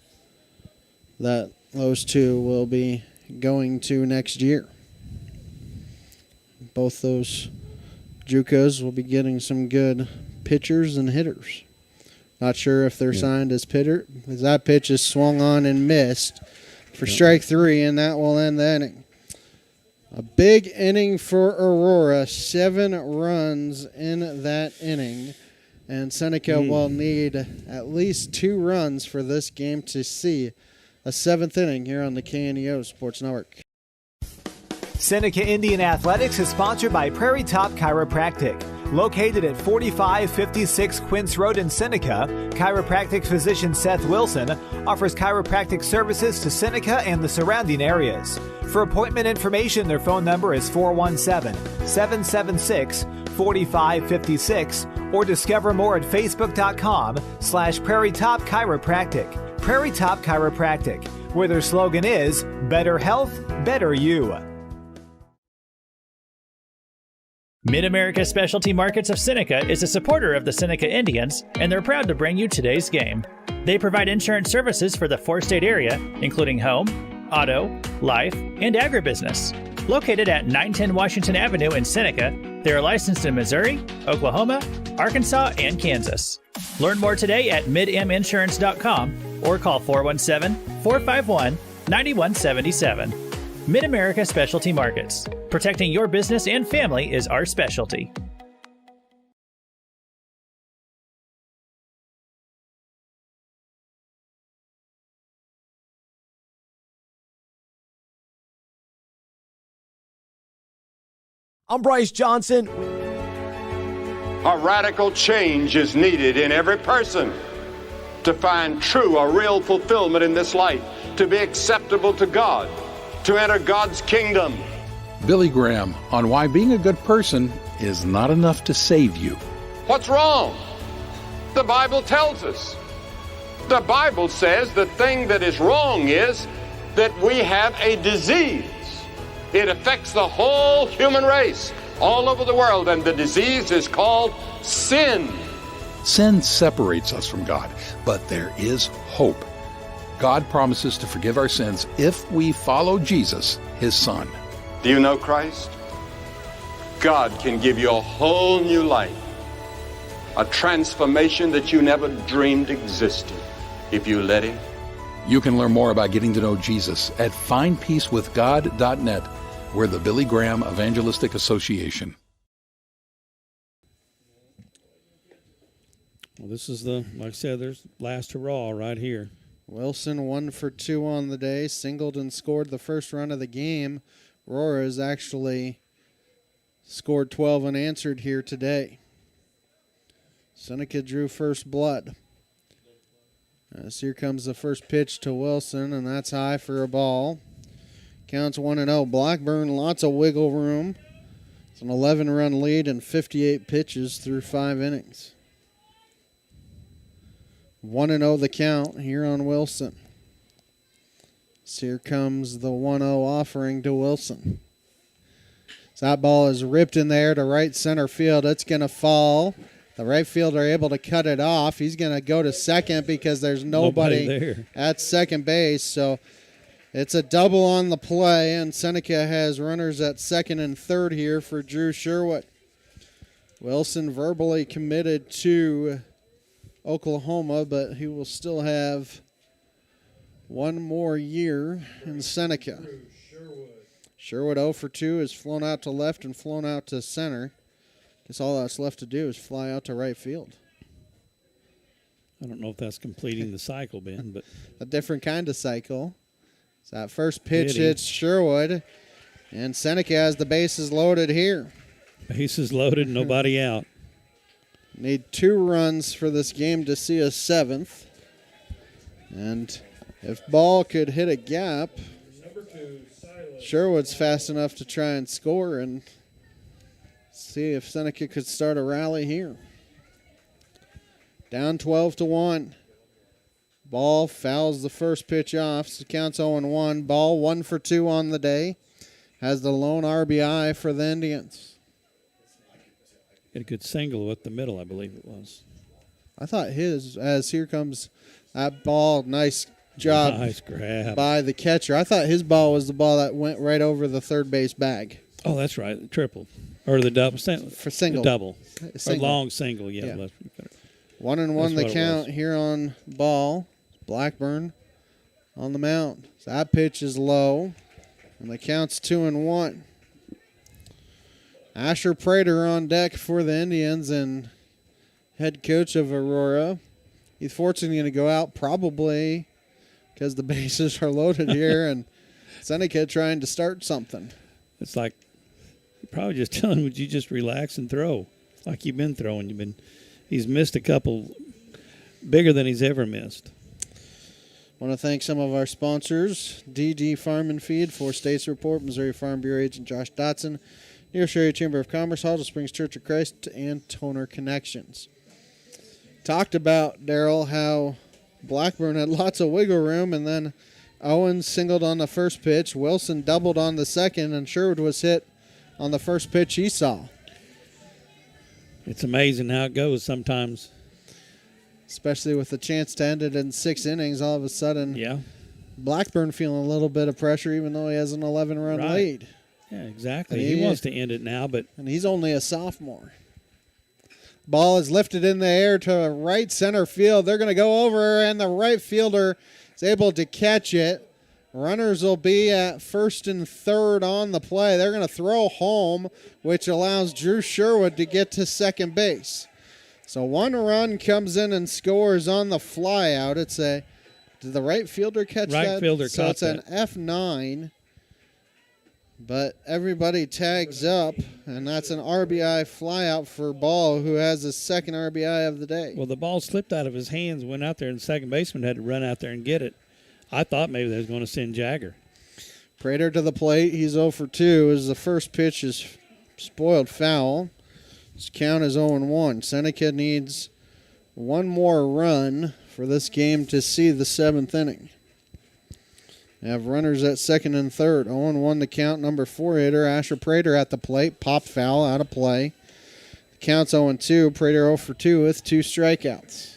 S2: that those two will be going to next year. Both those JUCOs will be getting some good pitchers and hitters. Not sure if they're signed as pitcher, because that pitch is swung on and missed for strike 3, and that will end the inning. A big inning for Aurora, 7 runs in that inning, and Seneca will need at least 2 runs for this game to see a 7th inning here on the KNEO Sports Network.
S10: Seneca Indian Athletics is sponsored by Prairie Top Chiropractic. Located at 4556 Quince Road in Seneca, chiropractic physician Seth Wilson offers chiropractic services to Seneca and the surrounding areas. For appointment information, their phone number is 417-776-4556 or discover more at facebook.com/Prairie Top Chiropractic. Prairie Top Chiropractic, where their slogan is Better Health, Better You.
S16: Mid-America Specialty Markets of Seneca is a supporter of the Seneca Indians, and they're proud to bring you today's game. They provide insurance services for the 4-state area, including home, auto, life, and agribusiness. Located at 910 Washington Avenue in Seneca, they are licensed in Missouri, Oklahoma, Arkansas, and Kansas. Learn more today at midminsurance.com or call 417-451-9177. Mid-America Specialty Markets. Protecting your business and family is our specialty.
S29: I'm Bryce Johnson.
S17: A radical change is needed in every person to find true or real fulfillment in this life, to be acceptable to God, to enter God's kingdom.
S18: Billy Graham on why being a good person is not enough to save you.
S17: What's wrong? The Bible tells us. The Bible says the thing that is wrong is that we have a disease. It affects the whole human race all over the world, and the disease is called sin.
S18: Sin separates us from God, but there is hope. God promises to forgive our sins if we follow Jesus, his Son.
S17: Do you know Christ? God can give you a whole new life, a transformation that you never dreamed existed if you let him.
S18: You can learn more about getting to know Jesus at findpeacewithgod.net. We're the Billy Graham Evangelistic Association.
S1: Well, this is like I said, there's last hurrah right here.
S2: Wilson 1 for 2 on the day, singled and scored the first run of the game. Aurora has actually scored 12 unanswered here today. Seneca drew first blood. As here comes the first pitch to Wilson, and that's high for a ball. Counts 1-0. Blackburn, lots of wiggle room. It's an 11-run lead and 58 pitches through 5 innings. 1-0 the count here on Wilson. So here comes the 1-0 offering to Wilson. So that ball is ripped in there to right center field. It's going to fall. The right fielder able to cut it off. He's going to go to second because there's nobody
S1: there
S2: at second base. So it's a double on the play, and Seneca has runners at second and third here for Drew Sherwood. Wilson verbally committed to Oklahoma, but he will still have one more year in Seneca. Sherwood 0 for 2 is flown out to left and flown out to center. Guess all that's left to do is fly out to right field.
S1: I don't know if that's completing the cycle, Ben, but
S2: a different kind of cycle. So that first pitch hits Sherwood, and Seneca has the bases loaded here.
S1: Bases loaded, nobody out.
S2: Need 2 runs for this game to see a 7th. And if ball could hit a gap, Sherwood's fast enough to try and score and see if Seneca could start a rally here. Down 12-1. Ball fouls the first pitch off, so counts 0-1. Ball 1 for 2 on the day. Has the lone RBI for the Indians.
S1: Get a good single with the middle, I believe it was.
S2: I thought as here comes that ball, nice job
S1: nice grab
S2: by the catcher. I thought his ball was the ball that went right over the third base bag.
S1: Oh, that's right, the triple. Or the double.
S2: For single.
S1: The double.
S2: Single.
S1: A long single, yeah.
S2: 1-1 the count here on ball. Blackburn on the mound. So that pitch is low, and the count's 2-1. Asher Prater on deck for the Indians and head coach of Aurora. He's fortunately going to go out probably because the bases are loaded here and Seneca trying to start something.
S1: It's like you're probably just telling him, would you just relax and throw like you've been throwing. He's missed a couple bigger than he's ever missed.
S2: Want to thank some of our sponsors, DD Farm and Feed, 4 States Report, Missouri Farm Bureau Agent Josh Dotson, New Area Chamber of Commerce, Hall Springs Church of Christ, and Toner Connections. Talked about, Darryl, how Blackburn had lots of wiggle room, and then Owens singled on the first pitch, Wilson doubled on the second, and Sherwood was hit on the first pitch he saw.
S1: It's amazing how it goes sometimes.
S2: Especially with the chance to end it in 6 innings, all of a sudden.
S1: Yeah.
S2: Blackburn feeling a little bit of pressure, even though he has an 11-run lead.
S1: Yeah, exactly. He wants to end it now, but
S2: and he's only a sophomore. Ball is lifted in the air to right center field. They're going to go over, and the right fielder is able to catch it. Runners will be at first and third on the play. They're going to throw home, which allows Drew Sherwood to get to second base. So 1 run comes in and scores on the fly out. Did the right fielder catch that?
S1: Right fielder caught that.
S2: So it's an F9. But everybody tags up, and that's an RBI flyout for Ball, who has his second RBI of the day.
S1: Well, the ball slipped out of his hands, went out there, and the second baseman had to run out there and get it. I thought maybe they was going to send Jagger.
S2: Prater to the plate. He's 0 for 2 as the first pitch is spoiled foul. His count is 0-1. Seneca needs one more run for this game to see the 7th inning. We have runners at second and third. 0-1 the count. Number 4 hitter Asher Prater at the plate. Pop foul out of play. The count's 0-2. Prater 0 for 2 with 2 strikeouts.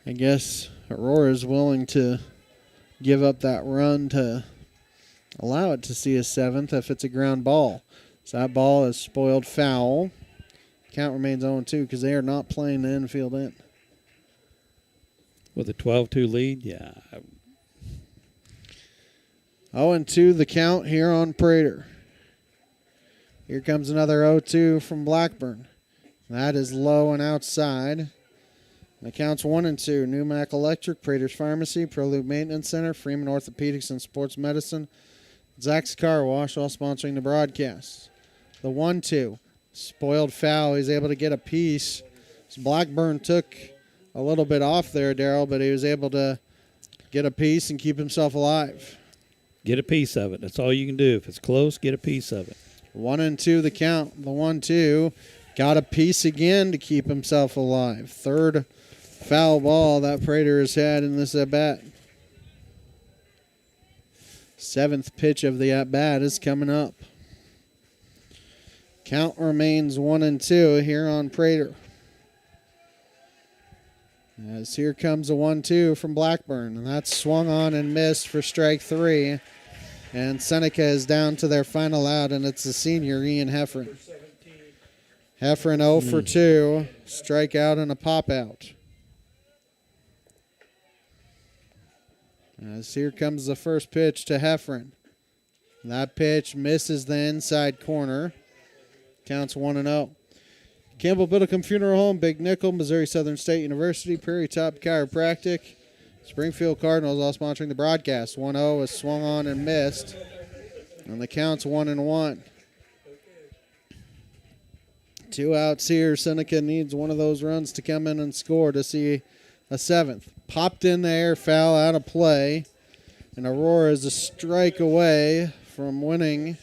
S2: I guess Aurora is willing to give up that run to allow it to see a 7th if it's a ground ball. So that ball is spoiled foul. Count remains 0-2 because they are not playing the infield in.
S1: With a 12-2 lead, yeah.
S2: 0-2 the count here on Prater. Here comes another 0-2 from Blackburn. That is low and outside. The count's 1-2. Newmac Electric, Prater's Pharmacy, Prelude Maintenance Center, Freeman Orthopedics and Sports Medicine, Zach's Car Wash, all sponsoring the broadcast. The 1-2. Spoiled foul. He's able to get a piece. So Blackburn took a little bit off there, Darryl, but he was able to get a piece and keep himself alive.
S1: Get a piece of it. That's all you can do. If it's close, get a piece of it.
S2: 1-2 the count. The 1-2 got a piece again to keep himself alive. Third foul ball that Prater has had in this at-bat. 7th pitch of the at-bat is coming up. Count remains 1-2 here on Prater. As here comes a 1-2 from Blackburn. And that's swung on and missed for strike 3. And Seneca is down to their final out, and it's the senior, Ian Heffron. Heffron 0 for 2. Strikeout and a pop-out. As here comes the first pitch to Heffron. That pitch misses the inside corner. Counts 1-0. Campbell Biddlecombe Funeral Home, Big Nickel, Missouri Southern State University, Prairie Top Chiropractic, Springfield Cardinals all sponsoring the broadcast. 1-0 is swung on and missed. And the count's 1-1. 2 outs here. Seneca needs one of those runs to come in and score to see a 7th. Popped in the air, foul out of play. And Aurora is a strike away from winning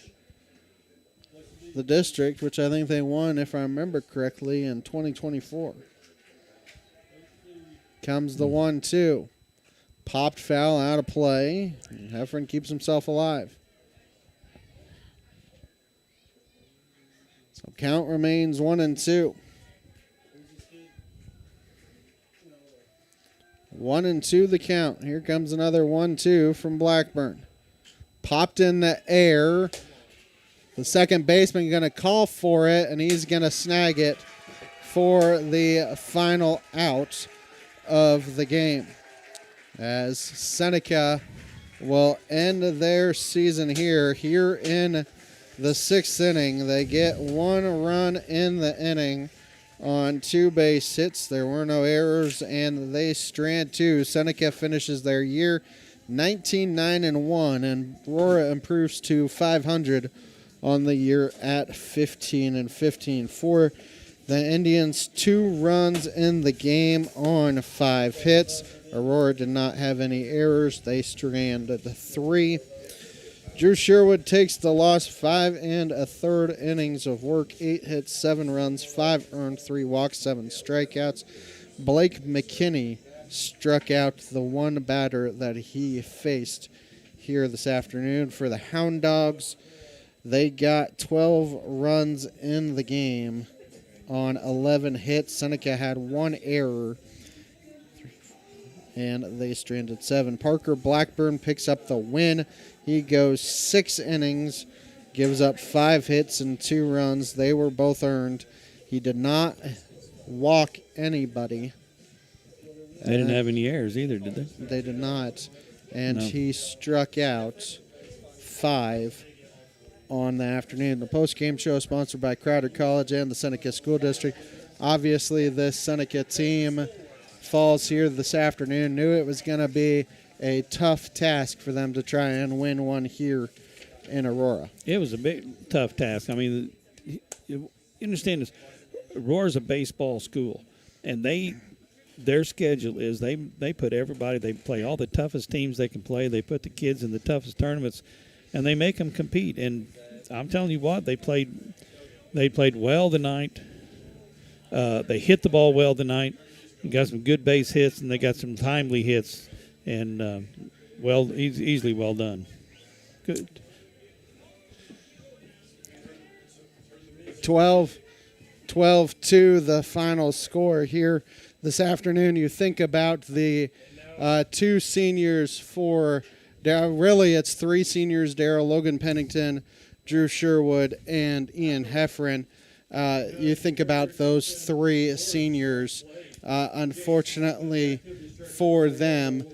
S2: the district, which I think they won, if I remember correctly, in 2024. Comes the 1-2. Popped foul out of play. Heffron keeps himself alive. So count remains 1-2. 1-2 the count. Here comes another 1-2 from Blackburn. Popped in the air. The second baseman going to call for it, and he's going to snag it for the final out of the game. As Seneca will end their season here in the 6th inning. They get 1 run in the inning on 2 base hits. There were no errors, and they strand 2. Seneca finishes their year 19-9-1, and Aurora improves to 500 on the year at 15-15. For the Indians, 2 runs in the game on 5 hits. Aurora did not have any errors. They stranded 3. Drew Sherwood takes the loss. 5 1/3 innings of work, 8 hits, 7 runs, 5 earned, 3 walks, 7 strikeouts. Blake McKinney struck out the one batter that he faced here this afternoon. For the Hound Dogs, they got 12 runs in the game on 11 hits. Seneca had 1 error, and they stranded 7. Parker Blackburn picks up the win. He goes 6 innings, gives up 5 hits and 2 runs. They were both earned. He did not walk anybody.
S1: They didn't have any errors either, did they?
S2: They did not. And
S1: No.
S2: he struck out 5 on the afternoon. The post-game show is sponsored by Crowder College and the Seneca School District. Obviously, this Seneca team falls here this afternoon. Knew it was going to be a tough task for them to try and win one here in Aurora.
S1: It was a big, tough task. I mean, you understand this. Aurora's a baseball school, and their schedule is they put everybody, they play all the toughest teams they can play. They put the kids in the toughest tournaments, and they make them compete. And I'm telling you what, they played well tonight. They hit the ball well tonight. They got some good base hits, and they got some timely hits, and easily well done. Good.
S2: 12-2, the final score here this afternoon. You think about the two seniors for Darryl. Really, it's three seniors: Darryl, Logan Pennington, Drew Sherwood, and Ian Heffron. You think about those three seniors. Unfortunately for them,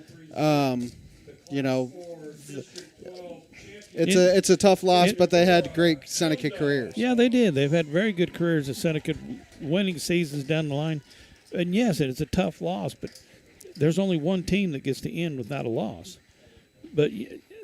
S2: it's a tough loss, but they had great Seneca careers.
S1: Yeah, they did. They've had very good careers at Seneca, winning seasons down the line. And yes, it's a tough loss, but there's only one team that gets to end without a loss. But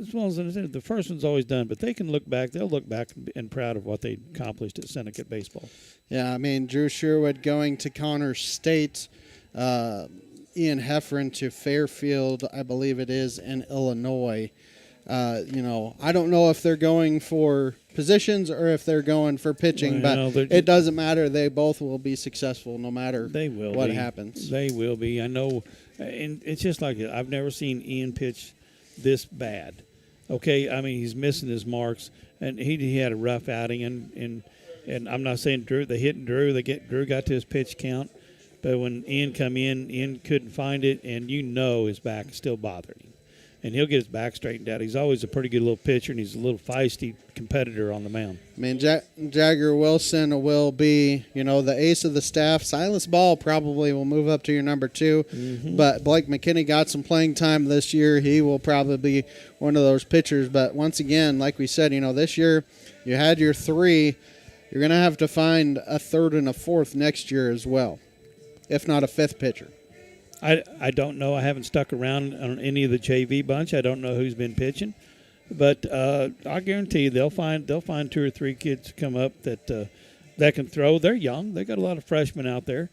S1: as well as I said, the first one's always done, but they can look back. They'll look back and proud of what they accomplished at Seneca baseball.
S2: Yeah, I mean, Drew Sherwood going to Connors State, Ian Heffron to Fairfield, I believe it is, in Illinois. I don't know if they're going for positions or if they're going for pitching, but it doesn't matter. They both will be successful no matter what happens.
S1: They will be. I know, and it's just like it. I've never seen Ian pitch this bad. Okay, I mean, he's missing his marks, and he had a rough outing, and I'm not saying Drew. They hit Drew. Drew got to his pitch count, but when Ian come in, Ian couldn't find it, and his back is still bothering him. And he'll get his back straightened out. He's always a pretty good little pitcher, and he's a little feisty competitor on the mound.
S2: I mean, Jagger Wilson will be, the ace of the staff. Silas Ball probably will move up to your number 2. Mm-hmm. But Blake McKinney got some playing time this year. He will probably be one of those pitchers. But once again, like we said, this year you had your 3. You're going to have to find a 3rd and a 4th next year as well, if not a 5th pitcher.
S1: I don't know. I haven't stuck around on any of the JV bunch. I don't know who's been pitching, but I guarantee they'll find 2 or 3 kids come up that can throw. They're young. They got a lot of freshmen out there.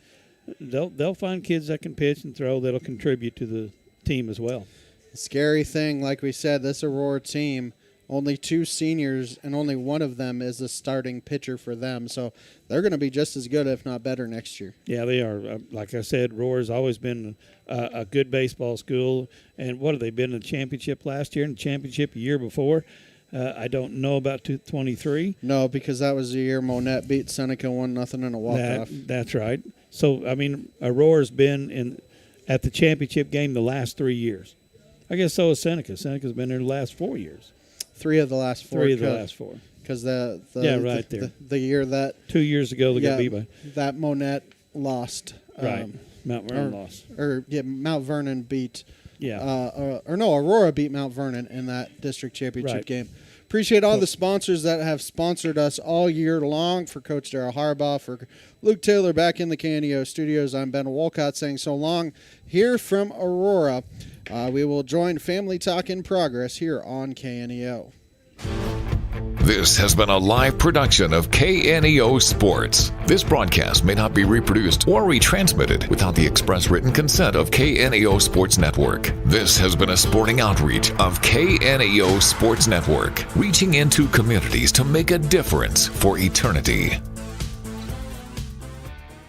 S1: They'll find kids that can pitch and throw that'll contribute to the team as well.
S2: The scary thing, like we said, this Aurora team, only 2 seniors, and only one of them is a starting pitcher for them. So they're going to be just as good, if not better, next year.
S1: Yeah, they are. Like I said, Aurora's always been a good baseball school. And what have they been in the championship last year and the championship a year before? I don't know about 23.
S2: No, because that was the year Monette beat Seneca 1-0 in a walk-off.
S1: That's right. So, I mean, Aurora's been at the championship game the last 3 years. I guess so is Seneca. Seneca's been there the last 4 years.
S2: 3 of the last 4.
S1: 3 of the last 4.
S2: Because
S1: the
S2: year that
S1: 2 years ago they got beat by
S2: that Monette lost.
S1: Right, Mount Vernon lost.
S2: Mount Vernon beat. Aurora beat Mount Vernon in that district championship game. Appreciate all the sponsors that have sponsored us all year long. For Coach Darryl Harbaugh, for Luke Taylor back in the KNEO studios, I'm Ben Wolcott saying so long here from Aurora. We will join Family Talk in progress here on KNEO.
S19: This has been a live production of KNEO Sports. This broadcast may not be reproduced or retransmitted without the express written consent of KNEO Sports Network. This has been a sporting outreach of KNEO Sports Network, reaching into communities to make a difference for eternity.